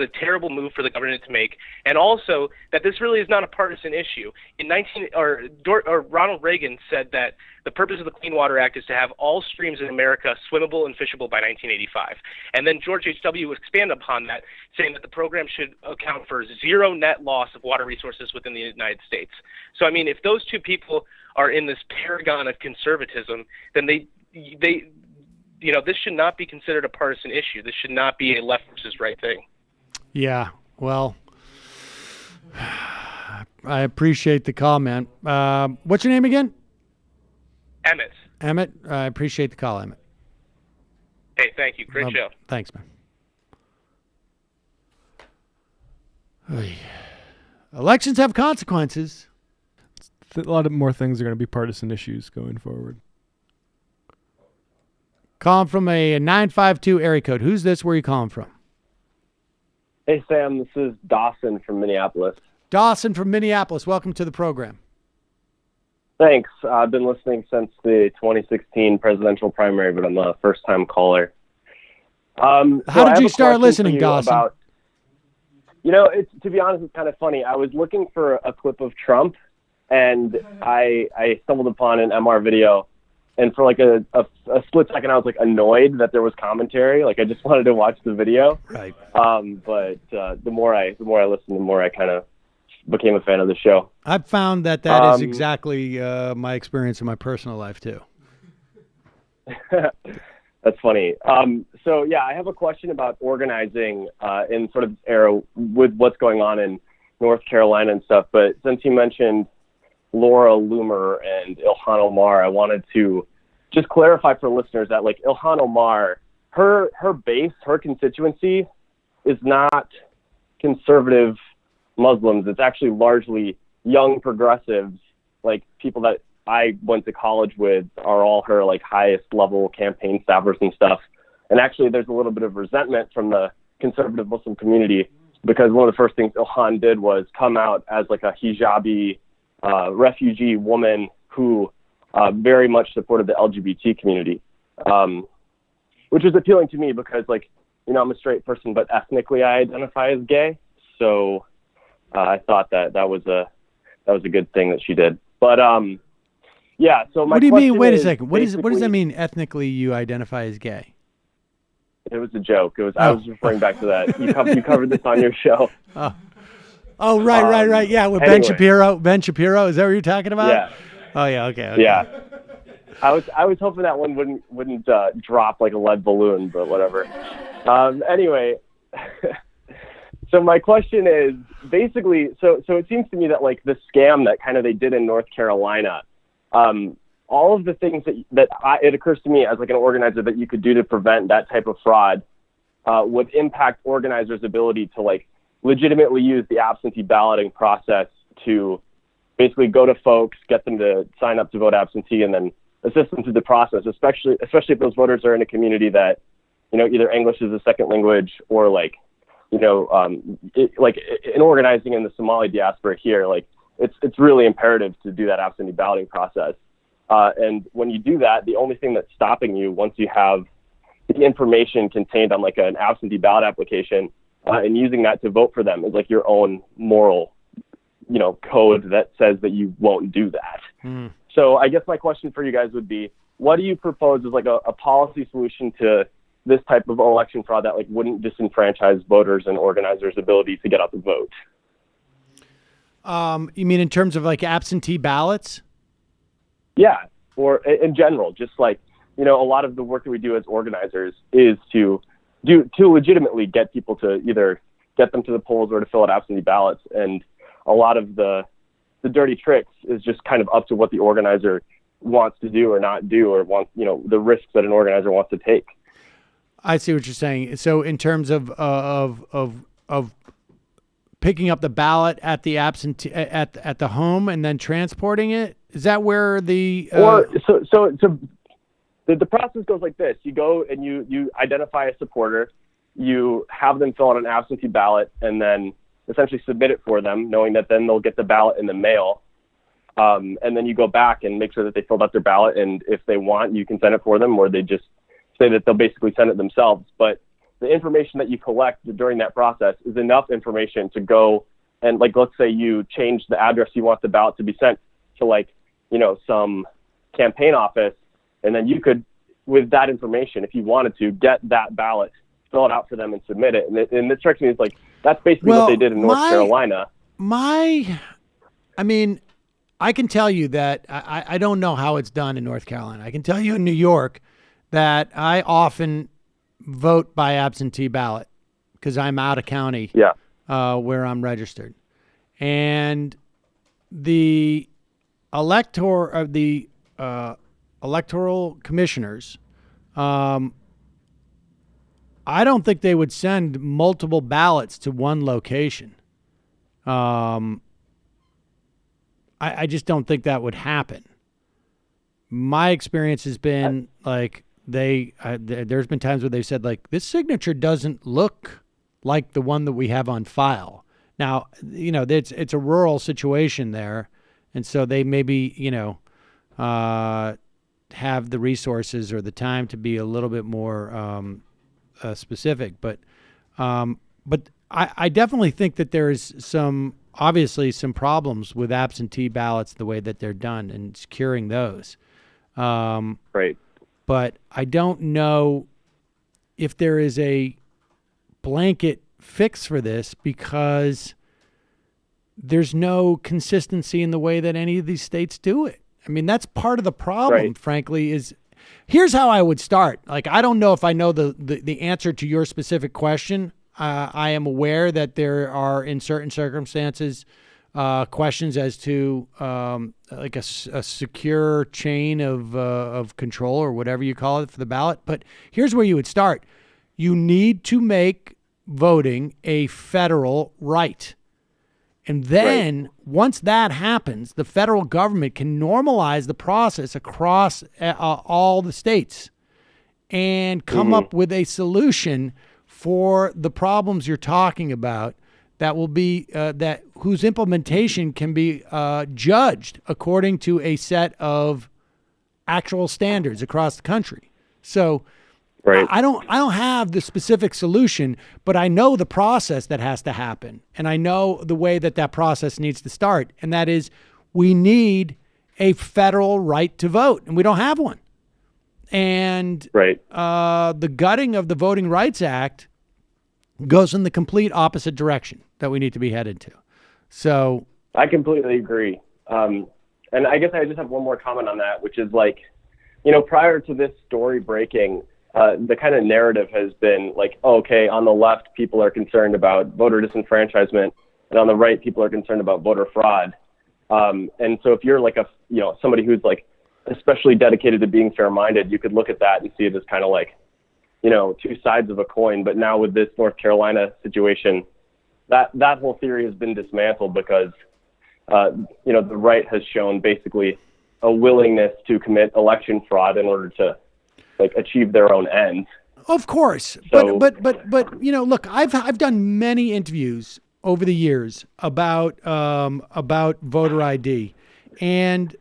a terrible move for the government to make, and also that this really is not a partisan issue. Ronald Reagan said that the purpose of the Clean Water Act is to have all streams in America swimmable and fishable by 1985. And then George H.W. would expand upon that, saying that the program should account for zero net loss of water resources within the United States. So, I mean, if those two people are in this paragon of conservatism, then they this should not be considered a partisan issue. This should not be a left versus right thing. Yeah, well, I appreciate the comment. What's your name again? Emmett. Emmett, I appreciate the call, Emmett. Hey, thank you. Great show. Thanks, man. Oy. Elections have consequences. A lot of more things are going to be partisan issues going forward. Calling from a 952 area code. Who's this? Where are you calling from? Hey, Sam. This is Dawson from Minneapolis. Dawson from Minneapolis. Welcome to the program. Thanks. I've been listening since the 2016 presidential primary, but I'm a first-time caller. How did you start listening, Dawson? To be honest, it's kind of funny. I was looking for a clip of Trump, and I stumbled upon an MR video, and for like a split second, I was like annoyed that there was commentary. Like I just wanted to watch the video. Right. But the more I listened, the more I kind of became a fan of the show. I've found that is exactly my experience in my personal life too. That's funny. So yeah, I have a question about organizing in sort of this era with what's going on in North Carolina and stuff. But since you mentioned Laura Loomer and Ilhan Omar, I wanted to just clarify for listeners that like Ilhan Omar, her base, her constituency is not conservative Muslims. It's actually largely young progressives, like people that I went to college with are all her like highest level campaign staffers and stuff. And actually there's a little bit of resentment from the conservative Muslim community because one of the first things Ilhan did was come out as like a hijabi refugee woman who very much supported the LGBT community, which was appealing to me because like, I'm a straight person, but ethnically I identify as gay. So I thought that was a good thing that she did. But yeah. So my what do you mean? Wait a is second. What does that mean? Ethnically, you identify as gay? It was a joke. I was referring back to that. You covered this on your show. Oh, right. Yeah, with anyway. Ben Shapiro. Ben Shapiro. Is that what you're talking about? Yeah. Oh yeah. Okay. Yeah. I was hoping that one wouldn't drop like a lead balloon, but whatever. Anyway. So my question is basically, so it seems to me that like the scam that kind of they did in North Carolina, all of the things it occurs to me as like an organizer that you could do to prevent that type of fraud would impact organizers' ability to like legitimately use the absentee balloting process to basically go to folks, get them to sign up to vote absentee, and then assist them through the process, especially if those voters are in a community that, either English is a second language or like, like in organizing in the Somali diaspora here, like it's really imperative to do that absentee balloting process. And when you do that, the only thing that's stopping you once you have the information contained on like an absentee ballot application and using that to vote for them is like your own moral, code that says that you won't do that. So I guess my question for you guys would be, what do you propose as like a policy solution to this type of election fraud that like wouldn't disenfranchise voters and organizers' ability to get out the vote? You mean in terms of like absentee ballots? Yeah, or in general, just like, a lot of the work that we do as organizers is to legitimately get people to either get them to the polls or to fill out absentee ballots. And a lot of the dirty tricks is just kind of up to what the organizer wants to do or not do, or wants, the risks that an organizer wants to take. I see what you're saying. So in terms of picking up the ballot at the absentee at the home and then transporting it, is that where the the process goes like this? You go and you identify a supporter, you have them fill out an absentee ballot, and then essentially submit it for them, knowing that then they'll get the ballot in the mail. And then you go back and make sure that they filled out their ballot. And if they want, you can send it for them, or they just say that they'll basically send it themselves. But the information that you collect during that process is enough information to go and, like, let's say you change the address you want the ballot to be sent to, like, you know, some campaign office, and then you could, with that information, if you wanted to, get that ballot, fill it out for them, and submit it. And it strikes me as like that's basically what they did in North Carolina. I mean, I can tell you that I don't know how it's done in North Carolina. I can tell you in New York that I often vote by absentee ballot because I'm out of county where I'm registered. And the electoral commissioners, I don't think they would send multiple ballots to one location. I just don't think that would happen. My experience has been like there's been times where they've said, like, this signature doesn't look like the one that we have on file. Now, you know, it's a rural situation there, and so they maybe, you know, have the resources or the time to be a little bit more specific. But I definitely think that there is obviously some problems with absentee ballots, the way that they're done, and securing those. Right. But I don't know if there is a blanket fix for this, because there's no consistency in the way that any of these states do it. I mean, that's part of the problem, frankly, here's how I would start. Like, I don't know if I know the answer to your specific question. I am aware that there are, in certain circumstances, questions as to like a secure chain of control, or whatever you call it, for the ballot. But here's where you would start. You need to make voting a federal right. And then once that happens, the federal government can normalize the process across all the states and come up with a solution for the problems you're talking about that will be whose implementation can be judged according to a set of actual standards across the country. So I don't have the specific solution, but I know the process that has to happen, and I know the way that process needs to start, and that is, we need a federal right to vote, and we don't have one. And the gutting of the Voting Rights Act goes in the complete opposite direction that we need to be headed to. So I completely agree. And I guess I just have one more comment on that, which is, like, you know, prior to this story breaking, the kind of narrative has been like, oh, okay, on the left, people are concerned about voter disenfranchisement, and on the right, people are concerned about voter fraud. And so if you're like somebody who's like especially dedicated to being fair-minded, you could look at that and see it as kind of like, you know, two sides of a coin. But now with this North Carolina situation, that whole theory has been dismantled because, you know, the right has shown basically a willingness to commit election fraud in order to, like, achieve their own ends. Of course. So, but you know, look, I've done many interviews over the years about voter ID, and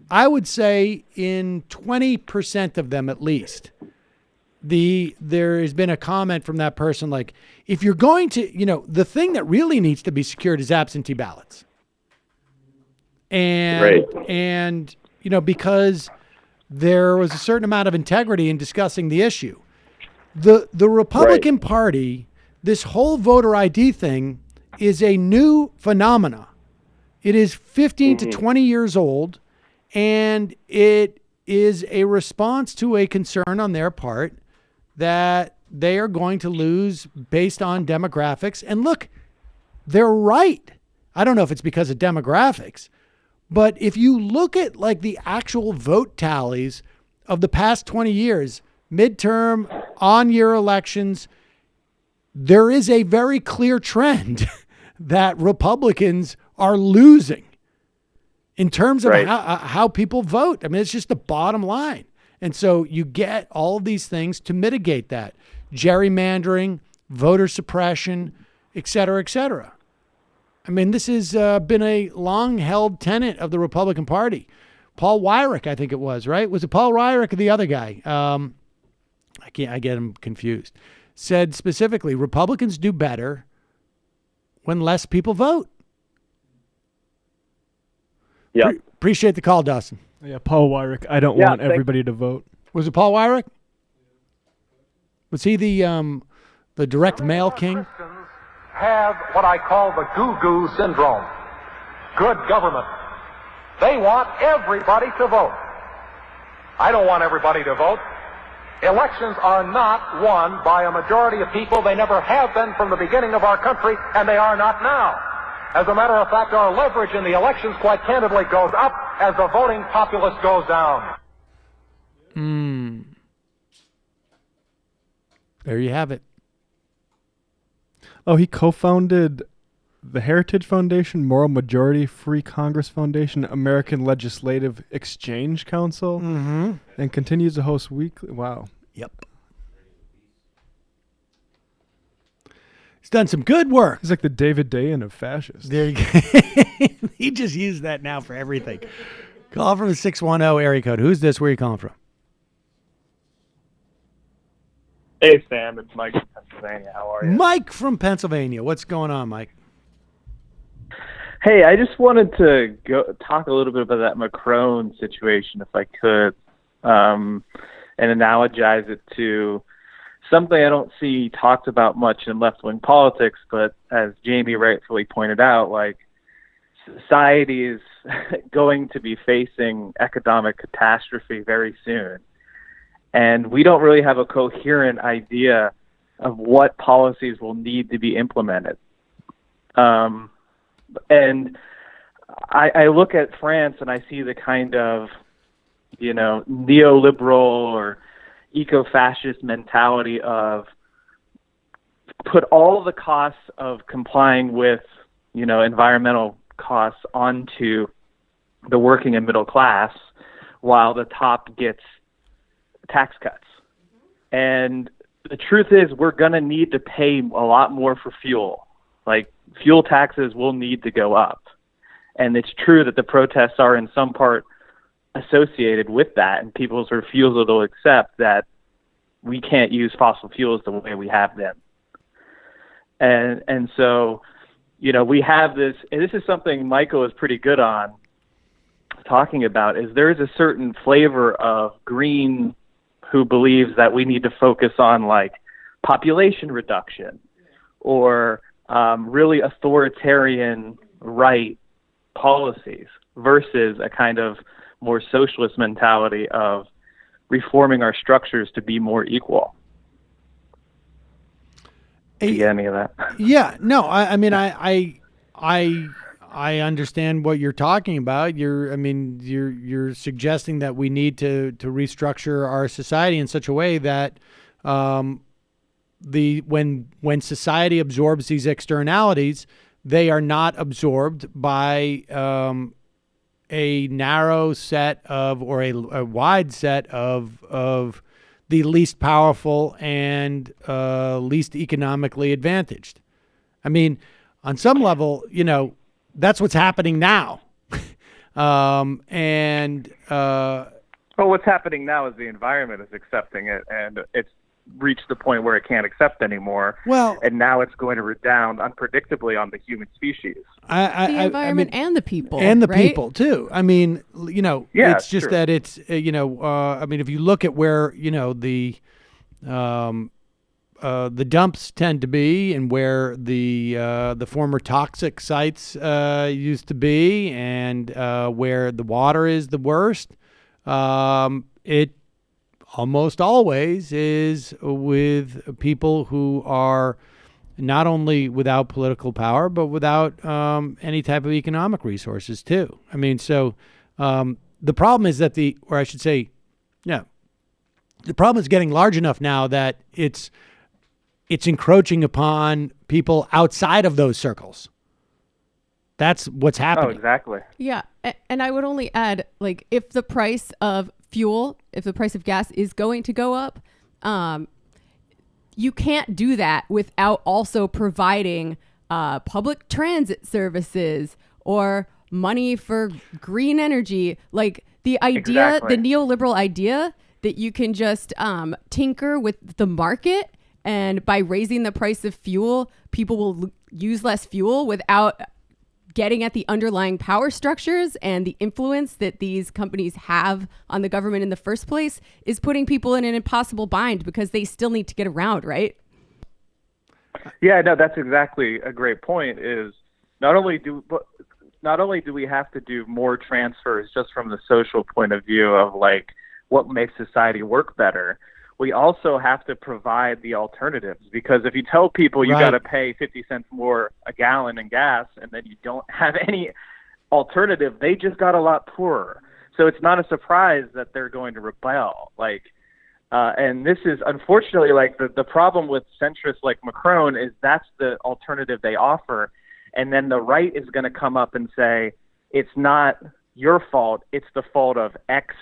I would say in 20% of them at least, there has been a comment from that person like, if you're going to, you know, the thing that really needs to be secured is absentee ballots. And you know, because there was a certain amount of integrity in discussing the issue. The Republican Party, this whole voter ID thing is a new phenomena. It is 15 to 20 years old, and it is a response to a concern on their part that they are going to lose based on demographics. And look, they're right. I don't know if it's because of demographics, but if you look at like the actual vote tallies of the past 20 years, midterm, on-year elections, there is a very clear trend that Republicans are losing in terms of how people vote. I mean, it's just the bottom line. And so you get all of these things to mitigate that. Gerrymandering, voter suppression, et cetera, et cetera. I mean, this has been a long-held tenet of the Republican Party. Paul Weyrich, I think it was, right? Was it Paul Weyrich or the other guy? I get him confused. Said specifically, Republicans do better when less people vote. Yeah. Appreciate the call, Dustin. Yeah, Paul Weyrich. I don't want everybody to vote. Was it Paul Weyrich? Was he the direct mail king? Have what I call the goo-goo syndrome. Good government. They want everybody to vote. I don't want everybody to vote. Elections are not won by a majority of people. They never have been from the beginning of our country, and they are not now. As a matter of fact, our leverage in the elections, quite candidly, goes up as the voting populace goes down. There you have it. Oh, he co-founded the Heritage Foundation, Moral Majority, Free Congress Foundation, American Legislative Exchange Council, and continues to host weekly. Wow. Yep. He's done some good work. He's like the David Dayen of fascists. There you go. He just used that now for everything. Call from the 610 area code. Who's this? Where are you calling from? Hey, Sam. It's Mike from Pennsylvania. How are you? Mike from Pennsylvania. What's going on, Mike? Hey, I just wanted to talk a little bit about that Macron situation, if I could, and analogize it to something I don't see talked about much in left-wing politics, but as Jamie rightfully pointed out, like, society is going to be facing economic catastrophe very soon. And we don't really have a coherent idea of what policies will need to be implemented. And I look at France and I see the kind of, neoliberal or eco-fascist mentality of put all the costs of complying with, environmental costs onto the working and middle class while the top gets tax cuts. And the truth is we're going to need to pay a lot more for fuel. Like, fuel taxes will need to go up. And it's true that the protests are in some part associated with that, and people sort of refusal to accept that we can't use fossil fuels the way we have them. And so, we have this, and this is something Michael is pretty good on talking about, is there is a certain flavor of green who believes that we need to focus on like population reduction or really authoritarian right policies versus a kind of more socialist mentality of reforming our structures to be more equal. Do you get any of that? Yeah, no, I mean, I understand what you're talking about. You're suggesting that we need to restructure our society in such a way that when society absorbs these externalities, they are not absorbed by a narrow set of or a wide set of the least powerful and least economically advantaged. I mean, on some level, that's what's happening now. Well, what's happening now is the environment is accepting it, and it's reached the point where it can't accept anymore. Well, and now it's going to redound unpredictably on the human species. The environment and the people. And the right? people, too. I mean, it's just that it's, if you look at where, the dumps tend to be and where the former toxic sites used to be and where the water is the worst, it almost always is with people who are not only without political power, but without any type of economic resources, too. I mean, so the problem is that the problem is getting large enough now that it's encroaching upon people outside of those circles. That's what's happening. Oh, exactly. Yeah. And I would only add, like, if the price of fuel, if the price of gas is going to go up, you can't do that without also providing public transit services or money for green energy. Like the idea, the neoliberal idea that you can just tinker with the market, and by raising the price of fuel, people will use less fuel without getting at the underlying power structures and the influence that these companies have on the government in the first place, is putting people in an impossible bind because they still need to get around, right? Yeah, no, that's exactly a great point. Is not only do we have to do more transfers just from the social point of view of like what makes society work better, we also have to provide the alternatives, because if you tell people you got to pay 50 cents more a gallon in gas and then you don't have any alternative, they just got a lot poorer. So it's not a surprise that they're going to rebel. And this is unfortunately like the problem with centrists like Macron is that's the alternative they offer. And then the right is going to come up and say, it's not your fault, it's the fault of X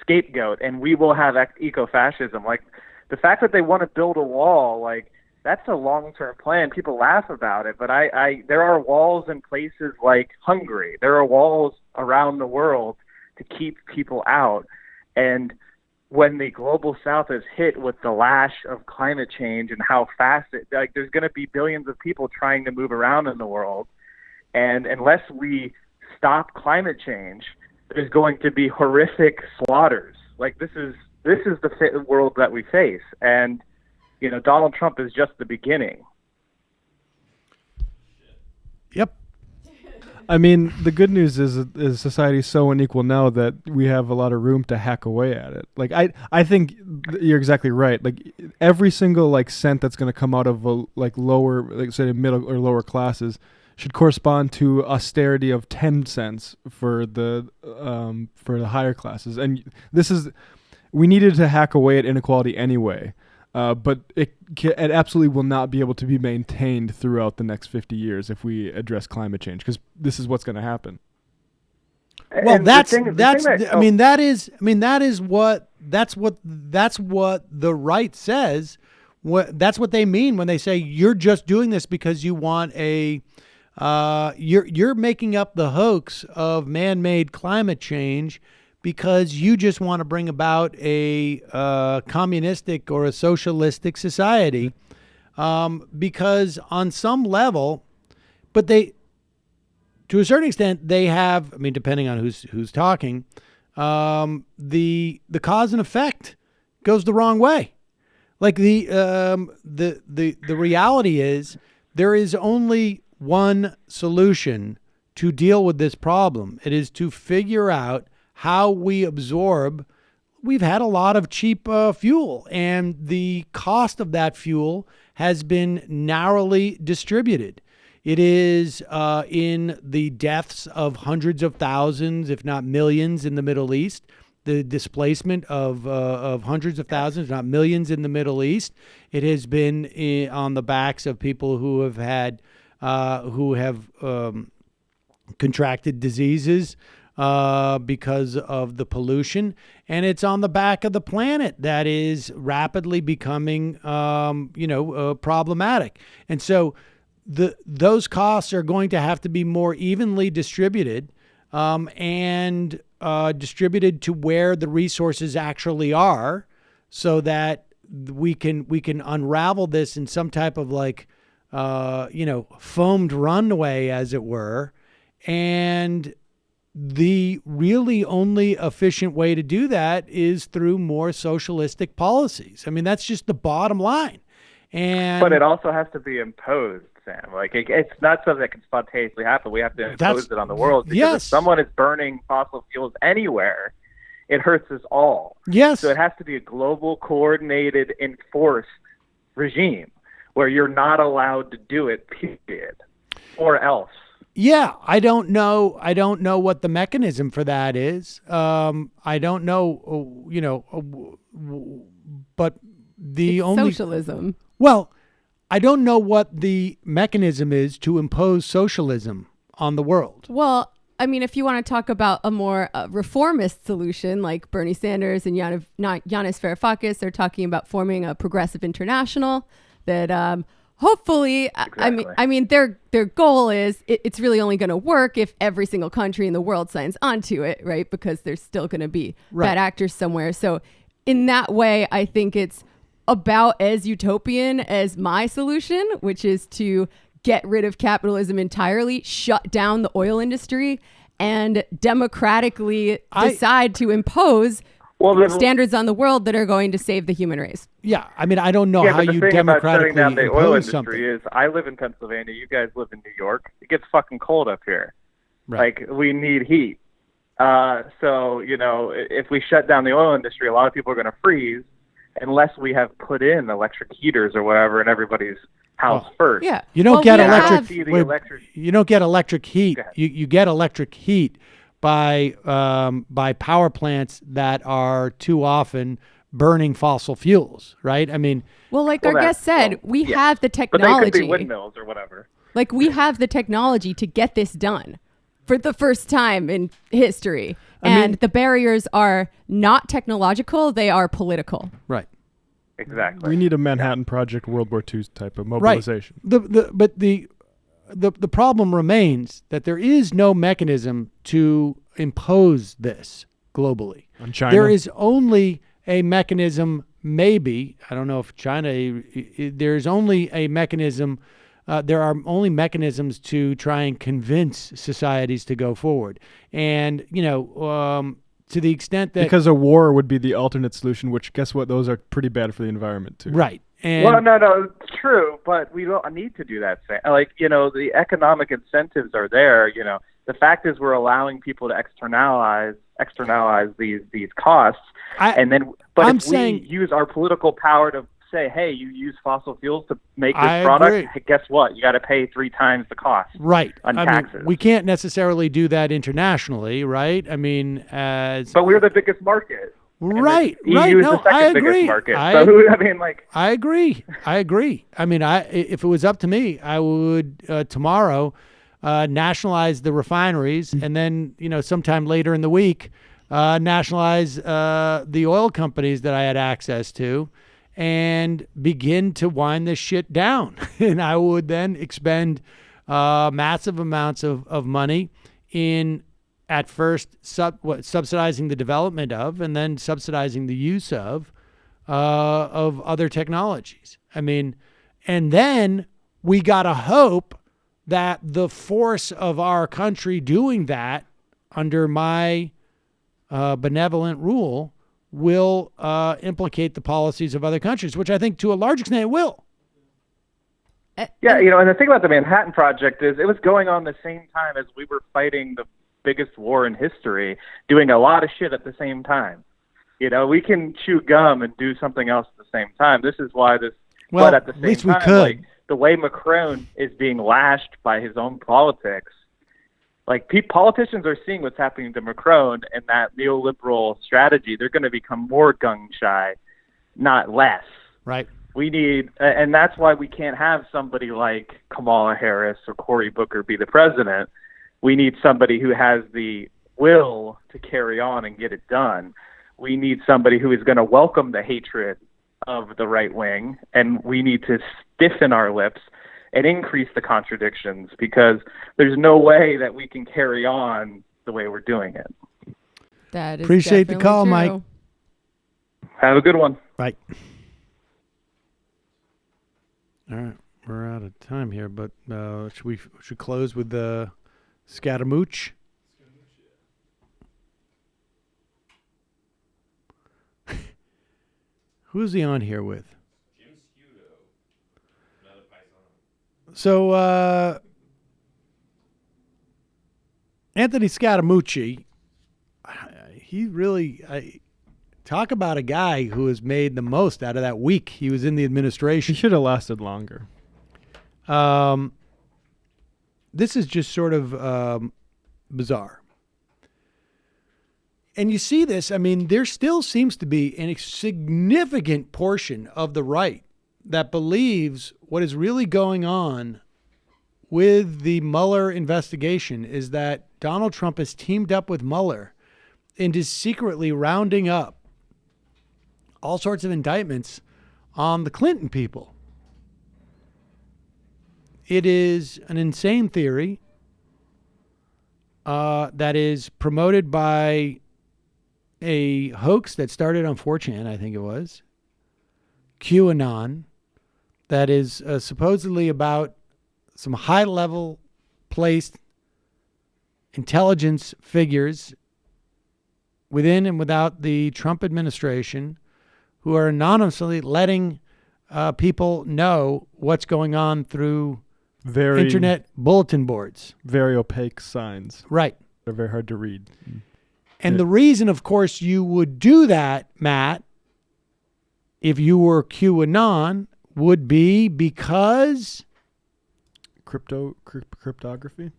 scapegoat, and we will have eco-fascism. Like the fact that they want to build a wall, like that's a long-term plan. People laugh about it, but there are walls in places like Hungary. There are walls around the world to keep people out. And when the global south is hit with the lash of climate change and how fast there's going to be billions of people trying to move around in the world. And unless we stop climate change, there's going to be horrific slaughters. Like this is the world that we face. And, Donald Trump is just the beginning. Yep. I mean, the good news is society is so unequal now that we have a lot of room to hack away at it. Like I think you're exactly right. Like every single cent that's going to come out of lower, say middle or lower classes should correspond to austerity of 10 cents for the higher classes. And we needed to hack away at inequality anyway. But it absolutely will not be able to be maintained throughout the next 50 years if we address climate change, because this is what's going to happen. Well, that's what the right says. That's what they mean when they say you're just doing this because you want you're making up the hoax of man-made climate change because you just want to bring about a communistic or a socialistic society, because on some level, but to a certain extent, they have, depending on who's talking, the cause and effect goes the wrong way. Like the reality is there is only one solution to deal with this problem. It is to figure out how we absorb. We've had a lot of cheap fuel, and the cost of that fuel has been narrowly distributed. It is in the deaths of hundreds of thousands, if not millions, in the Middle East, the displacement of hundreds of thousands, if not millions, in the Middle East. It has been on the backs of people who have had contracted diseases because of the pollution, and it's on the back of the planet that is rapidly becoming, problematic. And so those costs are going to have to be more evenly distributed, and distributed to where the resources actually are, so that we can unravel this in some type of foamed runway, as it were. And the really only efficient way to do that is through more socialistic policies. That's just the bottom line. But it also has to be imposed, Sam. It's not something that can spontaneously happen. We have to impose it on the world. Because if someone is burning fossil fuels anywhere, it hurts us all. Yes. So it has to be a global, coordinated, enforced regime where you're not allowed to do it, period, or else. Yeah, I don't know what the mechanism for that is. I don't know, but it's only socialism. Well, I don't know what the mechanism is to impose socialism on the world. Well, if you want to talk about a more reformist solution, like Bernie Sanders and Yanis Varoufakis, they're talking about forming a progressive international that hopefully, Exactly. I mean, their goal is it's really only going to work if every single country in the world signs onto it, right? Because there's still going to be bad actors somewhere. So in that way, I think it's about as utopian as my solution, which is to get rid of capitalism entirely, shut down the oil industry, and democratically decide to impose standards on the world that are going to save the human race. Yeah, I mean, I don't know Yeah, how but the you thing about democratically shutting down the oil impose industry something. is, I live in Pennsylvania. You guys live in New York. It gets fucking cold up here. Right. Like, we need heat. So, you know, if we shut down the oil industry, a lot of people are going to freeze unless we have put in electric heaters or whatever in everybody's house first. Yeah. You don't get electric. You don't get electric heat. You get electric heat by power plants that are too often burning fossil fuels, right? I mean, well, like our guest said, we have the technology. But they could be windmills or whatever. Like, we have the technology to get this done for the first time in history. And the barriers are not technological, they are political. Right. Exactly. We need a Manhattan Project World War II type of mobilization. Right. But the problem remains that there is no mechanism to impose this globally. On China? There is only a mechanism, maybe, I don't know if China, there's only a mechanism, there are only mechanisms to try and convince societies to go forward. And, you know, to the extent that... Because a war would be the alternate solution, which, guess what, those are pretty bad for the environment, too. Right. And Well, no, it's true, but we don't need to do that. Like, you know, the economic incentives are there. You know, the fact is we're allowing people to externalize these costs, but if we use our political power to say, hey, you use fossil fuels to make this product, agree. guess what? You got to pay 3 times the cost. Right. On I taxes. mean, we can't necessarily do that internationally, right? I mean, But we're the biggest market. Right. EU Right. is No, the second I agree. biggest market. I mean, like. I agree. I mean, if it was up to me, I would tomorrow nationalize the refineries, and then, you know, sometime later in the week, nationalize the oil companies that I had access to, and begin to wind this shit down. And I would then expend massive amounts of money in, at first, subsidizing the development of, and then subsidizing the use of other technologies. I mean, and then we got to hope that the force of our country doing that under my benevolent rule will implicate the policies of other countries, which I think to a large extent it will. Yeah, you know, and the thing about the Manhattan Project is it was going on the same time as we were fighting the biggest war in history, doing a lot of shit at the same time. You know, we can chew gum and do something else at the same time. This is why this, but at the same least time, we could. like, the way Macron is being lashed by his own politics, like politicians are seeing what's happening to Macron and that neoliberal strategy. They're going to become more gung-shy, not less. Right. We need, and that's why we can't have somebody like Kamala Harris or Cory Booker be the president. We need somebody who has the will to carry on and get it done. We need somebody who is going to welcome the hatred of the right wing, and we need to stiffen our lips and increase the contradictions, because there's no way that we can carry on the way we're doing it. That is Appreciate the call, true. Mike. Have a good one. Bye. All right, we're out of time here, but should we close with the Scaramucci? Who's he on here with? So, Anthony Scaramucci, he really, talk about a guy who has made the most out of that week he was in the administration. He should have lasted longer. This is just sort of bizarre. And you see this, I mean, there still seems to be a significant portion of the right that believes what is really going on with the Mueller investigation is that Donald Trump has teamed up with Mueller and is secretly rounding up all sorts of indictments on the Clinton people. it is an insane theory that is promoted by a hoax that started on 4chan, I think it was, QAnon, that is supposedly about some high-level placed intelligence figures within and without the Trump administration who are anonymously letting people know what's going on through internet bulletin boards. Very opaque signs. Right. They're very hard to read. And the reason, of course, you would do that, Matt, if you were QAnon, would be because... Cryptography?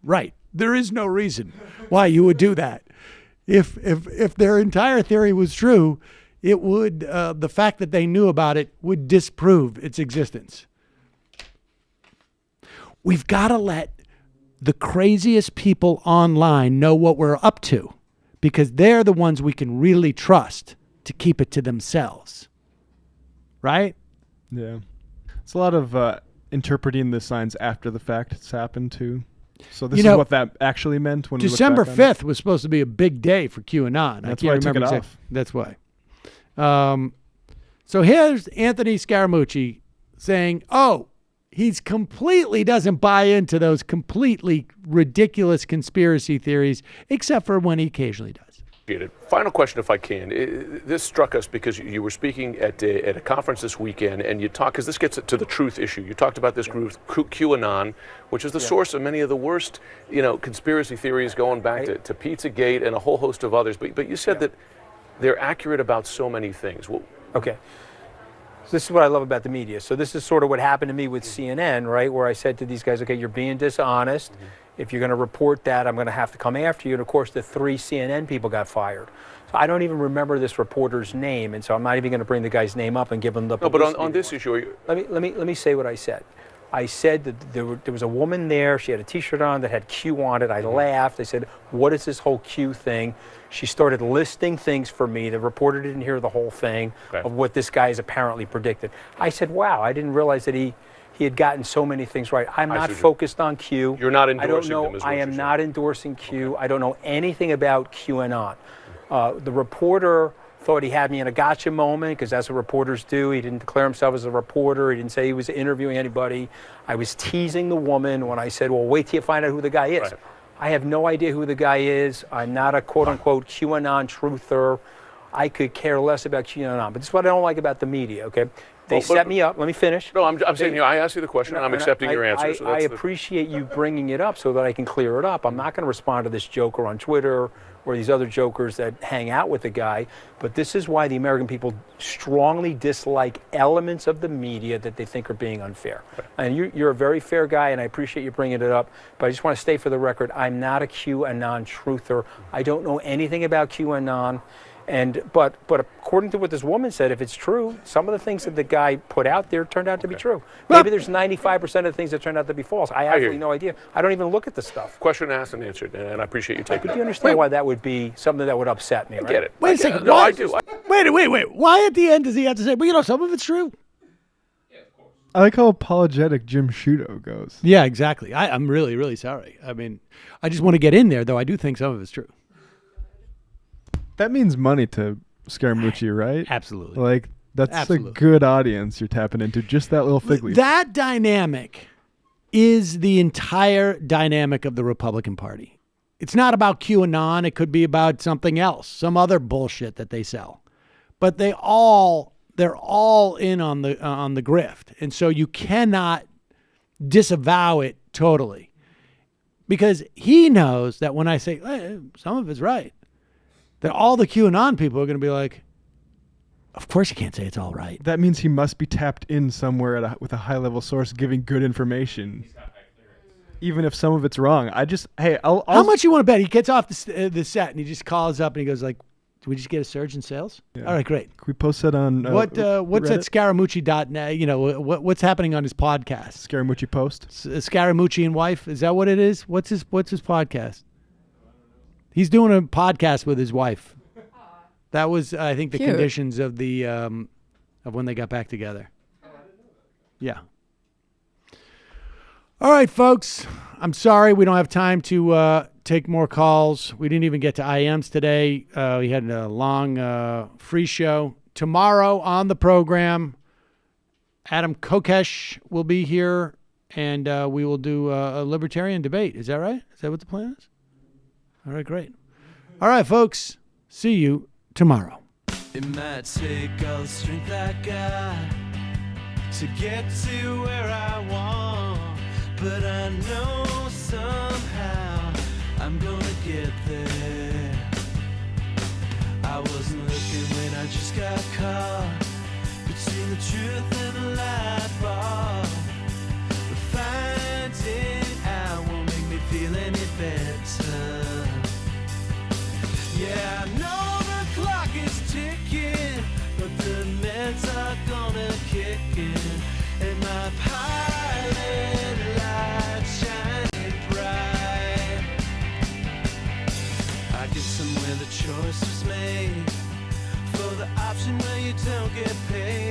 Right. There is no reason why you would do that. If their entire theory was true, it would the fact that they knew about it would disprove its existence. We've got to let the craziest people online know what we're up to, because they're the ones we can really trust to keep it to themselves. Right? Yeah. It's a lot of interpreting the signs after the fact it's happened too. So this is what that actually meant when December we look back on 5th was supposed to be a big day for QAnon. That's I why I can't took remember it exactly. off. That's why. So here's Anthony Scaramucci saying, he completely doesn't buy into those completely ridiculous conspiracy theories, except for when he occasionally does. Final question, if I can. This struck us because you were speaking at a conference this weekend, and you talked, because this gets to the truth issue. You talked about this group, QAnon, which is the source of many of the worst, conspiracy theories going back to Pizzagate and a whole host of others. But you said that they're accurate about so many things. Okay. So this is what I love about the media. So this is sort of what happened to me with CNN, right, where I said to these guys, okay, you're being dishonest. If you're going to report that, I'm going to have to come after you. And, of course, the 3 CNN people got fired. So I don't even remember this reporter's name, and so I'm not even going to bring the guy's name up and give him the publicity. No, but on this issue... Let me say what I said. I said that there was a woman there. She had a T-shirt on that had Q on it. I laughed. I said, what is this whole Q thing? She started listing things for me. The reporter didn't hear the whole thing of what this guy has apparently predicted. I said, wow, I didn't realize that he had gotten so many things right. I'm not focused on Q. You're not endorsing them, is what I am not endorsing Q. I don't know anything about QAnon. The reporter thought he had me in a gotcha moment, because that's what reporters do. He didn't declare himself as a reporter. He didn't say he was interviewing anybody. I was teasing the woman when I said, well, wait till you find out who the guy is. Right. I have no idea who the guy is. I'm not a quote-unquote QAnon truther. I could care less about QAnon. But this is what I don't like about the media, okay? They set me up. Let me finish. No, I'm saying here, I asked you the question, and I'm accepting your answer. I appreciate you bringing it up so that I can clear it up. I'm not going to respond to this joker on Twitter or these other jokers that hang out with the guy. But this is why the American people strongly dislike elements of the media that they think are being unfair. Right. And you're a very fair guy, and I appreciate you bringing it up. But I just want to state for the record, I'm not a QAnon truther. I don't know anything about QAnon. But according to what this woman said, if it's true, some of the things that the guy put out there turned out to be true. Maybe there's 95% of the things that turned out to be false. I have absolutely no idea. I don't even look at the stuff. Question asked and answered, and I appreciate you taking it. But do you understand why that would be something that would upset me, right? I get it. Wait a second. No, I do. Wait. Why at the end does he have to say, well, some of it's true? I like how apologetic Jim Sciutto goes. Yeah, exactly. I'm really, really sorry. I mean, I just want to get in there, though. I do think some of it's true. That means money to Scaramucci, right? Absolutely. Like, that's a good audience you're tapping into, just that little fig leaf. That dynamic is the entire dynamic of the Republican Party. It's not about QAnon. It could be about something else, some other bullshit that they sell. But they're all in on the grift. And so you cannot disavow it totally. Because he knows that when I say, some of it's right, that all the QAnon people are going to be like, of course you can't say it's all right. That means he must be tapped in somewhere with a high-level source giving good information. Even if some of it's wrong. How much you want to bet? He gets off the set and he just calls up and he goes like, do we just get a surge in sales? Yeah. All right, great. Can we post that on what's Reddit? at Scaramucci.net? What's happening on his podcast? Scaramucci Post? Scaramucci and Wife. Is that what it is? What's his podcast? He's doing a podcast with his wife. That was, I think, the conditions of the of when they got back together. Yeah. All right, folks. I'm sorry we don't have time to take more calls. We didn't even get to IMs today. We had a long free show. Tomorrow on the program, Adam Kokesh will be here, and we will do a libertarian debate. Is that right? Is that what the plan is? All right, great. All right, folks. See you tomorrow. It might take all the strength I got to get to where I want, but I know somehow I'm gonna get there. I wasn't looking when I just got caught between the truth and the light bulb, but finding out won't make me feel any better. Yeah, I know the clock is ticking, but the meds are gonna kick in, and my pilot light shining bright. I get somewhere the choice was made for the option where you don't get paid.